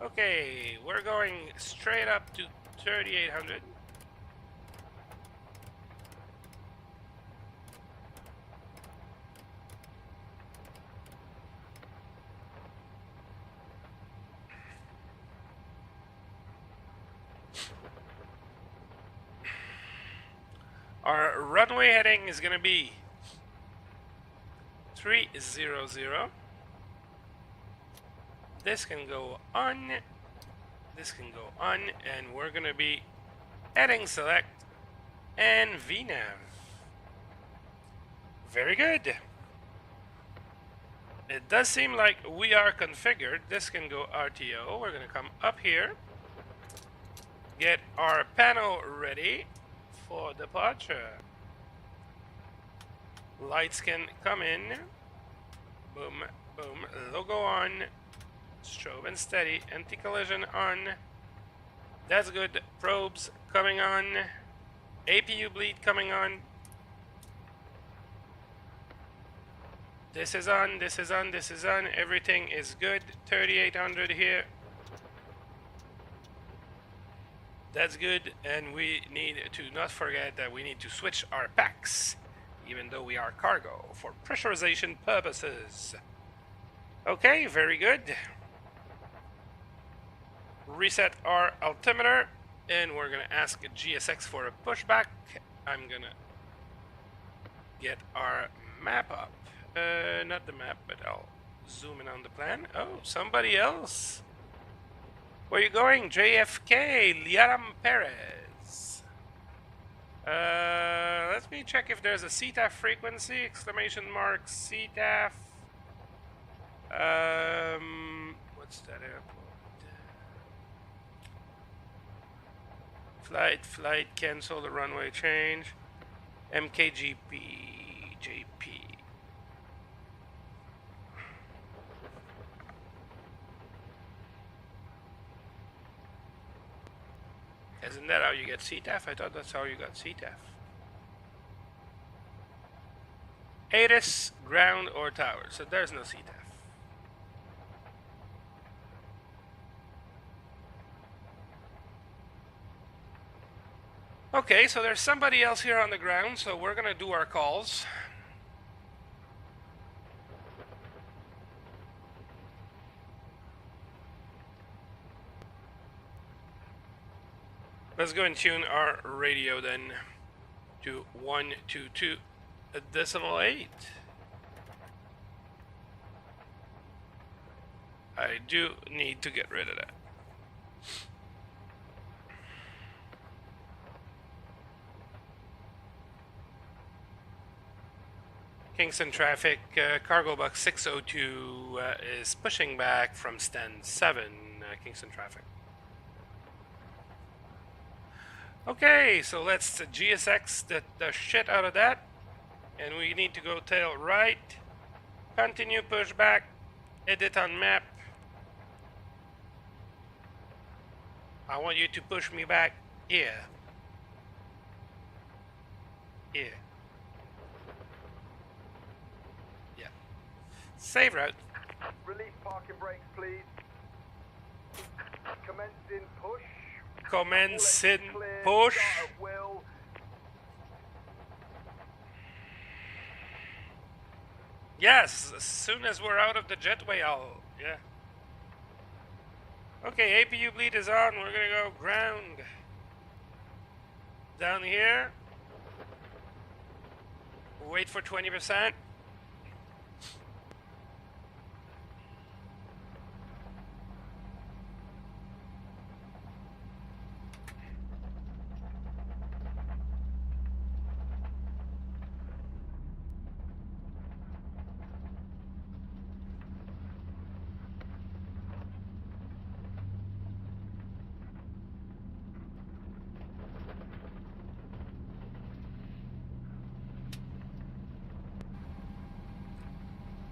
Okay, we're going straight up to 3,800. Our runway heading is gonna be 300. This can go on, this can go on, and we're gonna be heading select and VNAV. Very good. It does seem like we are configured. This can go RTO. We're gonna come up here, get our panel ready for departure. Lights can come in. Boom, boom. Logo on. Strobe and steady. Anti-collision on. That's good. Probes coming on. APU bleed coming on. This is on, this is on, this is on. Everything is good. 3,800 here. That's good. And we need to not forget that we need to switch our packs, even though we are cargo, for pressurization purposes. Okay, very good. Reset our altimeter, and we're gonna ask GSX for a pushback. I'm gonna get our map up. Not the map, but I'll zoom in on the plan. Oh, somebody else. Where you going? JFK, Liaram Perez. Let me check if there's a CTAF frequency, exclamation mark CTAF. What's that airport? Flight, cancel the runway change. MKGP, JP. Isn't that how you get CTAF? I thought that's how you got CTAF. ATIS, ground, or tower. So there's no CTAF. Okay, so there's somebody else here on the ground, so we're gonna do our calls. Let's go and tune our radio then to 122.8. I do need to get rid of that. Kingston traffic, cargo box 602 is pushing back from stand 7, Kingston traffic. Okay, so let's GSX the shit out of that. And we need to go tail right. Continue pushback. Edit on map. I want you to push me back here. Here. Yeah. Save route. Release parking brakes, please. Commencing push. Commencing push. Yes, as soon as we're out of the jetway, I'll... Yeah. Okay, APU bleed is on. We're gonna go ground. Down here. Wait for 20%.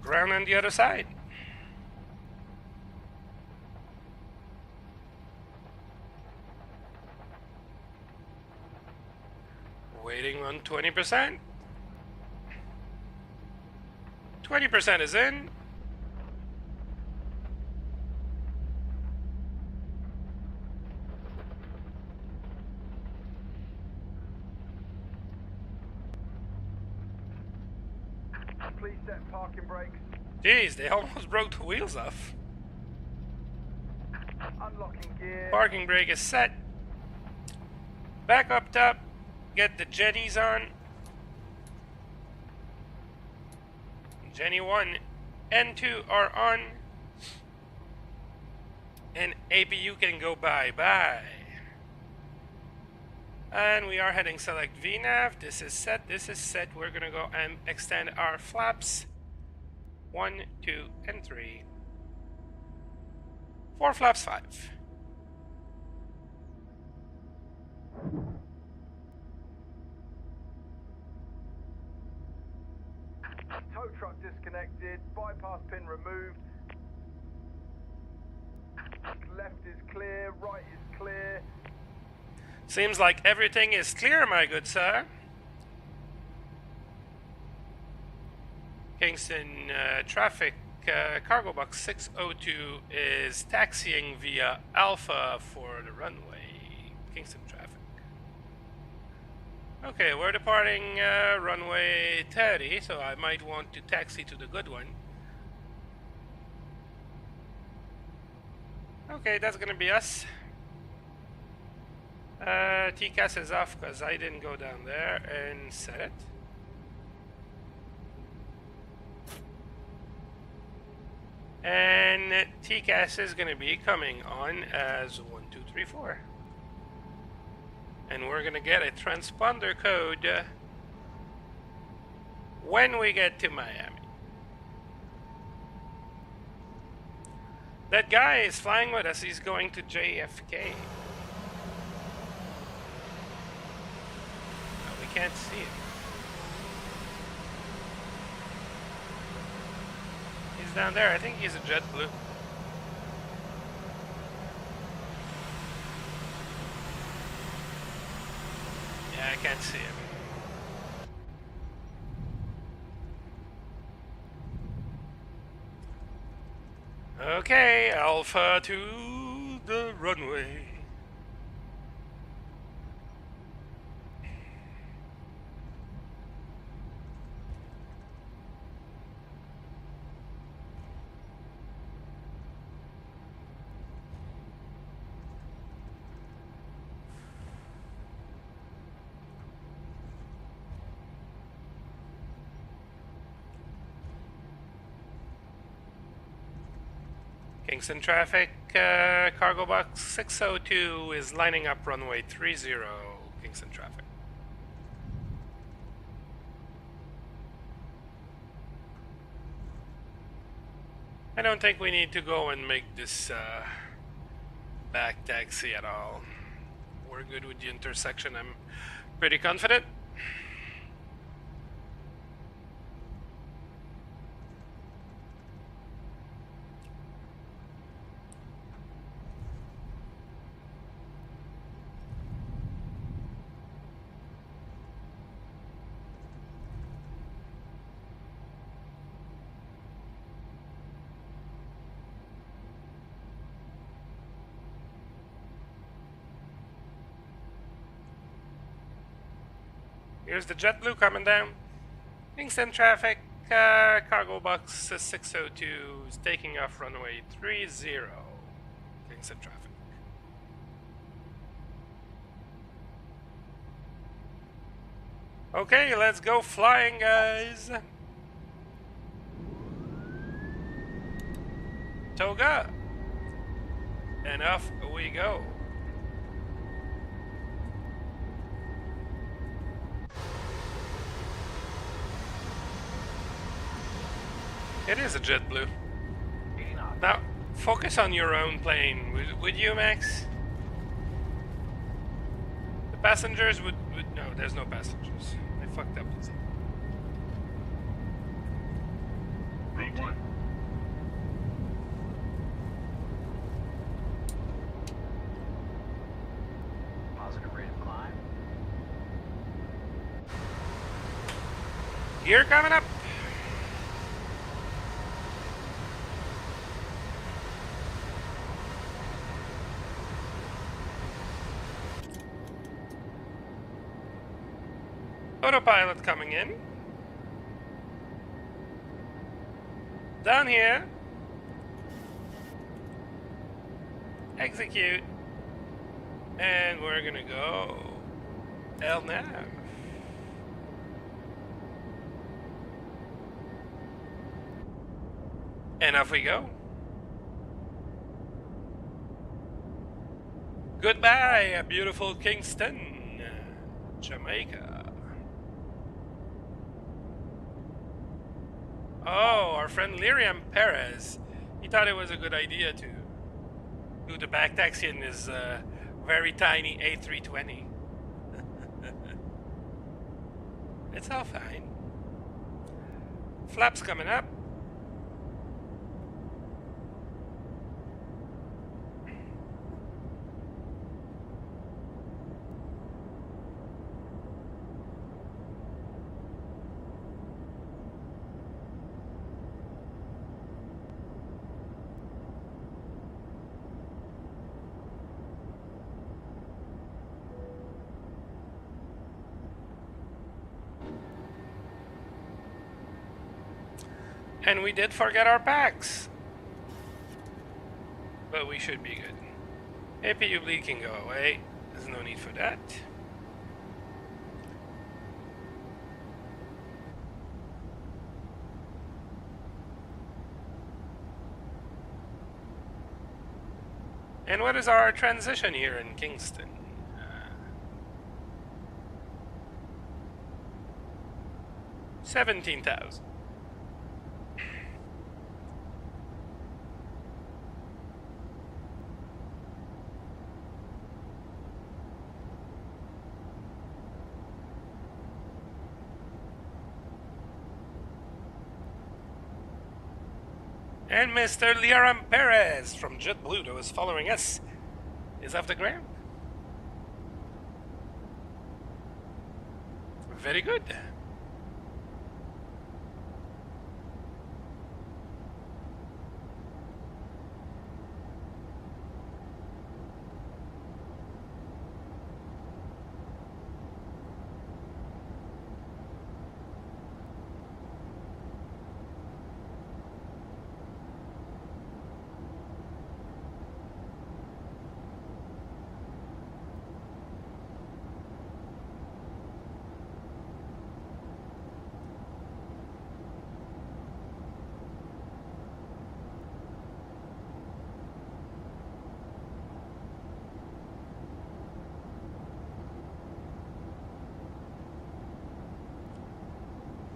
ground on the other side. Waiting on 20%. 20% is in. Please set parking brakes. Jeez, they almost broke the wheels off. Unlocking gear. Parking brake is set. Back up top. Get the jetties on. Jenny 1 and 2 are on. And APU can go bye-bye. And we are heading select VNAV. This is set. This is set. We're gonna go and extend our flaps. 1, 2, and 3. 4 flaps 5. Tow truck disconnected. Bypass pin removed. Left is clear. Right is clear. Seems like everything is clear, my good sir. Kingston traffic cargo box 602 is taxiing via Alpha for the runway. Kingston traffic. Okay, we're departing runway 30, so I might want to taxi to the good one. Okay, that's gonna be us. TCAS is off because I didn't go down there and set it. And TCAS is going to be coming on as 1234. And we're going to get a transponder code when we get to Miami. That guy is flying with us. He's going to JFK. We can't see him. He's down there. I think he's a JetBlue. Yeah, I can't see him. Okay, Alpha to the runway. Kingston traffic, cargo box 602 is lining up runway 30, Kingston traffic. I don't think we need to go and make this back taxi at all. We're good with the intersection, I'm pretty confident. Here's the JetBlue coming down. Kingston traffic, cargo box 602 is taking off runway 30. Kingston traffic. Okay, let's go flying, guys. Toga. And off we go. It is a JetBlue. Now, focus on your own plane, would you, Max? The passengers would... No, there's no passengers. I fucked up. Positive rate of climb. Gear coming up. Autopilot coming in. Down here. Execute. And we're gonna go LNAV. And off we go. Goodbye, beautiful Kingston, Jamaica. Oh, our friend Lyriam Perez. He thought it was a good idea to do the back taxi in his very tiny A320. It's all fine. Flaps coming up. And we did forget our packs. But we should be good. APU bleed can go away. There's no need for that. And what is our transition here in Kingston? 17,000. And Mr. Liaram Perez from JetBlue that was following us is off the ground. Very good.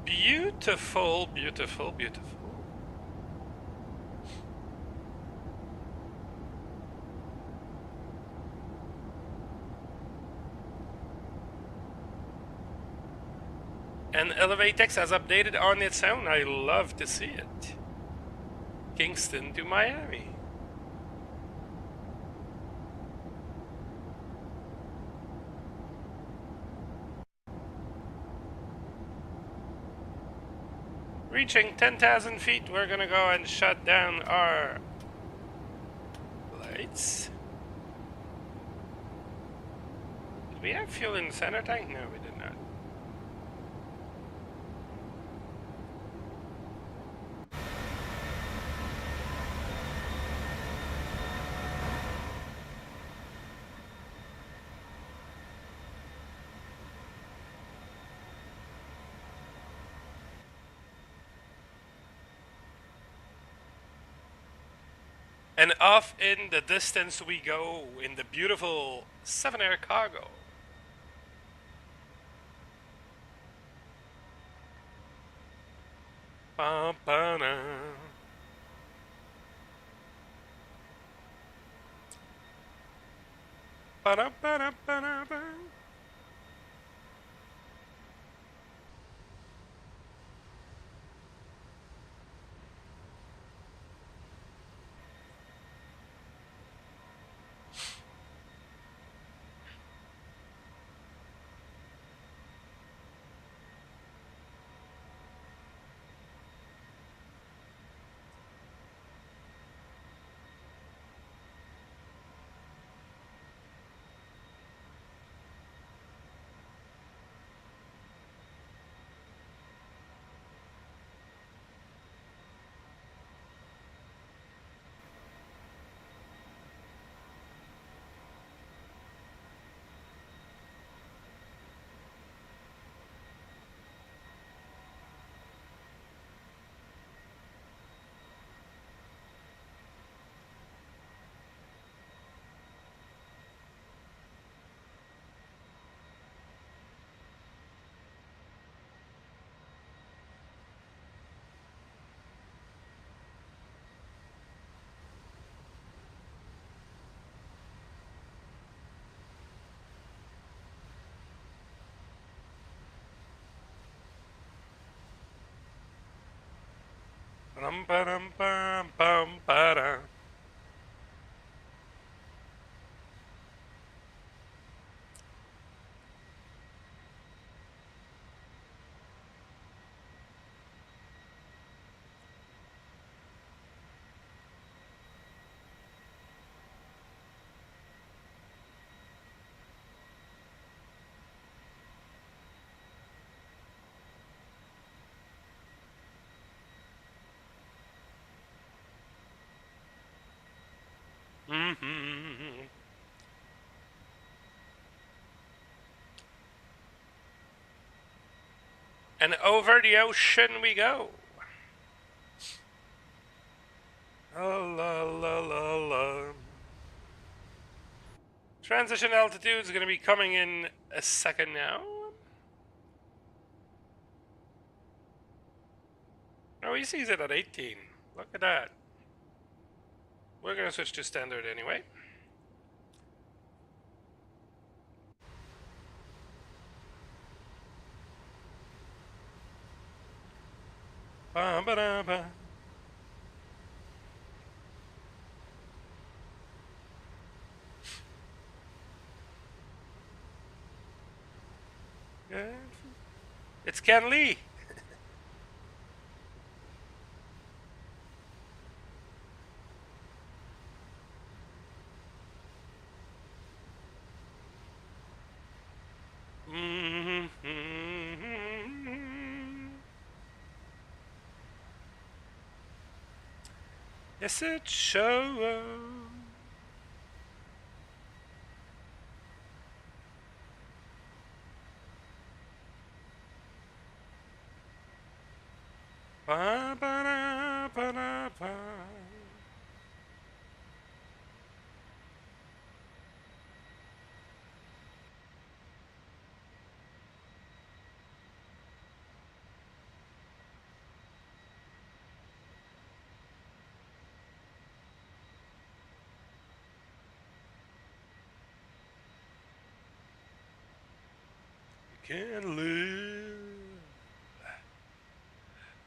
Beautiful, beautiful, beautiful. And Elevatex has updated on its own. I love to see it. Kingston to Miami. Reaching 10,000 feet, we're gonna go and shut down our lights. Did we have fuel in the center tank? No, we did not. And off in the distance we go in the beautiful 7-Air cargo. Ba-ba-da. Ba-da-ba-da-ba-da-ba. Ba-dum-ba-dum-bum-bum-ba-dum. Mm-hmm. And over the ocean we go. La la la la la. Transition altitude is going to be coming in a second now. Oh, he sees it at 18. Look at that. We're going to switch to standard anyway. Ba-ba-da-ba. Yeah. It's Ken Lee. Yes, it shows. Ba-ba-da-ba-da-ba. Can't live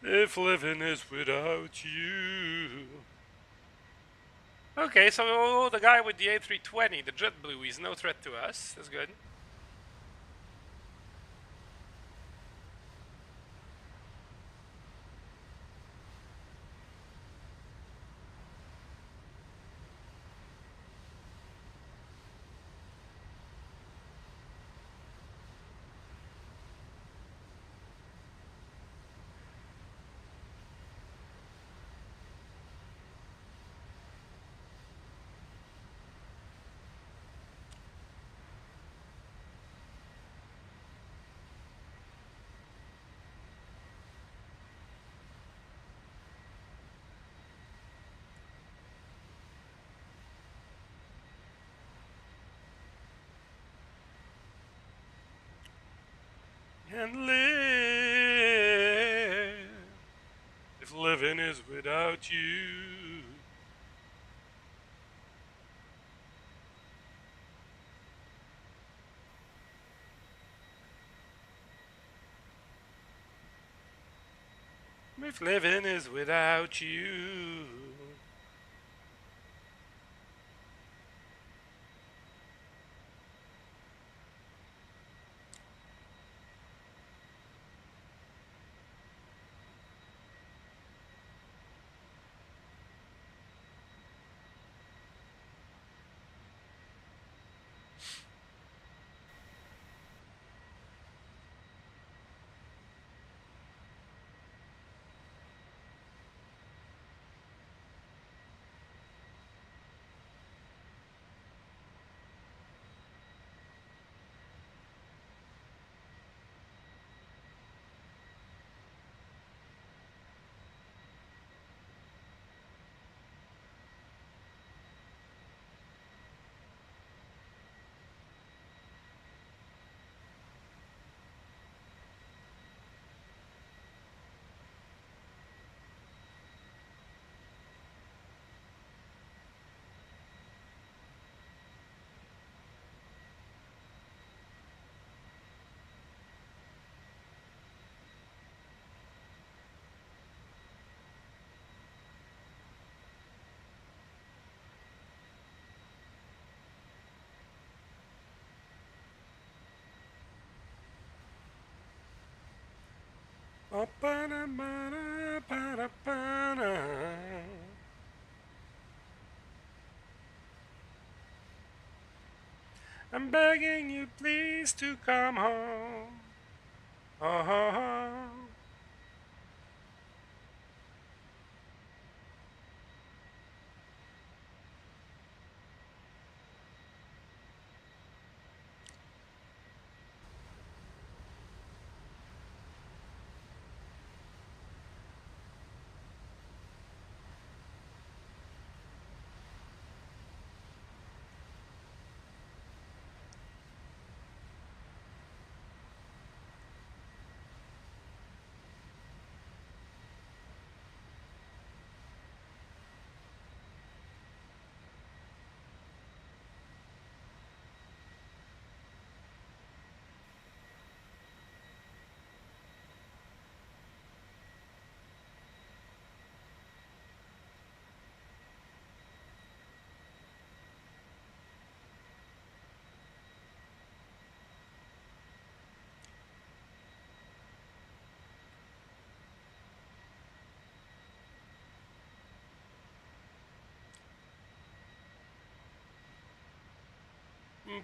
if living is without you. Okay, so the guy with the A320, the JetBlue, he's no threat to us. That's good. And live if living is without you. If living is without you. I'm begging you, please, to come home. Oh.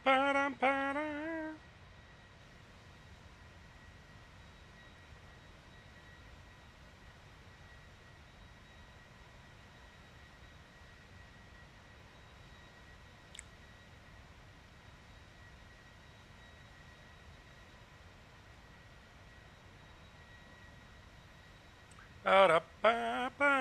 Ba-dum-ba-da. Ba-da-ba-ba.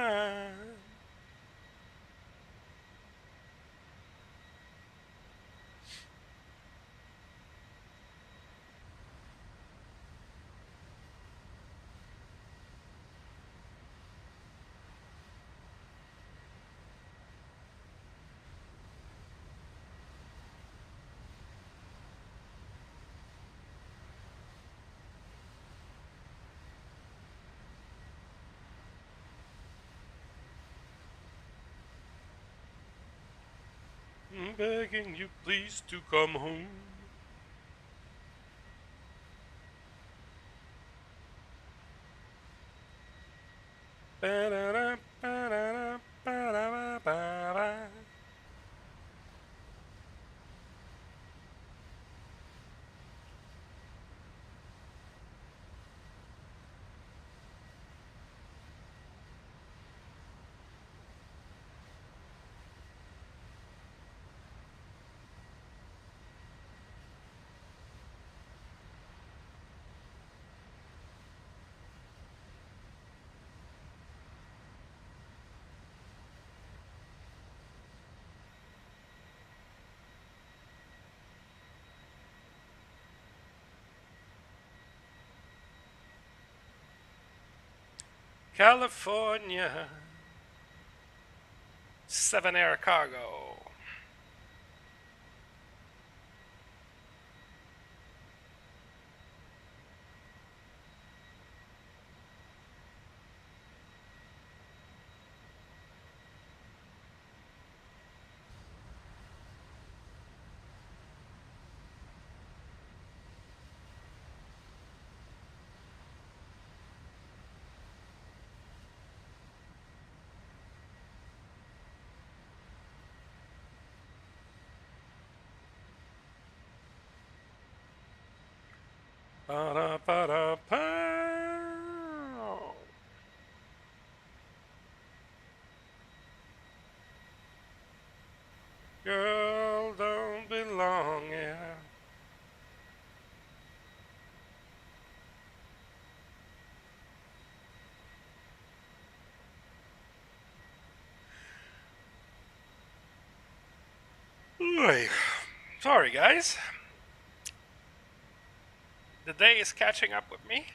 I'm begging you, please, to come home. Ba-da-da, ba-da-da, ba-da-ba-ba-ba. California, 7 Air Cargo. Ba-da-ba-da-pow. Girl, don't belong here. Oy. Sorry, guys. The day is catching up with me.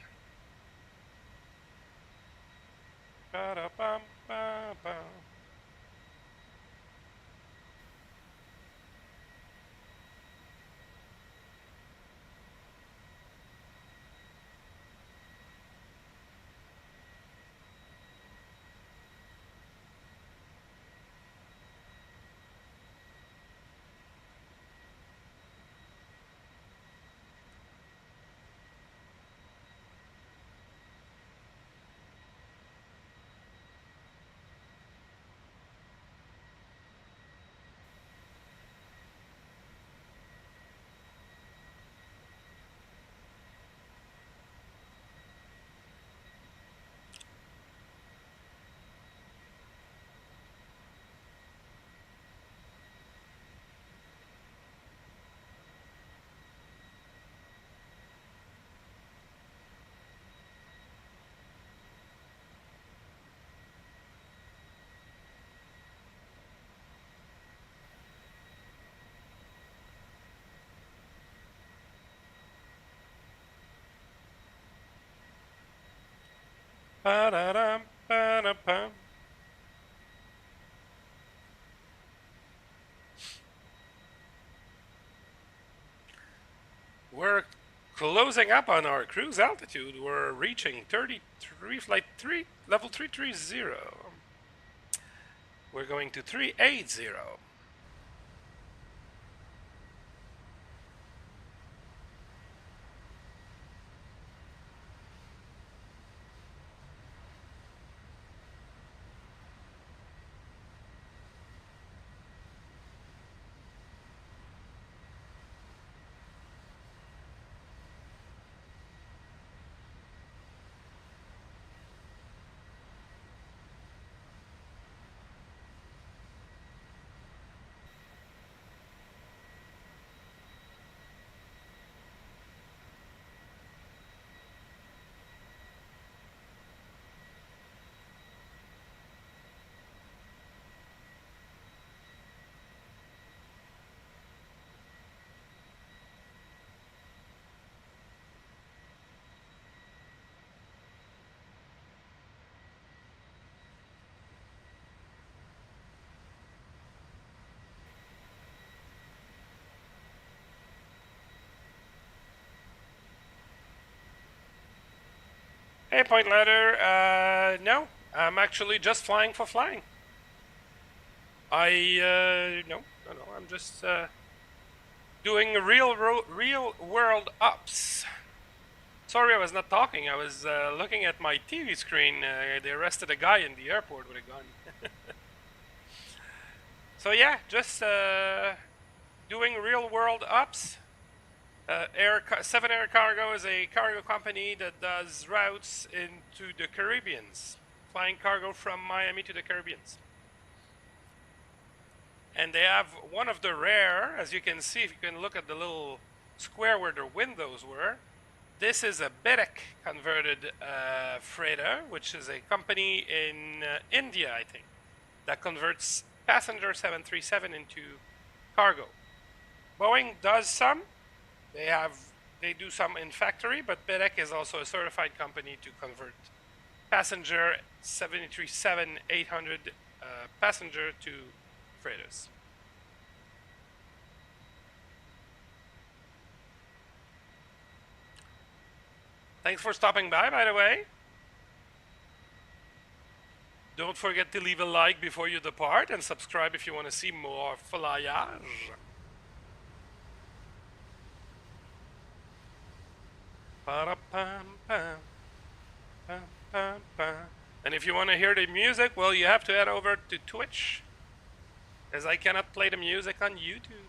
Ba-da-bum-ba-bum. Ba-da-dum, ba-da-bum. We're closing up on our cruise altitude. We're reaching 33 flight 3 level 330. We're going to 380. Hey, point letter. No, I'm actually just flying for flying. No. I'm just doing real world ups. Sorry, I was not talking. I was looking at my TV screen. They arrested a guy in the airport with a gun. So yeah, just doing real world ups. 7 Air Cargo is a cargo company that does routes into the Caribbeans, flying cargo from Miami to the Caribbeans. And they have one of the rare, as you can see, if you can look at the little square where the windows were. This is a BEDEC converted freighter, which is a company in India, I think, that converts passenger 737 into cargo. Boeing does some. They do some in factory, but BEDEC is also a certified company to convert passenger 737-800 passenger to freighters. Thanks for stopping by the way. Don't forget to leave a like before you depart and subscribe if you want to see more flyage. And if you want to hear the music, well, you have to head over to Twitch, as I cannot play the music on YouTube.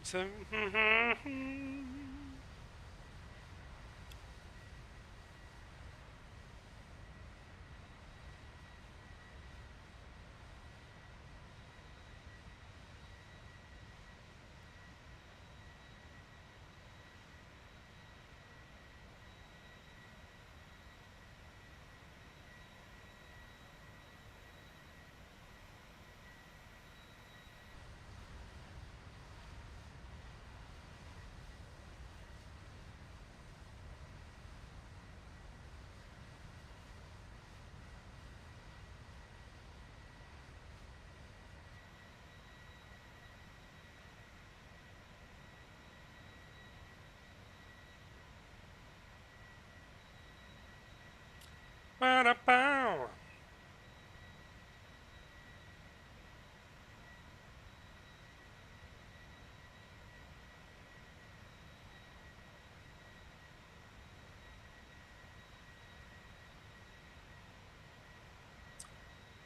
So,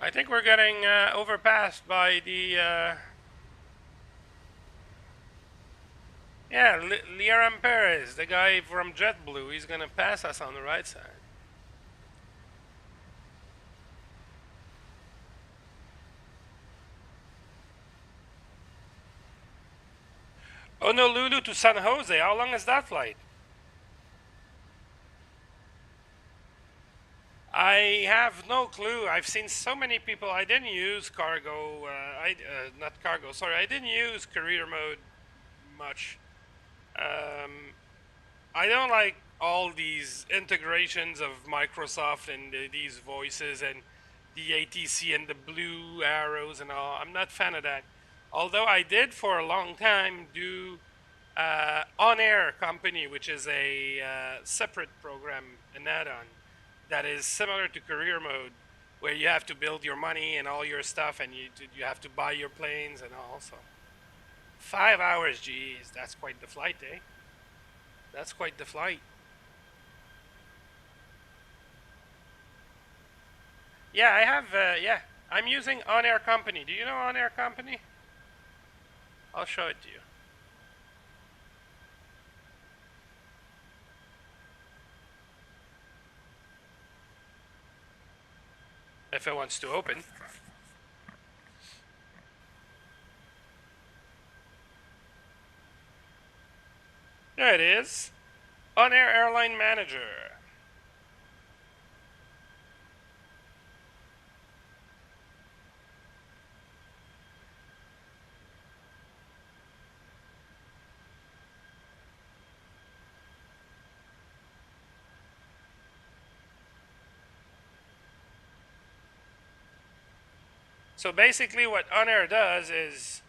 I think we're getting overpassed by the yeah, Liam Perez, the guy from JetBlue. He's gonna pass us on the right side. Honolulu to San Jose. How long is that flight? I have no clue. I've seen so many people. I didn't use cargo. Not cargo. Sorry, I didn't use career mode much. I don't like all these integrations of Microsoft and these voices and the ATC and the blue arrows and all. I'm not a fan of that. Although I did for a long time do On Air Company, which is a separate program, an add-on that is similar to career mode, where you have to build your money and all your stuff, and you have to buy your planes and all. So 5 hours, geez, that's quite the flight, eh? That's quite the flight. Yeah, I have. Yeah, I'm using On Air Company. Do you know On Air Company? I'll show it to you. If it wants to open. There it is. On Air Airline Manager. So basically what On Air does is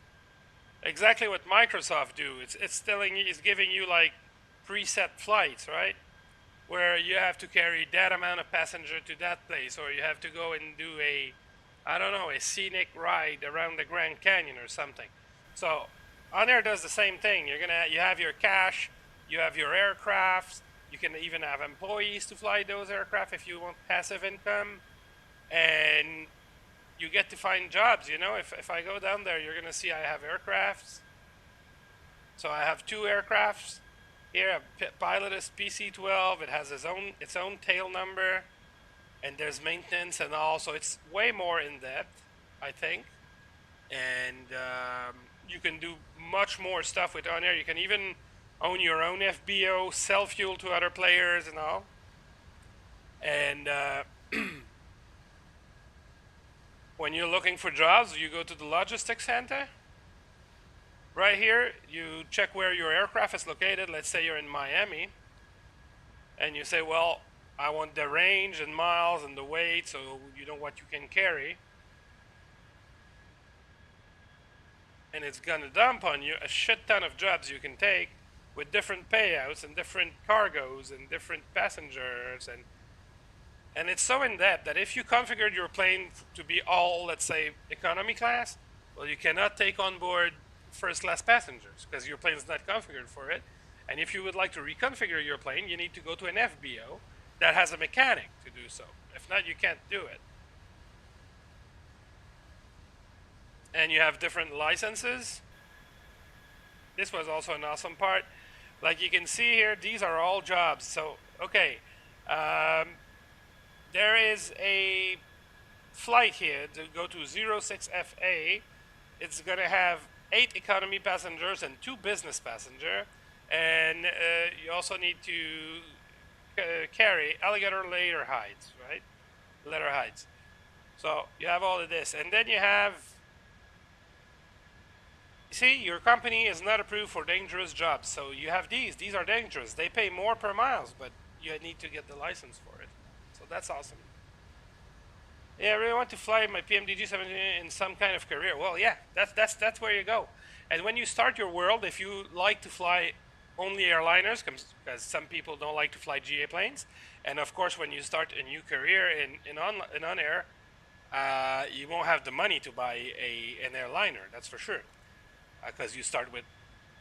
exactly what Microsoft do. It's telling you, it's giving you like preset flights, right? Where you have to carry that amount of passenger to that place, or you have to go and do a, I don't know, a scenic ride around the Grand Canyon or something. So On Air does the same thing. You have your cash, you have your aircrafts, you can even have employees to fly those aircraft if you want passive income, and you get to find jobs. You know, if I go down there, you're gonna see I have aircrafts. So I have 2 aircrafts. Here, pilot is PC-12. It has its own tail number, and there's maintenance and all. So it's way more in depth, I think. And you can do much more stuff with On Air. You can even own your own FBO, sell fuel to other players and all. And when you're looking for jobs, you go to the logistics center. Right here, you check where your aircraft is located. Let's say you're in Miami, and you say, well, I want the range and miles and the weight, so you know what you can carry. And it's gonna dump on you a shit ton of jobs you can take with different payouts and different cargoes and different passengers, and it's so in depth that if you configured your plane to be all, let's say, economy class, well, you cannot take on board first class passengers because your plane is not configured for it. And if you would like to reconfigure your plane, you need to go to an FBO that has a mechanic to do so. If not, you can't do it. And you have different licenses. This was also an awesome part. Like you can see here, these are all jobs. So, okay, there is a flight here to go to 06FA. It's gonna have 8 economy passengers and 2 business passenger, and you also need to carry alligator leather hides, right? Leather hides. So you have all of this, and then you have. See, your company is not approved for dangerous jobs, so you have these. These are dangerous. They pay more per miles, but you need to get the license for it. So that's awesome. Yeah, I really want to fly my PMDG 17 in some kind of career. Well, yeah, that's where you go. And when you start your world, if you like to fly only airliners, because some people don't like to fly GA planes, and of course, when you start a new career in on air, you won't have the money to buy an airliner. That's for sure, because you start with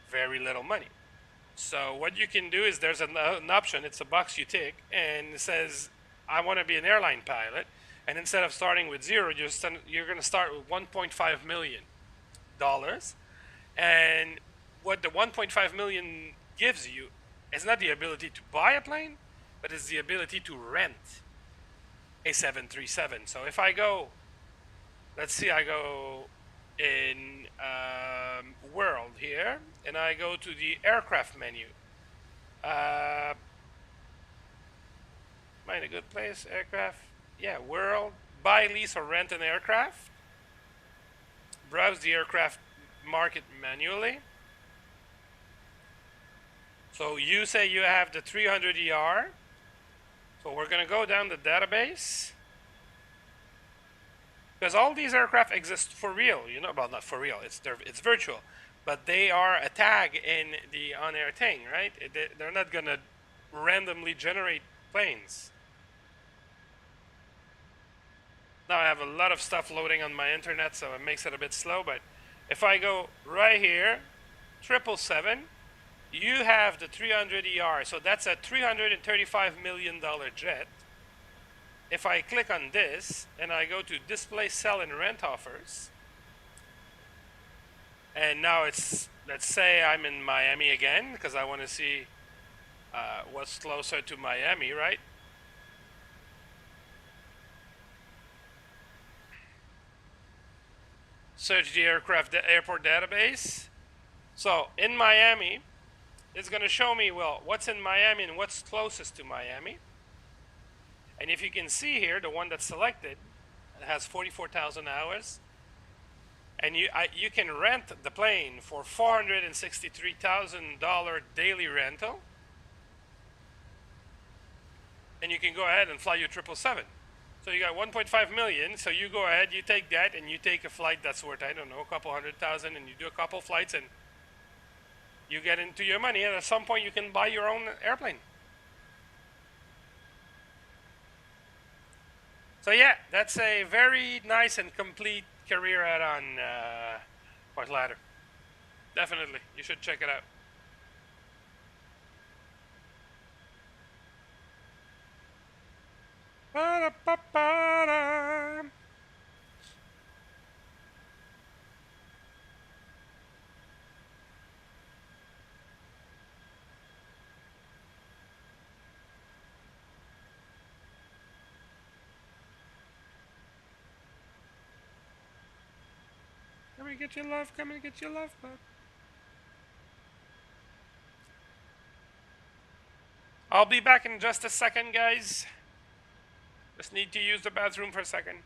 very little money. So what you can do is there's an option. It's a box you tick, and it says, "I want to be an airline pilot." And instead of starting with 0, you're going to start with $1.5 million. And what the 1.5 million gives you is not the ability to buy a plane, but it's the ability to rent a 737. So if I go, let's see, I go in World here, and I go to the aircraft menu. Find a good place, aircraft. yeah, world, buy, lease, or rent an aircraft. Browse the aircraft market manually. So you say you have the 300ER. So we're going to go down the database. Because all these aircraft exist for real, you know, well, not for real, it's virtual. But they are a tag in the on-air thing, right? They're not going to randomly generate planes. Now I have a lot of stuff loading on my internet, so it makes it a bit slow. But if I go right here, 777, you have the 300ER. So that's a $335 million jet. If I click on this and I go to display, sell, and rent offers, and now it's, let's say I'm in Miami again because I want to see what's closer to Miami, right? Search the airport database. So in Miami, it's going to show me, well, what's in Miami and what's closest to Miami. And if you can see here, the one that's selected has 44,000 hours. And you can rent the plane for $463,000 daily rental. And you can go ahead and fly your 777. So you got 1.5 million. So you go ahead, you take that, and you take a flight that's worth, I don't know, a couple $100,000, and you do a couple flights, and you get into your money. And at some point, you can buy your own airplane. So yeah, that's a very nice and complete career add-on, Fort Ladder. Definitely, you should check it out. Ba-da-ba-ba-da. Come and get your love, come and get your love, bud. I'll be back in just a second, guys. Just need to use the bathroom for a second.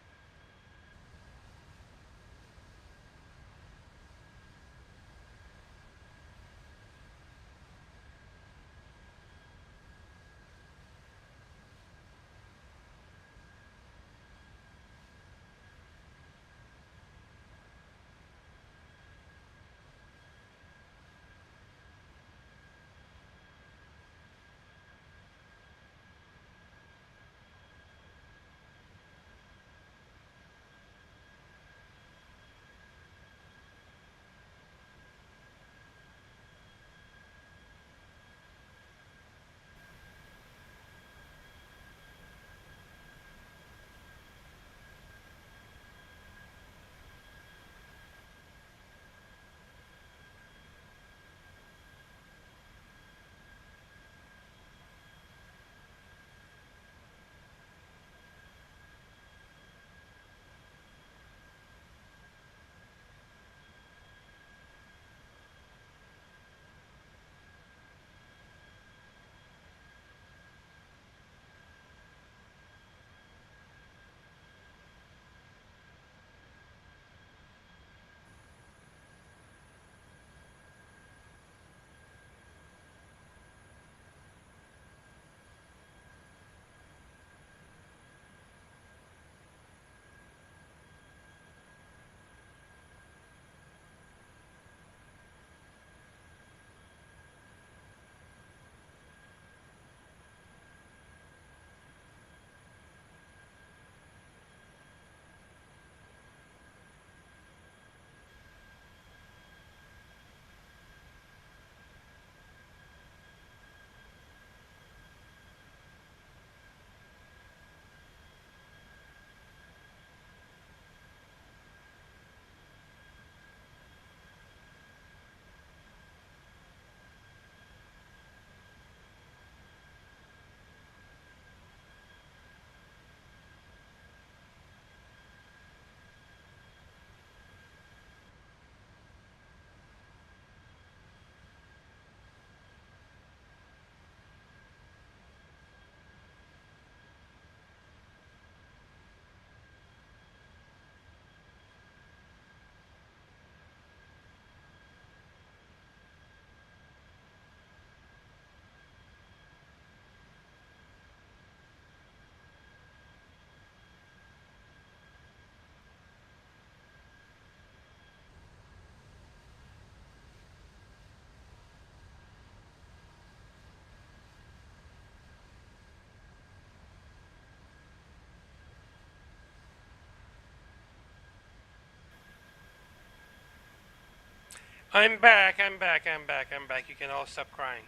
I'm back. You can all stop crying.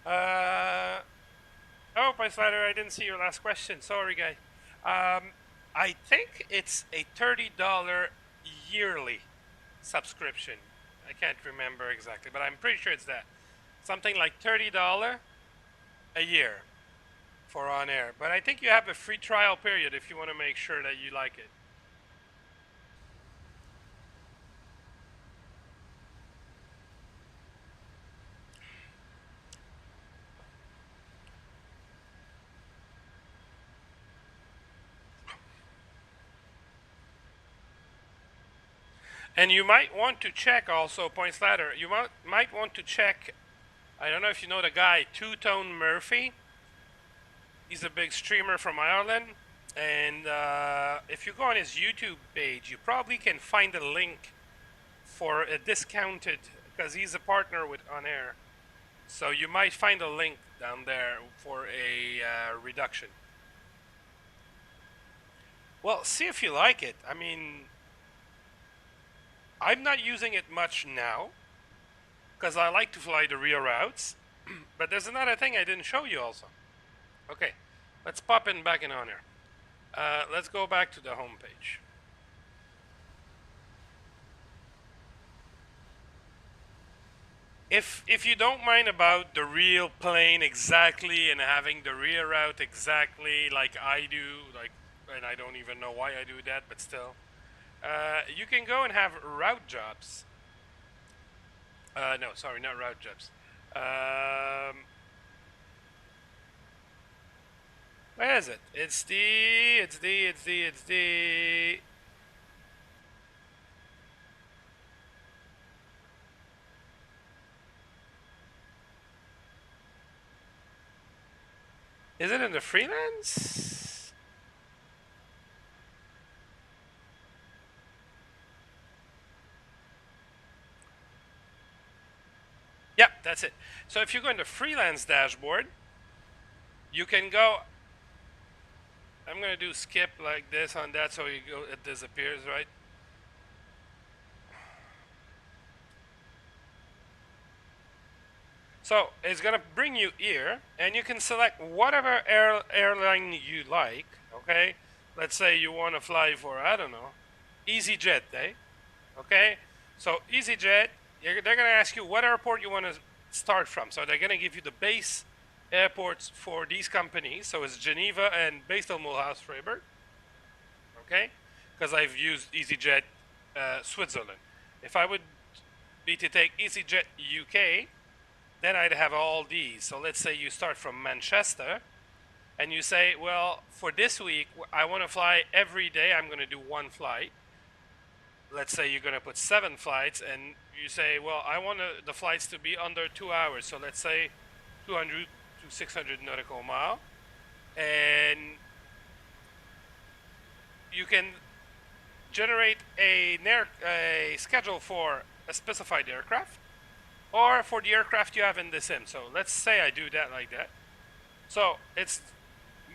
Oh, Price Ladder, I didn't see your last question. Sorry, guy. I think it's a $30 yearly subscription. I can't remember exactly, but I'm pretty sure it's that. Something like $30 a year for on air. But I think you have a free trial period if you want to make sure that you like it. And you might want to check also, Points Ladder, you might want to check, I don't know if you know the guy, Two Tone Murphy. He's a big streamer from Ireland. And if you go on his YouTube page, you probably can find a link for a discounted, because he's a partner with On Air. So you might find a link down there for a reduction. Well, see if you like it. I mean, I'm not using it much now because I like to fly the real routes. But there's another thing I didn't show you also. Okay, let's pop in back in On Air. Let's go back to the home page. If you don't mind about the real plane exactly and having the rear route exactly like I do, like, and I don't even know why I do that, but still, you can go and have route jobs. No, sorry, not route jobs. Where is it? It's the. Is it in the freelance? Yeah, that's it. So if you go in the freelance dashboard, you can go. I'm gonna do skip like this on that, so you go. It disappears, right? So it's gonna bring you here, and you can select whatever airline you like. Okay, let's say you want to fly for, I don't know, EasyJet, eh? Okay, so EasyJet, they're gonna ask you what airport you want to start from. So they're gonna give you the base airports for these companies. So it's Geneva and based on Mulhouse Freiburg. Okay, because I've used EasyJet Switzerland. If I would be to take EasyJet UK, then I'd have all these. So let's say you start from Manchester and you say, well, for this week, I want to fly every day. I'm going to do one flight. Let's say you're going to put 7 flights and you say, well, I want the flights to be under 2 hours. So let's say 200 to 600 nautical mile. And you can generate a schedule for a specified aircraft or for the aircraft you have in the sim. So let's say I do that like that. So it's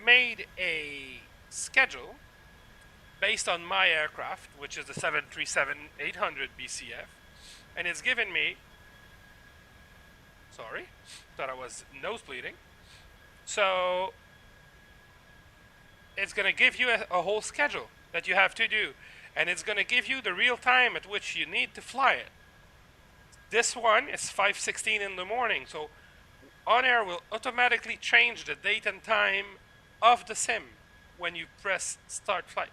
made a schedule based on my aircraft, which is the 737-800 BCF, and it's given me, sorry, thought I was nosebleeding. So it's going to give you a whole schedule that you have to do, and it's going to give you the real time at which you need to fly it. This one is 5:16 in the morning, so On Air will automatically change the date and time of the sim when you press start flight,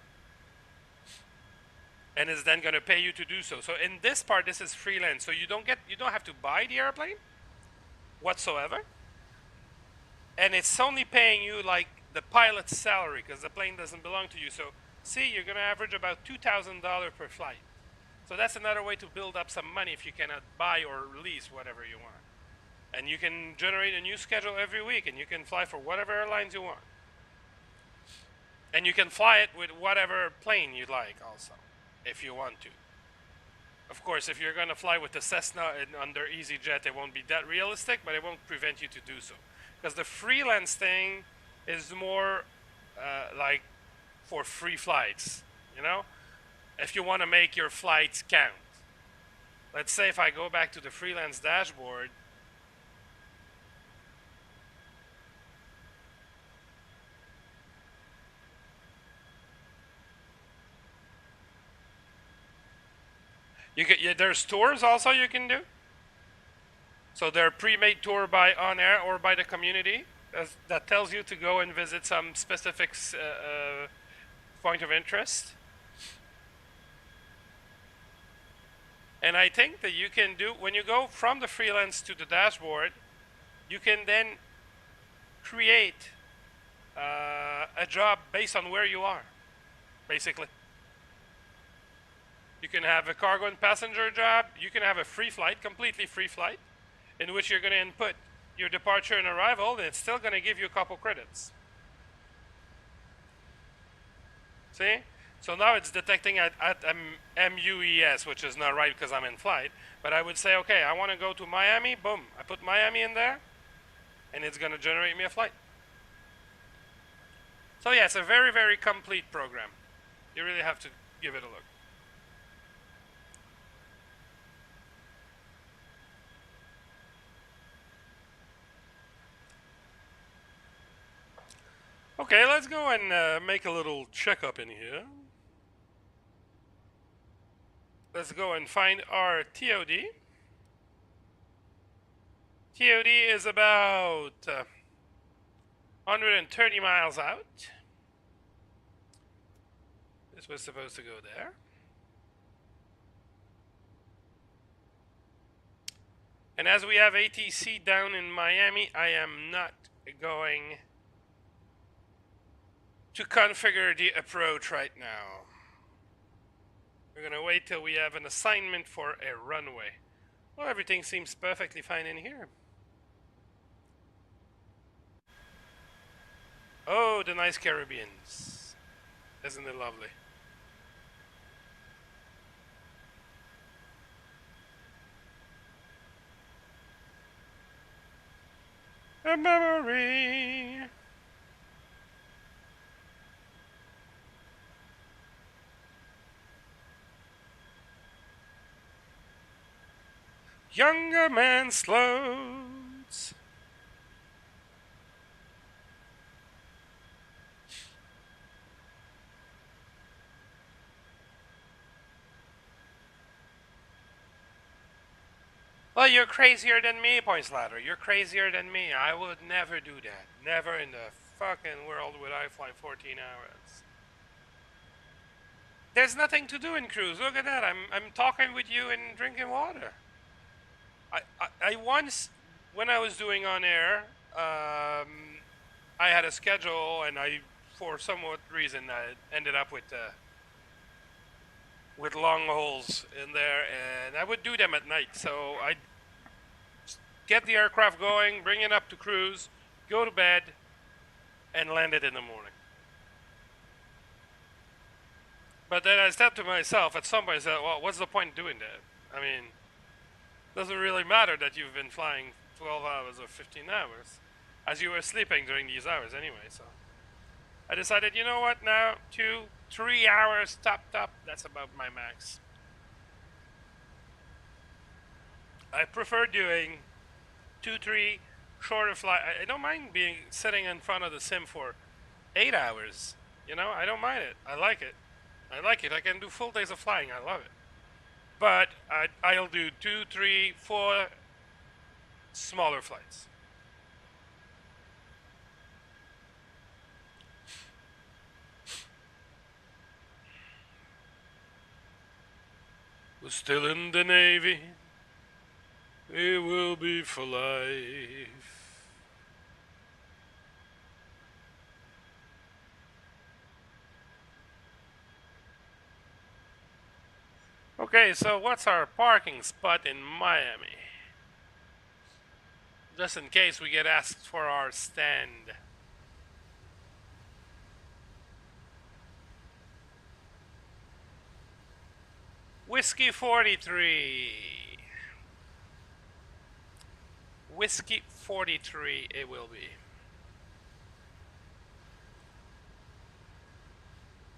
and is then going to pay you to do so. So in this part, this is freelance, so you don't have to buy the airplane whatsoever, and it's only paying you like the pilot's salary because the plane doesn't belong to you. So see, you're going to average about $2,000 per flight. So that's another way to build up some money if you cannot buy or lease whatever you want. And you can generate a new schedule every week, and you can fly for whatever airlines you want. And you can fly it with whatever plane you like also, if you want to. Of course, if you're going to fly with the Cessna and under EasyJet, it won't be that realistic, but it won't prevent you to do so. Because the freelance thing is more like for free flights, you know? If you want to make your flights count. let's say if I go back to the freelance dashboard, you can, there's tours also you can do. So they're pre-made tour by On Air or by the community that tells you to go and visit some specific point of interest. And I think that you can do, when you go from the freelance to the dashboard, you can then create a job based on where you are, basically. You can have a cargo and passenger job. You can have a free flight, completely free flight, in which you're going to input your departure and arrival, and it's still going to give you a couple credits. See? So now it's detecting at MUES, which is not right because I'm in flight. But I would say, okay, I want to go to Miami. Boom. I put Miami in there, and it's going to generate me a flight. So yeah, it's a very, very complete program. You really have to give it a look. Okay, let's go and make a little checkup in here. Let's go and find our TOD. TOD is about 130 miles out. This was supposed to go there. And as we have ATC down in Miami, I am not going to configure the approach right now. We're going to wait till we have an assignment for a runway. Well, everything seems perfectly fine in here. Oh, the nice Caribbeans. Isn't it lovely? A memory. Younger man slows. Well, you're crazier than me, Points Ladder. You're crazier than me. I would never do that. Never in the fucking world would I fly 14 hours. There's nothing to do in cruise. Look at that. I'm talking with you and drinking water. I once, when I was doing On Air, I had a schedule, and I, for somewhat reason, I ended up with long hauls in there, and I would do them at night. So I'd get the aircraft going, bring it up to cruise, go to bed, and land it in the morning. But then I said to myself, at some point, I said, well, what's the point in doing that? I mean, it doesn't really matter that you've been flying 12 hours or 15 hours, as you were sleeping during these hours anyway. So I decided, you know what, now 2-3 hours top, that's about my max. I prefer doing 2-3 shorter flight. I don't mind sitting in front of the sim for 8 hours. You know, I don't mind it. I like it. I can do full days of flying. I love it. But I'll do 2, 3, 4 smaller flights. We're still in the Navy. It will be for life. Okay, so what's our parking spot in Miami? Just in case we get asked for our stand. Whiskey 43. Whiskey 43 it will be.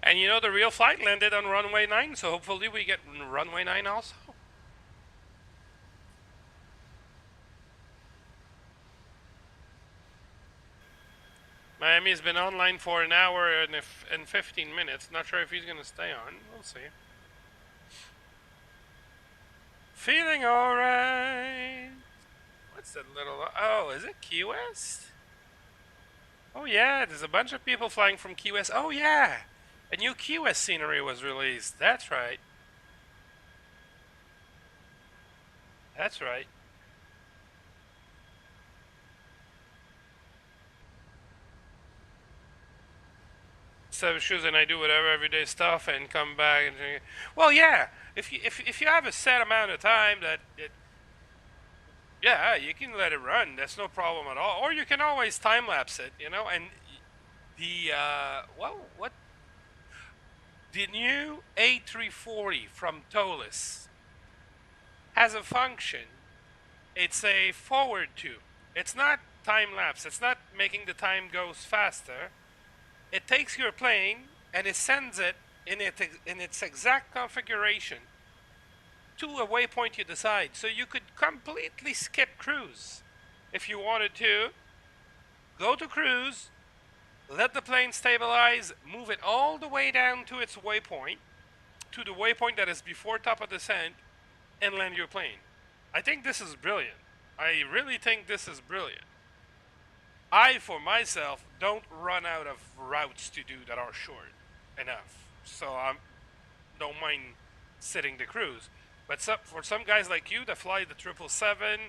And you know, the real flight landed on runway 9, so hopefully we get runway 9 also. Miami's been online for an hour and 15 minutes. Not sure if he's gonna stay on. We'll see. Feeling alright. What's that little? Oh, is it Key West? Oh yeah, there's a bunch of people flying from Key West. Oh yeah, a new Key West scenery was released. That's right. That's right. Set of shoes and I do whatever everyday stuff and come back and well, yeah. If you have a set amount of time that yeah, you can let it run. That's no problem at all. Or you can always time lapse it, you know. And the what the new A340 from Tolis has a function. It's a forward tube. It's not time lapse. It's not making the time goes faster. It takes your plane and it sends it in its exact configuration to a waypoint you decide. So you could completely skip cruise if you wanted to. Go to cruise, let the plane stabilize, move it all the way down to its waypoint, to the waypoint that is before top of descent, and land your plane. I think this is brilliant. I really think this is brilliant. I, for myself, don't run out of routes to do that are short enough. So I don't mind sitting the cruise. But for some guys like you that fly the 777,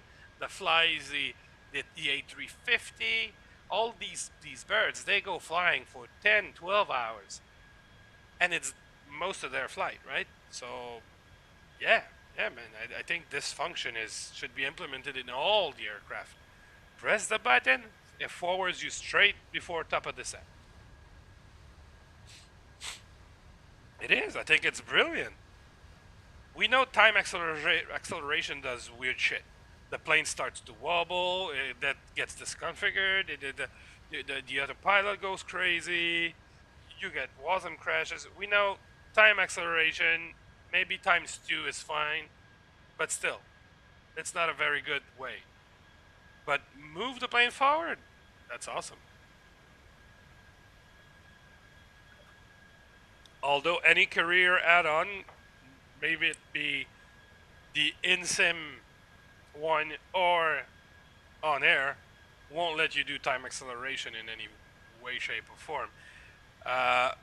that flies the A350, all these birds, they go flying for 10, 12 hours. And it's most of their flight, right? So, yeah, man, I think this function should be implemented in all the aircraft. Press the button, it forwards you straight before top of descent. It is. I think it's brilliant. We know time acceleration does weird shit. The plane starts to wobble, that gets disconfigured, the other pilot goes crazy, you get WASM crashes. We know time acceleration, maybe times 2 is fine, but still, it's not a very good way. But move the plane forward, that's awesome. Although any career add-on, maybe it be the in-sim one or on air, won't let you do time acceleration in any way, shape, or form. I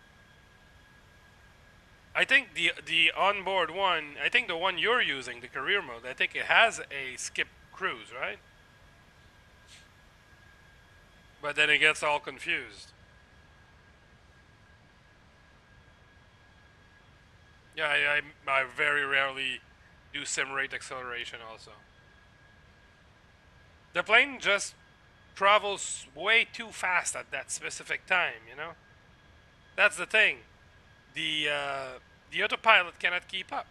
think the onboard one, I think the one you're using, the career mode, I think it has a skip cruise, right? But then it gets all confused. Yeah, I very rarely do sim rate acceleration also. The plane just travels way too fast at that specific time, you know? That's the thing. The autopilot cannot keep up.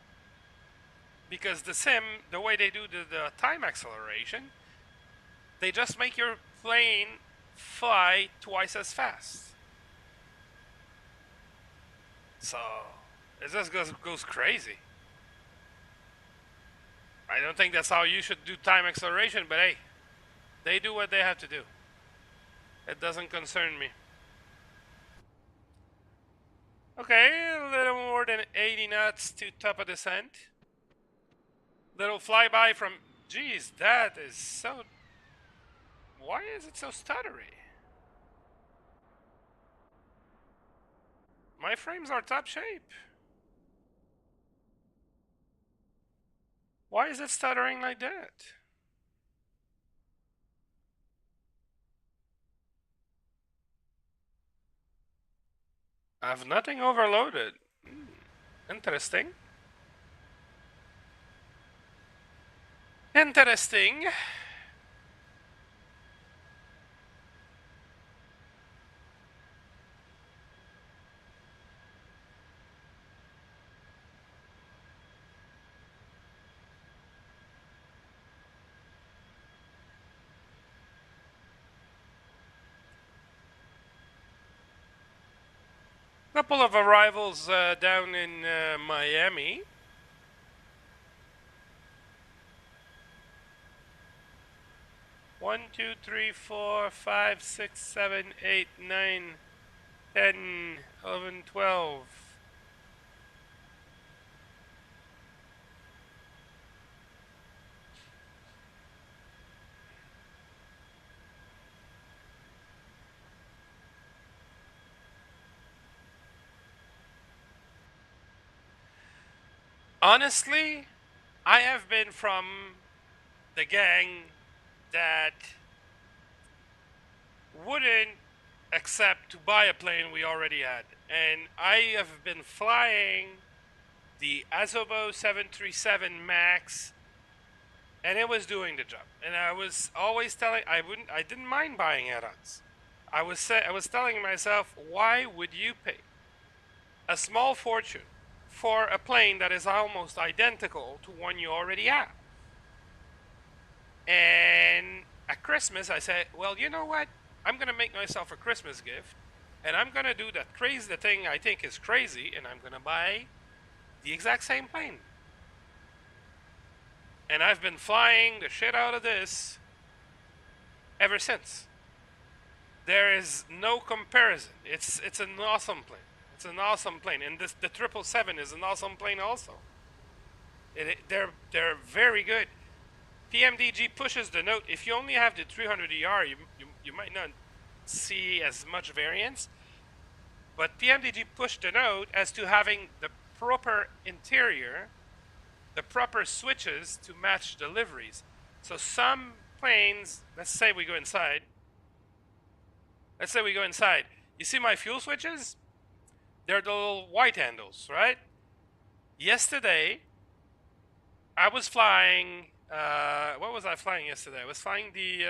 Because the sim, the way they do the time acceleration, they just make your plane fly twice as fast. So, it just goes crazy. I don't think that's how you should do time acceleration, but hey, they do what they have to do. It doesn't concern me. Okay, a little more than 80 knots to top of descent. Little flyby from... Geez, that is so... Why is it so stuttery? My frames are top shape. Why is it stuttering like that? I have nothing overloaded. Interesting. Interesting. Couple of arrivals down in Miami. 1, 2, 3, 4, 5, 6, 7, 8, 9, 10, 11, 12. Honestly, I have been from the gang that wouldn't accept to buy a plane we already had. And I have been flying the Azobo 737 MAX, and it was doing the job. And I was always telling, I didn't mind buying add-ons. I was telling myself, why would you pay a small fortune for a plane that is almost identical to one you already have? And at Christmas, I said, well, you know what? I'm going to make myself a Christmas gift, and I'm going to do that crazy thing I think is crazy, and I'm going to buy the exact same plane. And I've been flying the shit out of this ever since. There is no comparison. It's an awesome plane. It's an awesome plane, and the 777 is an awesome plane also. They're very good. PMDG pushes the note. If you only have the 300ER, you might not see as much variance. But PMDG pushed the note as to having the proper interior, the proper switches to match deliveries. So some planes, let's say we go inside. You see my fuel switches? They're the little white handles, right? Yesterday, I was flying... what was I flying yesterday? I was flying the...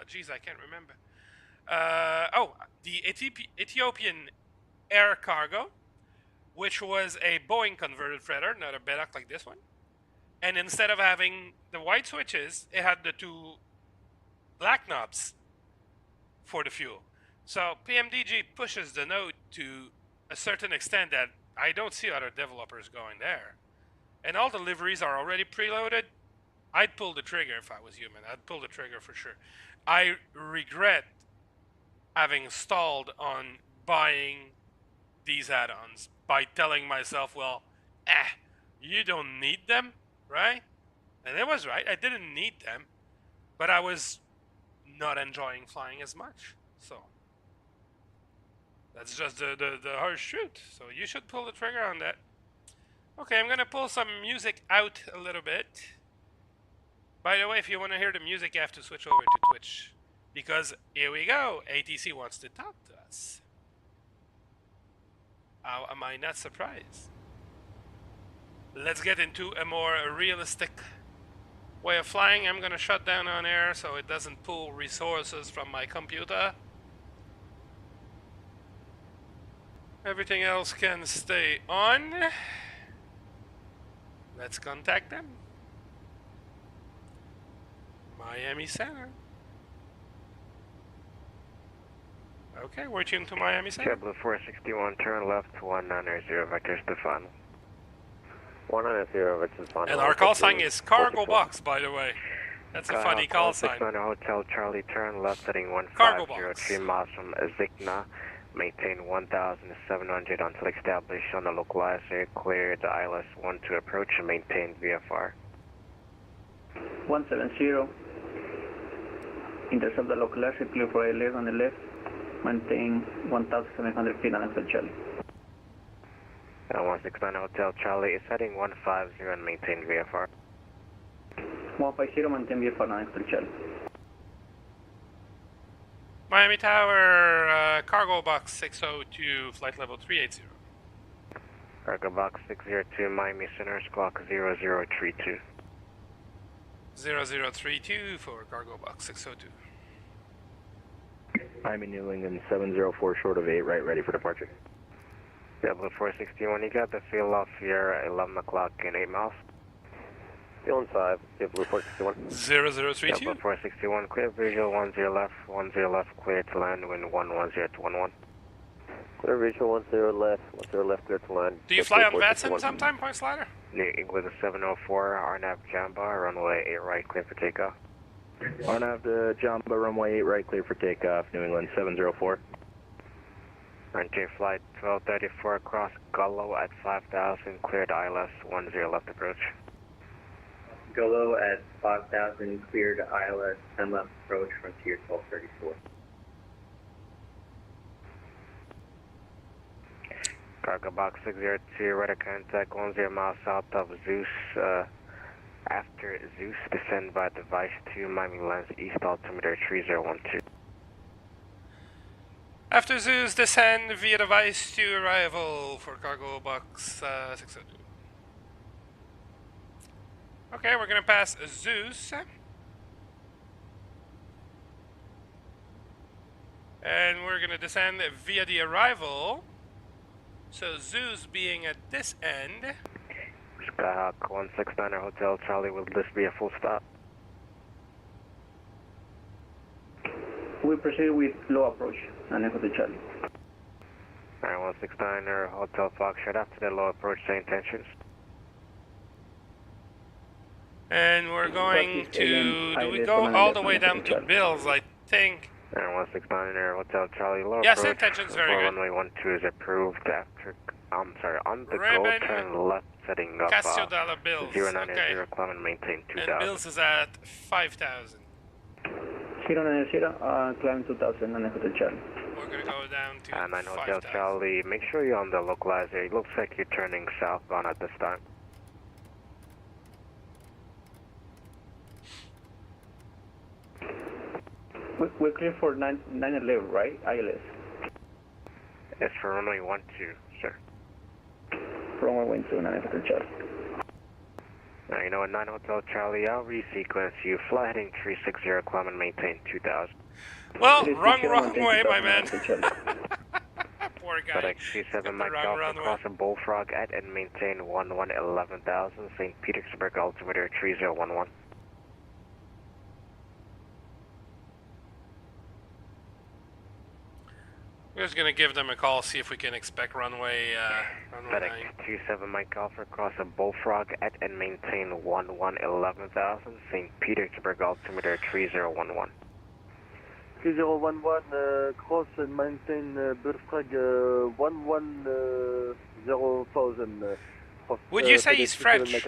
geez, I can't remember. The Ethiopian Air Cargo, which was a Boeing converted freighter, not a Bedak like this one. And instead of having the white switches, it had the two black knobs for the fuel. So PMDG pushes the note to a certain extent that I don't see other developers going there. And all the liveries are already preloaded. I'd pull the trigger if I was human. I'd pull the trigger for sure. I regret having stalled on buying these add-ons by telling myself, well, you don't need them, right? And it was right. I didn't need them, but I was not enjoying flying as much. So that's just the harsh truth. So you should pull the trigger on that. Okay, I'm gonna pull some music out a little bit. By the way, if you want to hear the music, you have to switch over to Twitch. Because here we go, ATC wants to talk to us. How am I not surprised? Let's get into a more realistic way of flying. I'm gonna shut down on air so it doesn't pull resources from my computer. Everything else can stay on. Let's contact them. Miami Center. Okay, we're tuned to Miami Center. JetBlue 461, turn left 190 vectors to final. 190 vectors to final. And our call sign is Cargo Box, by the way. That's a funny call sign. Hotel Charlie, turn left heading 1503 miles from Zikna. Maintain 1,700 until established on the localizer. Clear the ILS 1 to approach and maintain VFR. 170. Intercept the localizer, clear for ILS on the left. Maintain 1,700 feet on Hotel Charlie. 169 Hotel Charlie is heading 150 and maintain VFR. 150, maintain VFR on Hotel Charlie. Miami Tower, Cargo Box 602, flight level 380. Cargo Box 602, Miami Center, squawk 0032. 0032 for Cargo Box 602. I'm in New England, 704 short of 8, right, ready for departure. JetBlue 461, you got the field off here at 11 o'clock in 8 miles. Field 5, JetBlue 461. 0032. JetBlue 461, clear visual 10 left, clear to land, wind 110 to 11. Clear visual 10 left, clear to land. Do you fly on VATSIM sometime, Point Slider? New England 704, RNAV Jamba, runway 8 right, clear for takeoff. RNAV to Jamba, runway 8 right, clear for takeoff, New England 704. Maintain flight 1234 across Gullo at 5000, cleared ILS 10 left approach. Gullo at 5,000, cleared ILS 10 left approach, Frontier 1234. Cargo box 602, radar contact 10 miles south of Zeus. After Zeus, descend by device 2, Miami lens east altimeter 3012. After Zeus, descend via device to arrival for cargo box 602. Okay, we're gonna pass Zeus. And we're gonna descend via the arrival. So Zeus being at this end. Skyhawk 169 Hotel Charlie, will this be a full stop? We proceed with low approach, and Echo to Charlie. Alright, 169 Hotel Foxtrot, after the low approach, same intentions. And we're going to, do we go all the way down to Bills, I think? Alright, 169 Hotel Charlie, low Yes, approach. intentions very good. Runway 12 is approved after, I'm sorry, on the Ribbon, go, turn left, setting up Casio Dollar Bills, 090, okay. climb and maintain 2000. And Bills is at 5,000. 090, climb 2000, and Echo to Charlie. We're gonna go down to 9 Hotel 5,000. Charlie, make sure you're on the localizer. It looks like you're turning southbound at this time. We're clear for 911, right? ILS. It's for runway 12, sir. Runway 12, and Echo to Charlie. Now, you know, at 9 Hotel Charlie, I'll resequence you. Fly heading 360, climb and maintain 2000. Well, wrong way, my man. Poor guy. FedEx 37 Mike Alpha, cross a Bullfrog at and maintain 11,000, St. Petersburg, altimeter 3011. We're just gonna give them a call, see if we can expect runway FedEx 9. 27 Mike Alpha, cross a Bullfrog at and maintain 11,000, St. Petersburg, altimeter 3011. 3011, cross and maintain Bullfrog 110,000. Would you say he's French?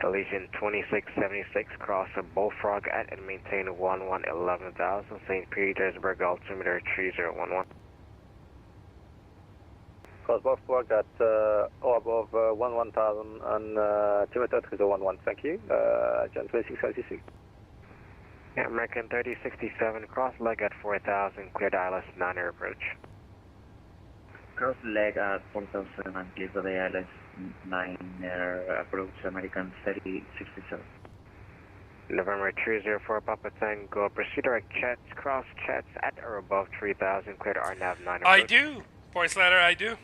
Elysian 2676, cross a Bullfrog at and maintain 11,000, St. Petersburg, altimeter 3011. Cross Bullfrog at or above 11,000 and altimeter 3011. Thank you. John 2656. Yeah, American 3067, cross leg at 4,000, cleared ILS 9 approach. Cross leg at 4,000 and clear for the ILS 9 approach, American 3067. November 204, Papa Tango, proceed direct chats, cross chats at or above 3,000, cleared RNAV 9 approach. I do. Voice letter, I do.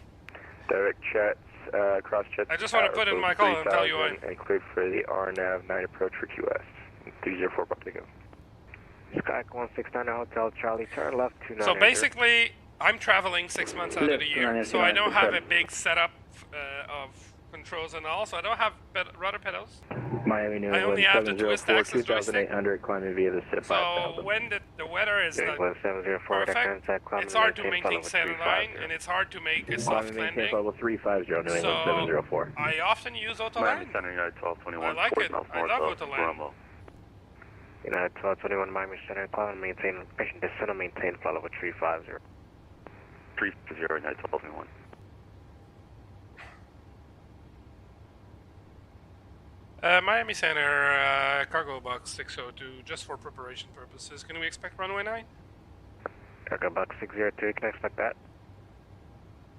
Direct chats, cross chats. I just want to put in my call and tell you why. And cleared for the RNAV 9 approach for QS. 304, Papa Tango. Skyhawk 169 Hotel Charlie, turn left 29. So basically, I'm traveling 6 months out of the year, so I don't have a big setup of controls and all, so I don't have rudder pedals. Miami, New I only England have the twist 704, axis joystick. 2,800, climbing via the SIP So 5000. when the weather is New not England 704, perfect, it's hard to maintain center line, and it's hard to make a soft landing. Level 350, New England 704. I often use autoland. Miami Center, United 1221. I like it. I love autoland. United 1221, Miami Center, climb and maintain, descend and maintain, flight level 350. 350, United 1221. Miami Center, cargo box 602, just for preparation purposes. Can we expect runway 9? Cargo box 602, you can expect that.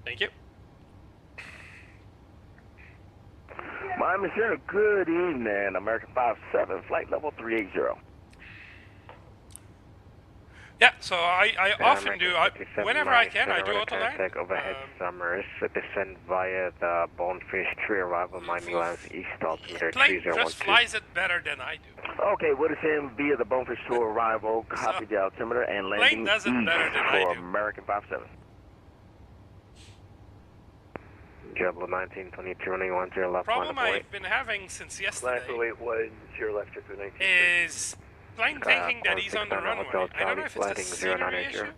Thank you. Miami Center, good evening. American 57, flight level 380. Yeah, so I often do, whenever I can, I do autoland. Overhead Summers, descend via the Bonefish Tree, arrival Miami lands east, altimeter Plane 3012. just flies it better than I do. Okay, we'll descend via the Bonefish to arrival, copy the altimeter, and landing does it east better than I for do. American 57. JetBlue 1922 running 10 left, Problem line of I've been having since yesterday 90810 left, JetBlue 19. is plane thinking that he's on the runway. I don't know if it's a Lighting scenery 0980. issue,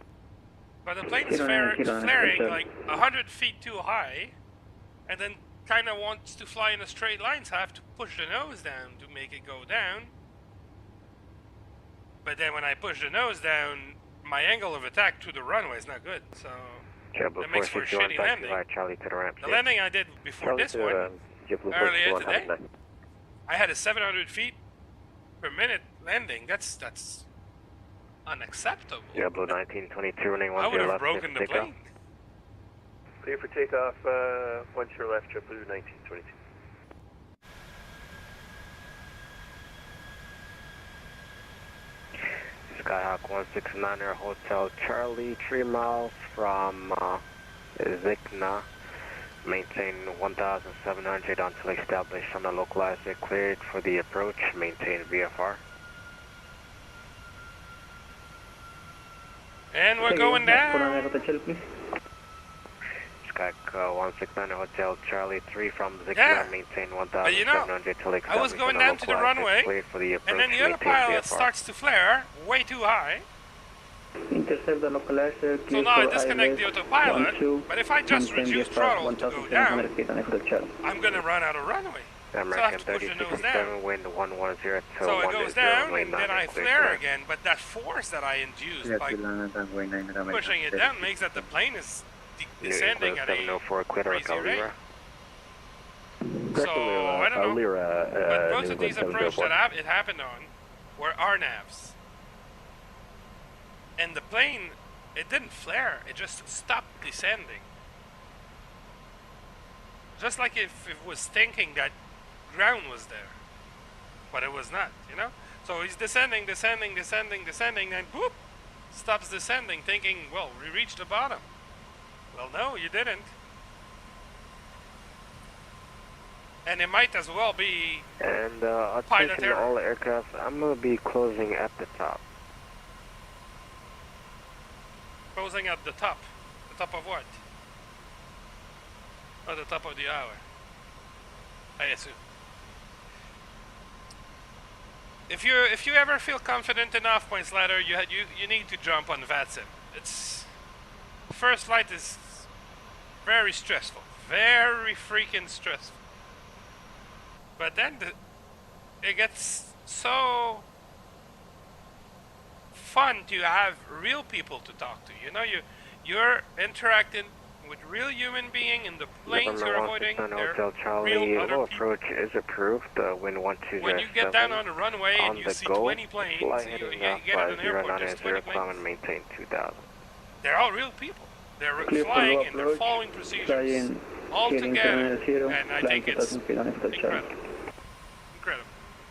but the plane's 0980, flaring sir. like 100 feet too high, and then kind of wants to fly in a straight line, so I have to push the nose down to make it go down. But then when I push the nose down, my angle of attack to the runway is not good, so JetBlue that makes for a 461, shitty taxi landing. via Charlie to the ramp. The landing I did before this one, earlier today, I had a 700 feet per minute landing. That's unacceptable. JetBlue 1922 running I would 10 have left, broken the takeoff. plane. Clear for takeoff, 10 left, JetBlue 1922. Skyhawk 169er Hotel Charlie, 3 miles from Zikna. Maintain 1,700 until established on the localizer. Cleared for the approach. Maintain VFR. And we're going down. Skyhawk 169er Hotel Charlie, 3 from Zikna. Yeah. Maintain But you know, 1,700 till established I was going down to the runway, Cleared for the approach. and then the autopilot starts to flare way too high. Intercept the localizer. So now I disconnect the autopilot, but if I just reduce throttle to go down, I'm going to run out of runway. So I have to push the nose down. Wind 110 to So it goes down, and then I clear flare clear. again, but that force that I induced by pushing it down makes that the plane is descending at a 704 clear to crazy Raquel rate. Lira. So, I don't know, but most of these approaches Lira. that it happened on were RNAVs. And the plane, it didn't flare, it just stopped descending. Just like if it was thinking that ground was there. But it was not, you know? So he's descending, and whoop, stops descending, thinking, well, we reached the bottom. Well, no, you didn't. And it might as well be And pilot attention error. all aircraft, I'm going to be closing at the top. Closing at the top. The top of what? Oh, the top of the hour. I assume. If you ever feel confident enough, points ladder, you need to jump on VATSIM. It's first flight is very stressful, very freaking stressful. But then it gets so fun to have real people to talk to. You know, you're interacting with real human being in the planes you're avoiding. They're Hotel Charlie, real other low people. approach is approved. Wind 1207. When you get down on the runway and on you the see go, 20 planes, fly you heading get at an airport, there's 20 0980, climb planes. and maintain 2000. They're all real people. They're Clear for flying low and they're approach, following procedures flying all heading together, 0, and I flying think it's 2000 feet on Hotel Charlie. incredible.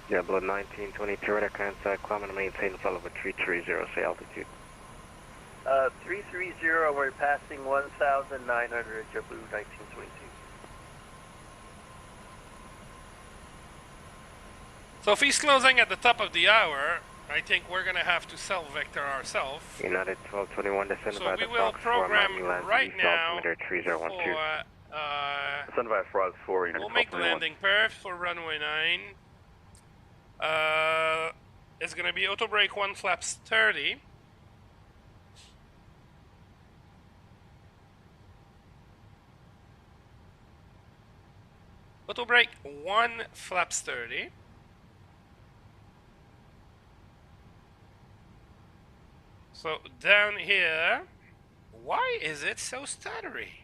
Incredible. JetBlue 1922, radar contact, climb and maintain level of 330, say altitude. 330, we're passing 1,900, JetBlue 1922. So if he's closing at the top of the hour, I think we're gonna have to self-vector ourselves. United 1221, descend So by we the will Fox 4, program Miami lands right east now altimeter 3012. for Send by Frog 4, United we'll make the 1221. landing perf for runway 9. It's gonna be auto brake 1 flaps 30. Auto brake 1 flaps 30. So down here, why is it so stuttery?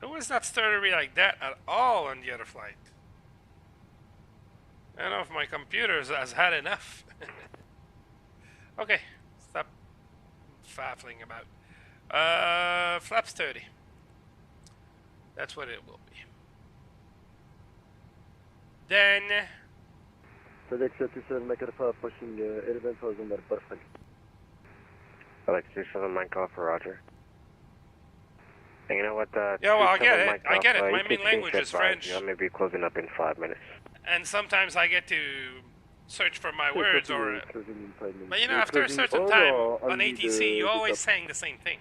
It was not stuttery like that at all on the other flight. I don't know if my computer has had enough. Okay, stop faffling about. Flaps 30. That's what it will be. Then FedEx 37, make it a pushing 11,000 there, perfect. FedEx 27, Mike off for Roger. And you know what? Yeah, well, I get it. Mike I get off, it. My you main can language change is that French. You may be closing up in 5 minutes. And sometimes I get to search for my Okay, words copy, or. closing in 5 minutes. But you know, You're after a closing certain all time or on only ATC, you're the always top? saying the same thing.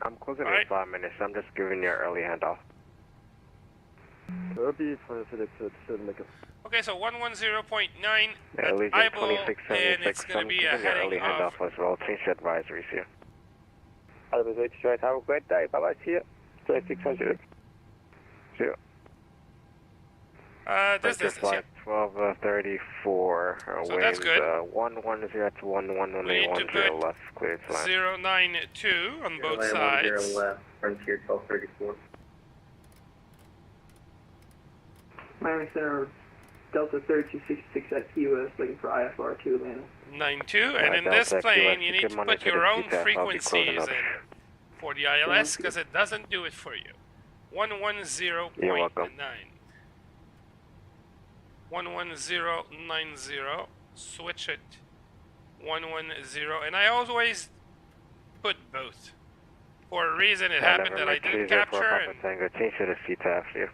I'm closing Right. in 5 minutes. I'm just giving you an early handoff. Copy for FedEx 37 Mecca. Okay, so 110.9 Yeah, at Legion eyeball, 2676. and it's going to I'm be a giving you an heading early of. handoff as well. Change the advisories here. Elvis 8 straight, have a great day. Bye-bye, see you. 3600. See you. This distance, yeah. Flight 1234. So that's good. 110 to 111 We need to put left, clear to land. 092 on both 10 sides. left, Frontier 1234. Miami Center, Delta 3266 at Key West, looking for IFR 2 Atlanta. 92, and in this plane, you need to put your own frequencies in for the ILS, because it doesn't do it for you. 110.9. 11090, switch it. 110, and I always put both. For a reason, it happened that I didn't capture. And Tango, change to the CTAF here.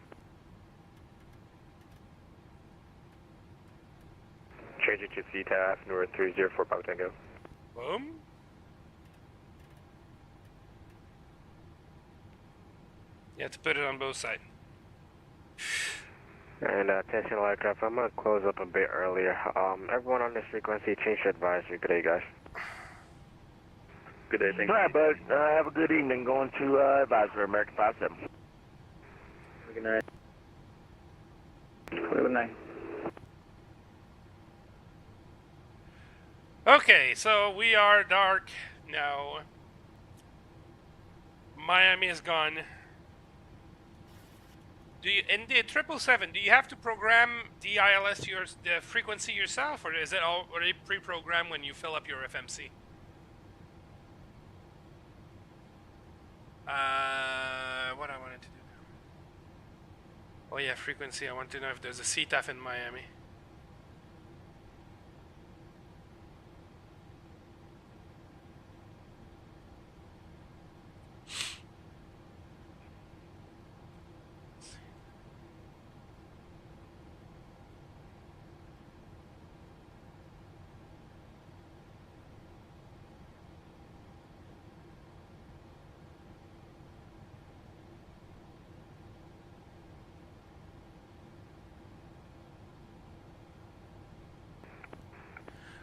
Change it to CTAF, North 304 Papa Tango. Boom. You have to put it on both sides. And attention aircraft, I'm going to close up a bit earlier. Everyone on this frequency, change your advisory. Good day, guys. Good day, thank you. All right, bud. Have a good evening. Going to advisor, American 57. Good night. Good night. Okay, so we are dark now. Miami is gone. Do you, in the 777, do you have to program the ILS the frequency yourself, or is it already pre-programmed when you fill up your FMC? What I wanted to do now. Oh yeah, frequency. I want to know if there's a CTAF in Miami.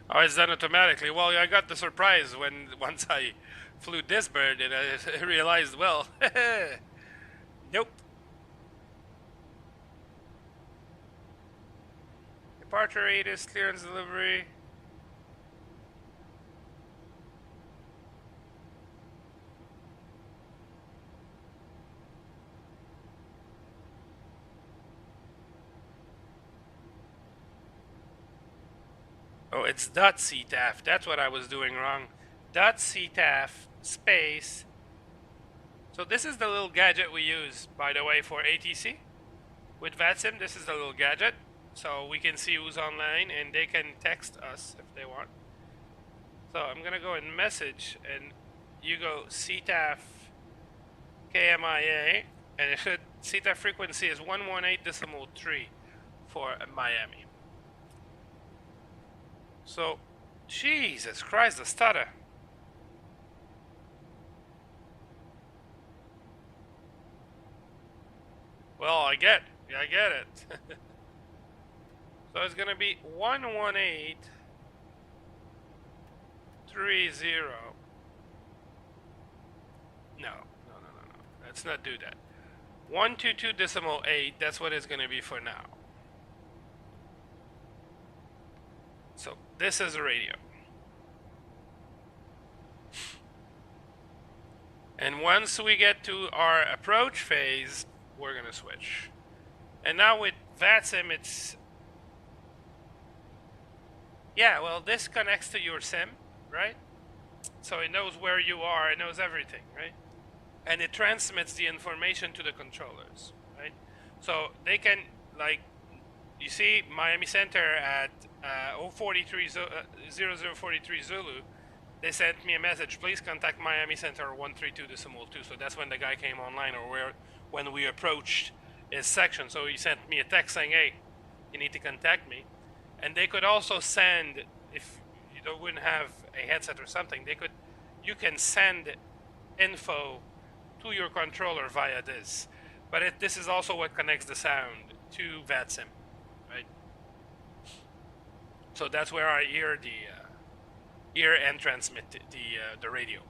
Oh, it's done automatically. Well, I got the surprise when once I flew this bird and I realized, well, nope. Departure radius, clearance delivery. Oh, it's .ctaf. That's what I was doing wrong. .ctaf space. So this is the little gadget we use, by the way, for ATC. With VATSIM, this is the little gadget. So we can see who's online and they can text us if they want. So I'm going to go and message and you go CTAF KMIA and it should, CTAF frequency is 118.3 for Miami. So, Jesus Christ, the stutter. Well, I get it. So it's gonna be 118.30. No. Let's not do that. 122.8. That's what it's gonna be for now. So this is a radio. And once we get to our approach phase, we're going to switch. And now with VATSIM, it's... Yeah, well, this connects to your SIM, right? So it knows where you are, it knows everything, right? And it transmits the information to the controllers, right? So they can, like, you see Miami Center at 0043 Zulu, they sent me a message, please contact Miami Center 132.2. So that's when the guy came online, or when we approached his section. So he sent me a text saying, hey, you need to contact me. And they could also send, if you wouldn't have a headset or something, you can send info to your controller via this. But this is also what connects the sound to VATSIM, right? So that's where I hear and transmit the radio,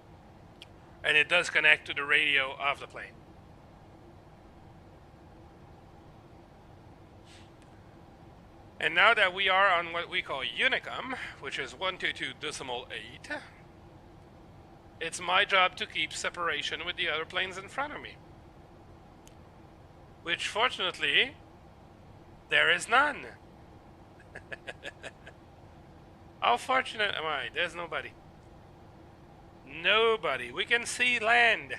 and it does connect to the radio of the plane. And now that we are on what we call Unicom, which is 122.8, it's my job to keep separation with the other planes in front of me. Which, fortunately, there is none. How fortunate am I? There's nobody. Nobody. We can see land.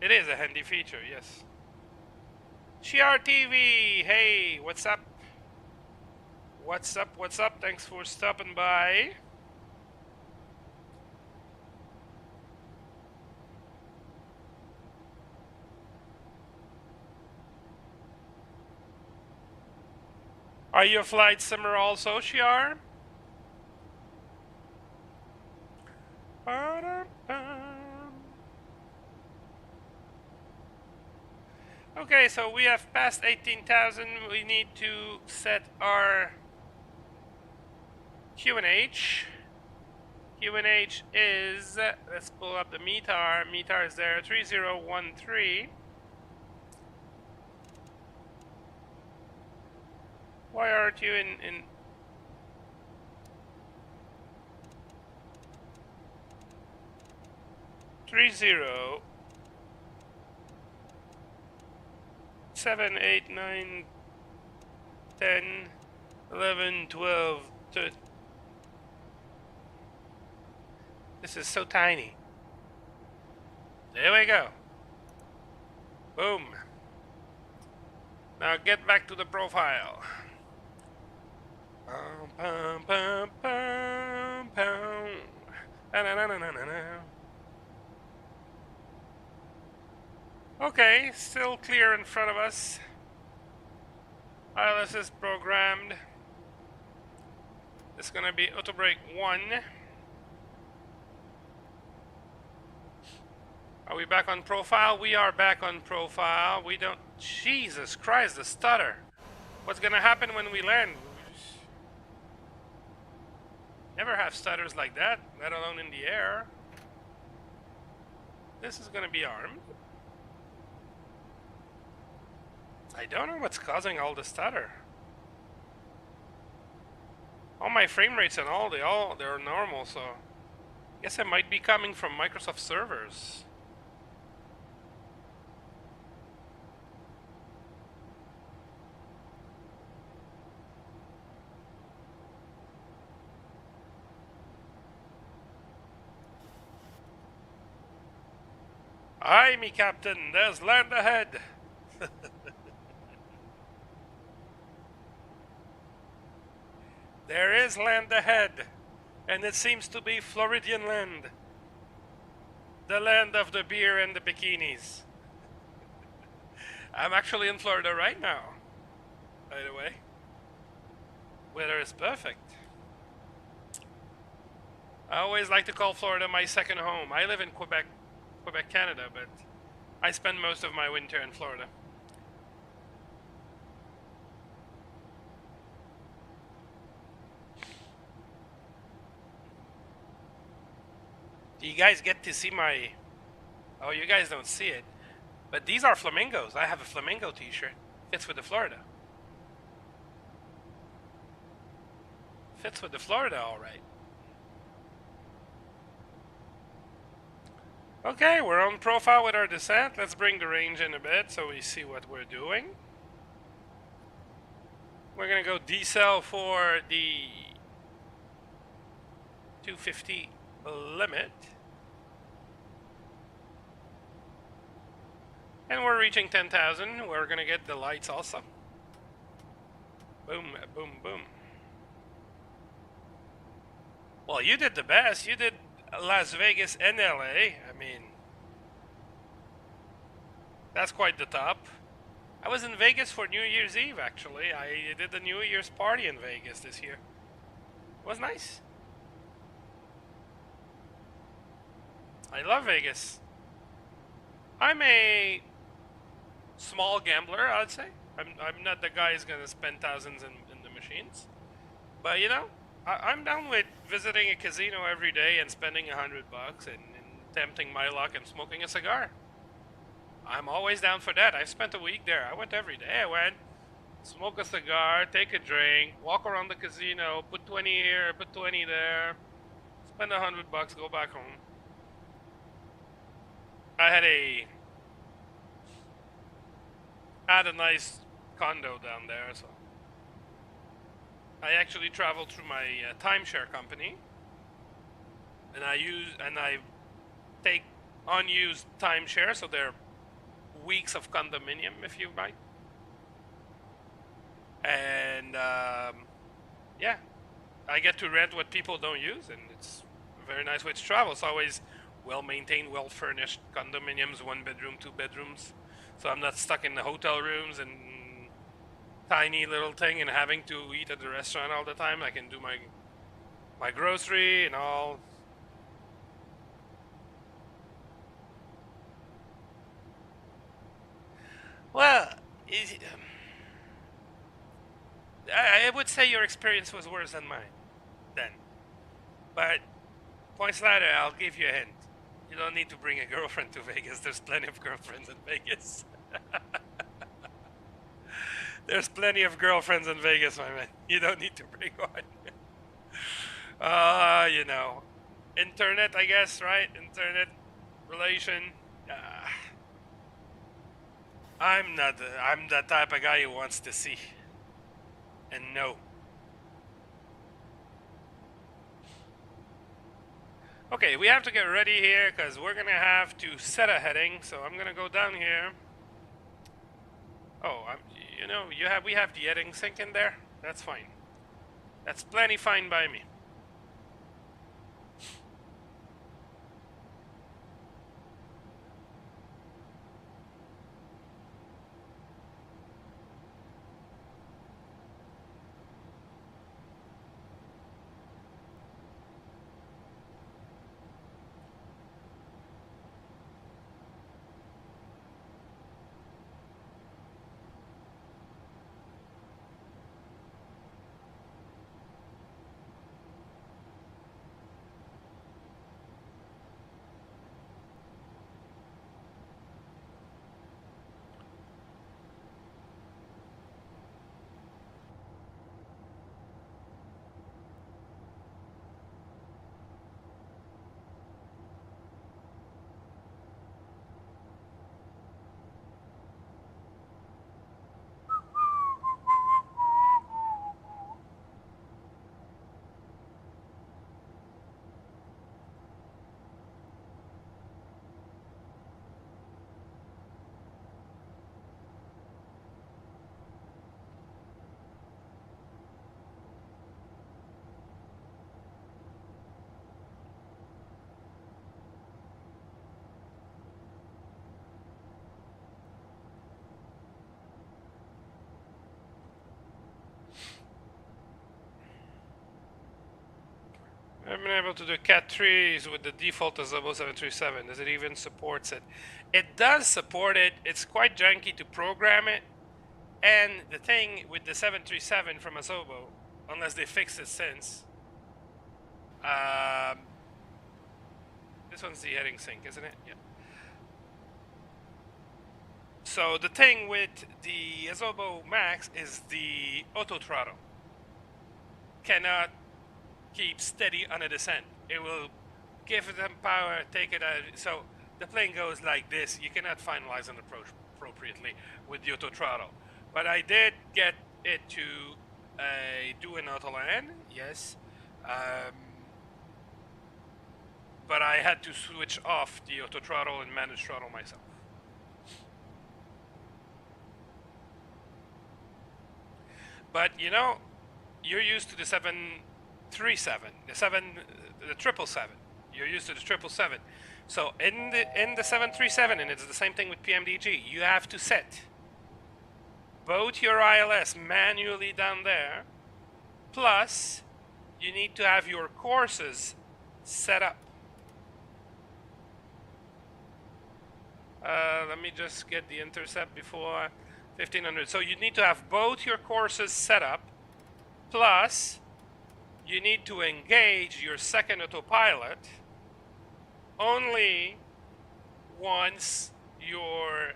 It is a handy feature, yes. GRTV, hey, what's up? What's up, what's up? Thanks for stopping by. Are you a flight simmer also, Shiar? Okay, so we have passed 18,000. We need to set our QNH. QNH is, let's pull up the METAR. METAR is there, 3013. Why aren't you in three zero 7, 8, 9, 10, 11, 12, 13. This is so tiny. There we go. Boom. Now get back to the profile. Pum, pum, pum, pum. Na, na, na, na, na, na. Okay, still clear in front of us. ILS is programmed. It's gonna be auto brake 1. Are we back on profile? We are back on profile. We don't... Jesus Christ, the stutter. What's gonna happen when we land? Never have stutters like that, let alone in the air. This is gonna be armed. I don't know what's causing all the stutter. All my frame rates and all, they're normal, so I guess it might be coming from Microsoft servers. Aye, me captain, there's land ahead. There is land ahead, and it seems to be Floridian land. The land of the beer and the bikinis. I'm actually in Florida right now, by the way. Weather is perfect. I always like to call Florida my second home. I live in Quebec, Canada, but I spend most of my winter in Florida. Do you guys get to see my... Oh, you guys don't see it. But these are flamingos. I have a flamingo t-shirt. Fits with the Florida. Fits with the Florida, alright. Okay, we're on profile with our descent. Let's bring the range in a bit so we see what we're doing. We're gonna go decel for the 250 limit. And we're reaching 10,000. We're gonna get the lights also. Boom, boom, boom. Well, you did the best. You did Las Vegas and LA. I mean, that's quite the top. I was in Vegas for New Year's Eve, actually. I did the New Year's party in Vegas this year. It was nice. I love Vegas. I'm a small gambler, I'd say. I'm not the guy who's gonna spend thousands in the machines. But you know, I'm down with visiting a casino every day and spending $100 and tempting my luck and smoking a cigar. I'm always down for that. I've spent a week there. I went every day. I went, smoke a cigar, take a drink, walk around the casino, put 20 here, put 20 there, spend $100, go back home. I had a nice condo down there, so I actually traveled through my timeshare company, and I take unused timeshare, so they're weeks of condominium, if you might. And yeah, I get to rent what people don't use, and it's a very nice way to travel. It's always well-maintained, well-furnished condominiums, 1 bedroom, 2 bedrooms. So I'm not stuck in the hotel rooms and tiny little thing and having to eat at the restaurant all the time. I can do my grocery and all. Well, I would say your experience was worse than mine then. But points later, I'll give you a hint. You don't need to bring a girlfriend to Vegas. There's plenty of girlfriends in Vegas. There's plenty of girlfriends in Vegas, my man. You don't need to bring one. You know, internet, I guess, right? Internet relation. I'm the type of guy who wants to see and know. Okay, we have to get ready here because we're gonna have to set a heading. So I'm gonna go down here. Oh, you know, we have the heading sync in there. That's fine. That's plenty fine by me. I've been able to do Cat 3s with the default Azobo 737. Does it even supports it? It does support it. It's quite janky to program it. And the thing with the 737 from Azobo, unless they fixed it since, this one's the heading sync, isn't it? Yeah. So the thing with the Azobo Max is the auto throttle cannot keep steady on a descent. It will give them power, take it out. So the plane goes like this. You cannot finalize an approach appropriately with the auto throttle. But I did get it to do an auto land, yes. But I had to switch off the auto throttle and manage throttle myself. But you know, you're used to the 737, the 777. You're used to the 777. So in the 737, and it's the same thing with PMDG. You have to set both your ILS manually down there, plus you need to have your courses set up. Let me just get the intercept before 1500. So you need to have both your courses set up, plus you need to engage your second autopilot only once your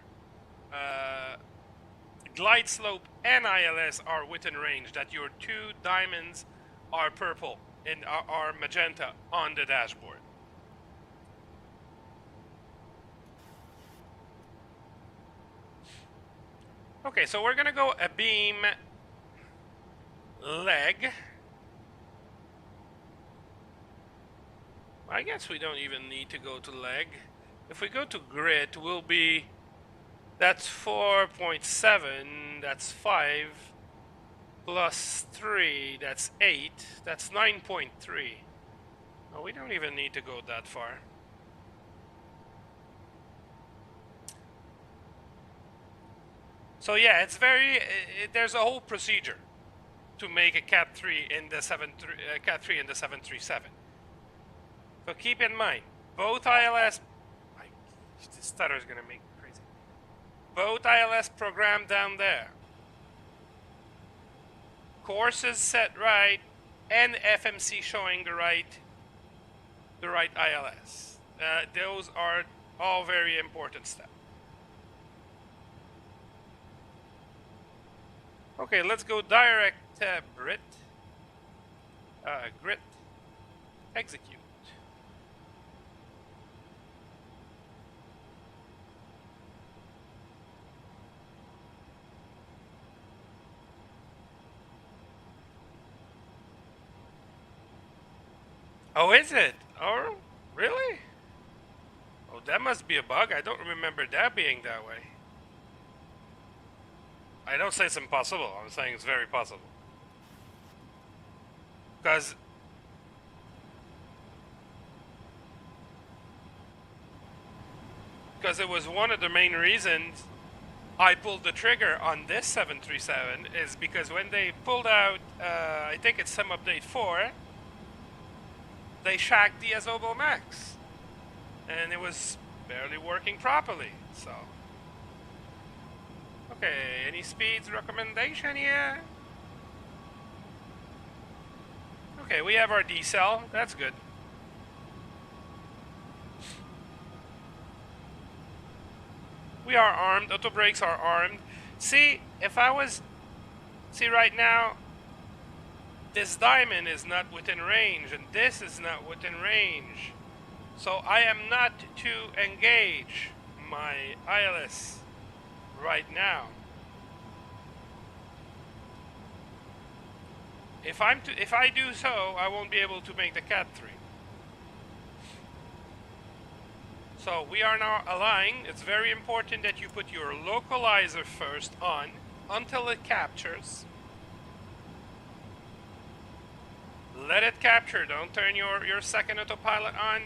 glide slope and ILS are within range, that your two diamonds are purple and are magenta on the dashboard. Okay, so we're gonna go a beam leg. I guess we don't even need to go to leg. If we go to grid, we'll be, that's 4.7, that's 5, plus 3, that's 8, that's 9.3. Oh, we don't even need to go that far. So yeah, it's very, there's a whole procedure to make a Cat 3 in the Cat 3 in the 737. So keep in mind, both ILS, this stutter is gonna make me crazy. Both ILS programmed down there, courses set right, and FMC showing the right ILS. Those are all very important steps. Okay, let's go direct Brit. Grit. Execute. Oh, is it? Oh, really? Oh, that must be a bug. I don't remember that being that way. I don't say it's impossible. I'm saying it's very possible. Because it was one of the main reasons I pulled the trigger on this 737 is because when they pulled out, I think it's some update 4, they shacked the Azobo Max. And it was barely working properly, so. Okay, any speeds recommendation here? Okay, we have our decel, that's good. We are armed, auto brakes are armed. See, if I was, see right now, this diamond is not within range and this is not within range. So I am not to engage my ILS right now. If I do so, I won't be able to make the Cat 3. So we are now aligned. It's very important that you put your localizer first on until it captures. Let it capture. Don't turn your second autopilot on.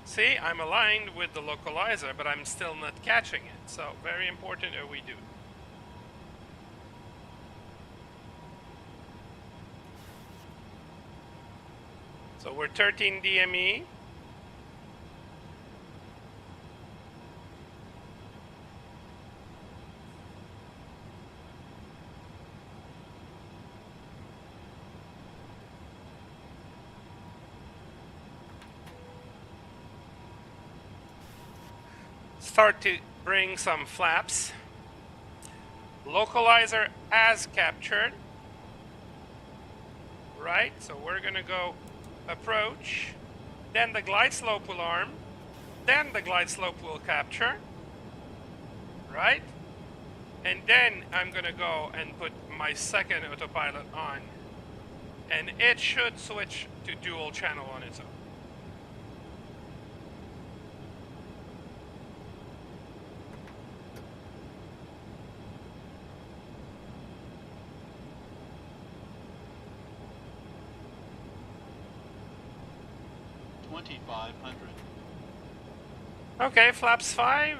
See, I'm aligned with the localizer, but I'm still not catching it. So very important that we do. So we're 13 DME. Start to bring some flaps. Localizer as captured. Right, so we're gonna go approach, then the glide slope will arm, then the glide slope will capture, right? And then I'm gonna go and put my second autopilot on, and it should switch to dual channel on its own. Okay, flaps 5.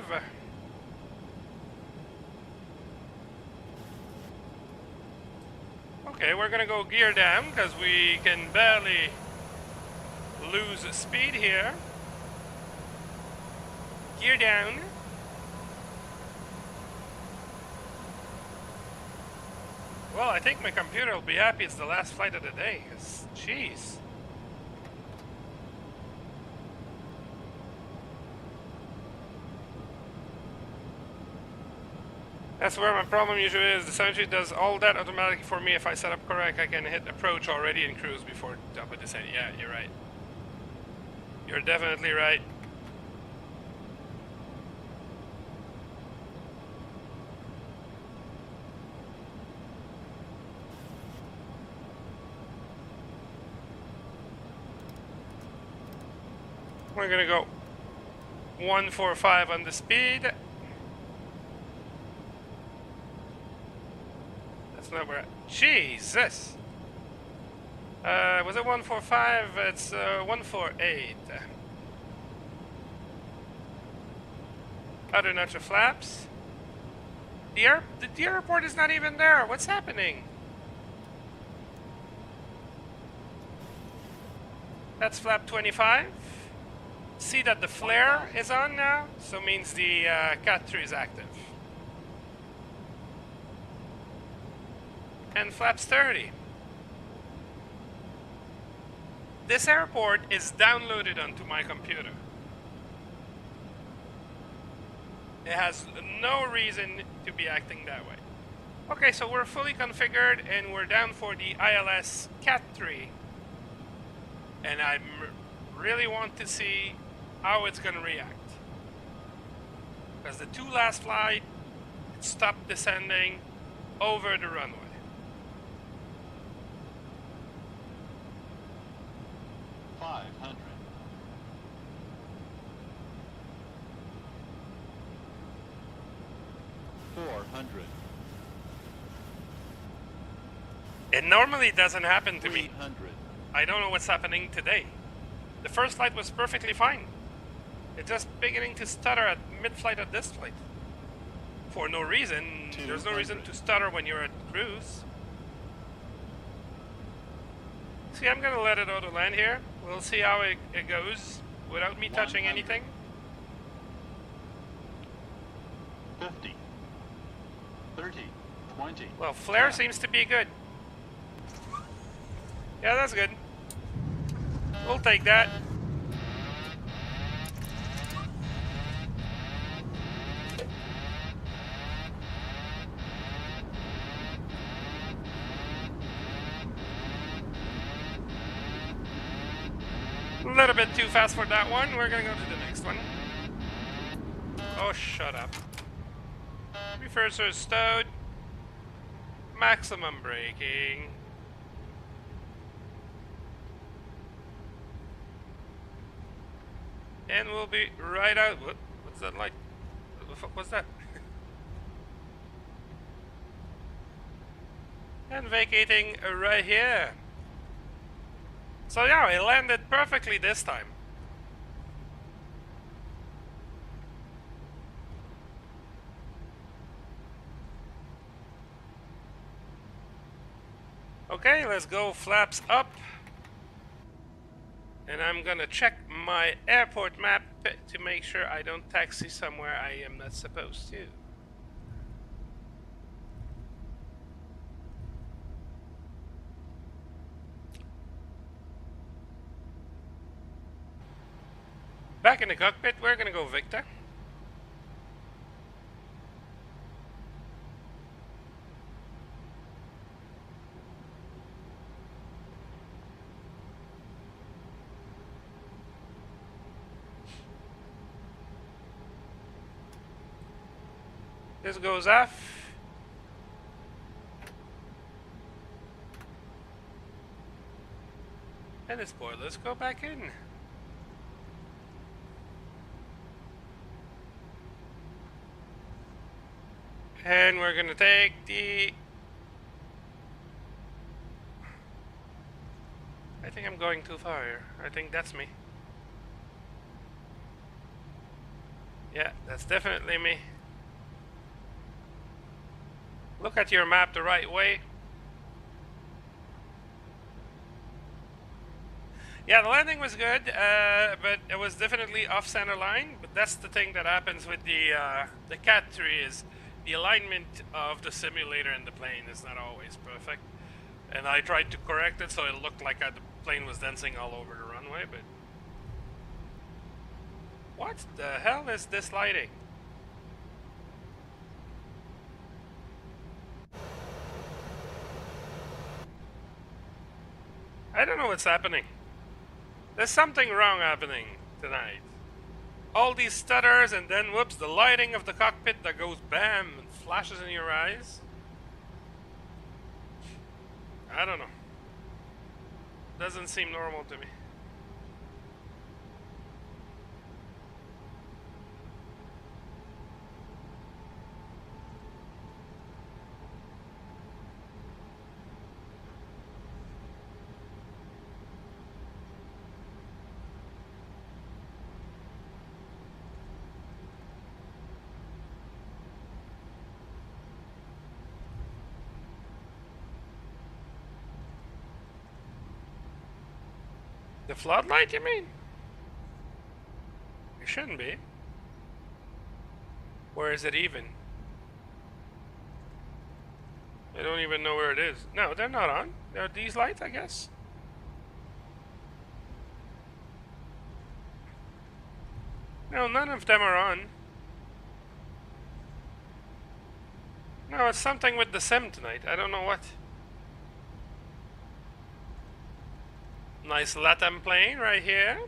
Okay, we're gonna go gear down because we can barely lose speed here. Gear down. Well, I think my computer will be happy it's the last flight of the day. Jeez. That's where my problem usually is. The 7 does all that automatically for me. If I set up correct, I can hit approach already and cruise before top of descent. Yeah, you're right. You're definitely right. We're gonna go 145 on the speed. That's not where. Jesus. Was it 145? It's 148. Other notch of flaps. The airport is not even there. What's happening? That's flap 25. See that the flare is on now, so means the Cat 3 is active. And flaps 30. This airport is downloaded onto my computer. It has no reason to be acting that way. Okay, so we're fully configured and we're down for the ILS Cat 3. And I really want to see how it's going to react. Because the two last flight, it stopped descending over the runway. It normally doesn't happen to me. I don't know what's happening today. The first flight was perfectly fine. It's just beginning to stutter at mid-flight of this flight. For no reason. There's no reason to stutter when you're at cruise. See, I'm gonna let it auto land here. We'll see how it goes without me touching anything. 50, 30, 20. Well, flare seems to be good. Yeah, that's good. We'll take that. A little bit too fast for that one. We're gonna go to the next one. Oh, shut up. Reverser stowed. Maximum braking. And we'll be right out. What's that like? What the fuck was that? And vacating right here. So yeah, it landed perfectly this time. Okay, let's go flaps up. And I'm gonna check my airport map to make sure I don't taxi somewhere I am not supposed to. Back in the cockpit, we're gonna go Victor. This goes off. And the spoilers go back in. And we're gonna take the... I think I'm going too far here. I think that's me. Yeah, that's definitely me. Look at your map the right way. Yeah, the landing was good, but it was definitely off center line. But that's the thing that happens with the Cat 3 is the alignment of the simulator and the plane is not always perfect. And I tried to correct it so it looked like the plane was dancing all over the runway, but... What the hell is this lighting? I don't know what's happening. There's something wrong happening tonight. All these stutters and then whoops, the lighting of the cockpit that goes bam and flashes in your eyes. I don't know. Doesn't seem normal to me. The floodlight, you mean? It shouldn't be. Where is it even? I don't even know where it is. No, they're not on. They're these lights, I guess. No, none of them are on. No, it's something with the sim tonight. I don't know what. Nice LATAM plane right here.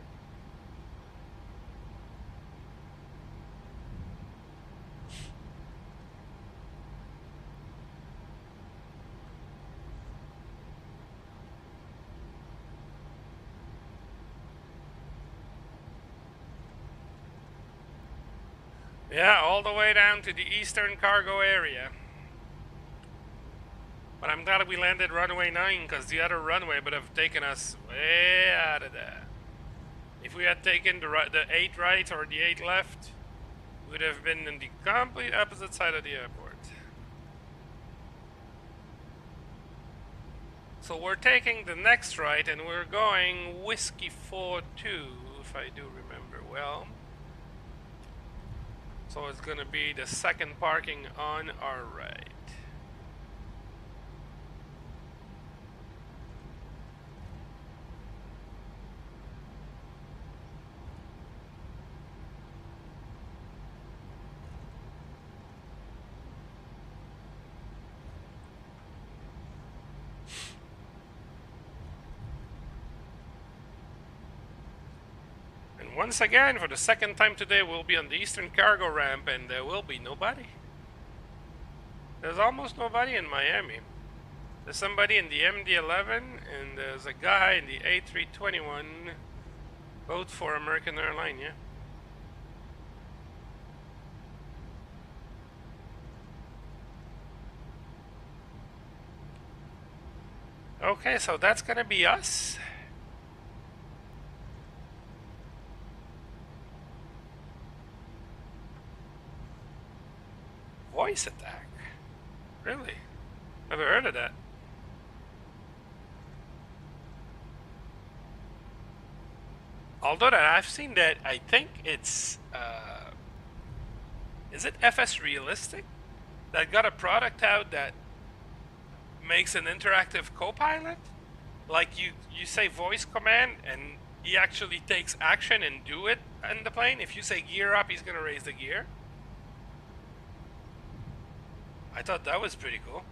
Yeah, all the way down to the eastern cargo area. But I'm glad we landed runway 9 because the other runway would have taken us way out of there. If we had taken the 8 right or the 8 left, we would have been in the complete opposite side of the airport. So we're taking the next right and we're going Whiskey 4-2, if I do remember well. So it's gonna be the second parking on our right. Once again, for the second time today, we'll be on the eastern cargo ramp and there will be nobody. There's almost nobody in Miami. There's somebody in the MD-11 and there's a guy in the A321, both for American Airlines, yeah? Okay, so that's gonna be us. Voice attack? Really? Never heard of that. Although that I've seen that, I think it's, is it FS Realistic? That got a product out that makes an interactive co-pilot? Like you say voice command and he actually takes action and do it in the plane. If you say gear up, he's gonna raise the gear. I thought that was pretty cool.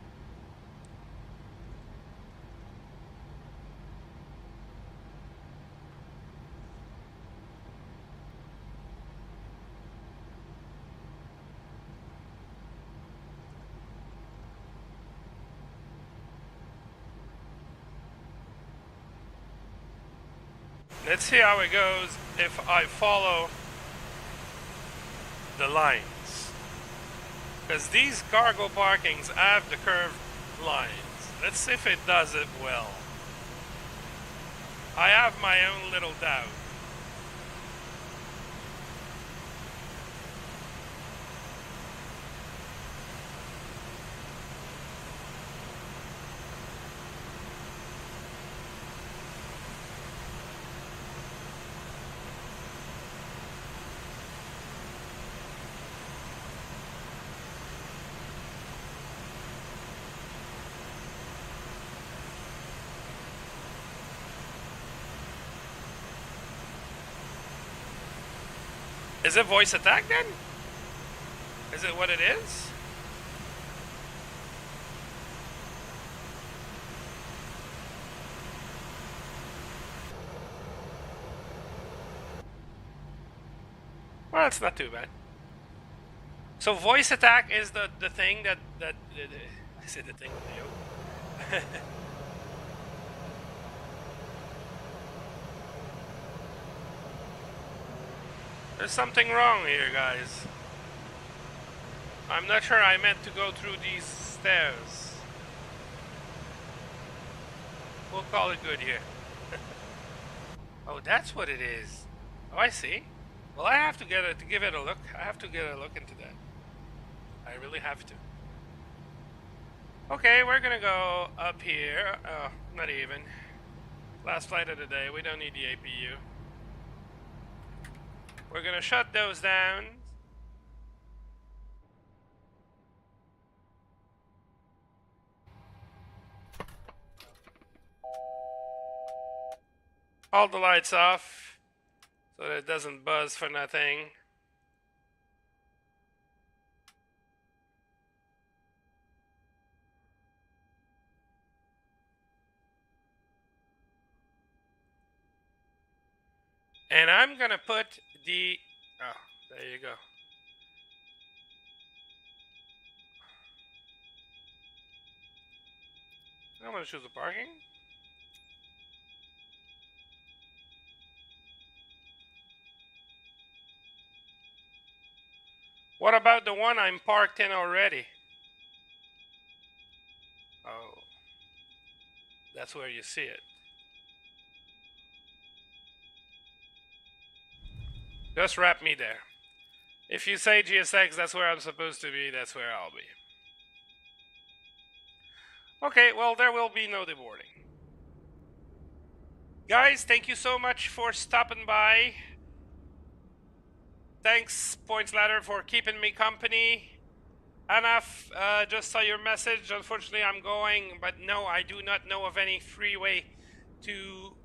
Let's see how it goes if I follow the lines. Because these cargo parkings have the curved lines. Let's see if it does it well. I have my own little doubt. Is it voice attack then? Is it what it is? Well, it's not too bad. So voice attack is the thing that I said the thing, Leo. There's something wrong here, guys. I'm not sure I meant to go through these stairs. We'll call it good here. Oh, that's what it is. Oh, I see. Well, I have to give it a look. I have to get a look into that. I really have to. Okay, we're gonna go up here. Oh, not even. Last flight of the day. We don't need the APU. We're gonna shut those down. All the lights off so that it doesn't buzz for nothing. And I'm gonna put the... Oh, there you go. I'm gonna choose the parking. What about the one I'm parked in already? Oh, that's where you see it. Just wrap me there. If you say GSX, that's where I'm supposed to be, that's where I'll be. Okay, well, there will be no deboarding. Guys, thank you so much for stopping by. Thanks, Points Ladder, for keeping me company. Anaf, just saw your message. Unfortunately, I'm going, but no, I do not know of any free way to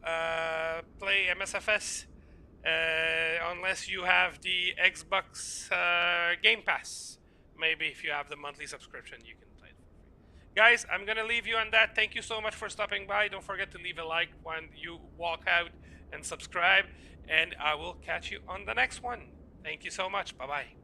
play MSFS unless you have the Xbox Game Pass. Maybe if you have the monthly subscription, you can play it for free. Guys, I'm gonna leave you on that. Thank you so much for stopping by. Don't forget to leave a like when you walk out and subscribe, and I will catch you on the next one. Thank you so much. Bye-bye.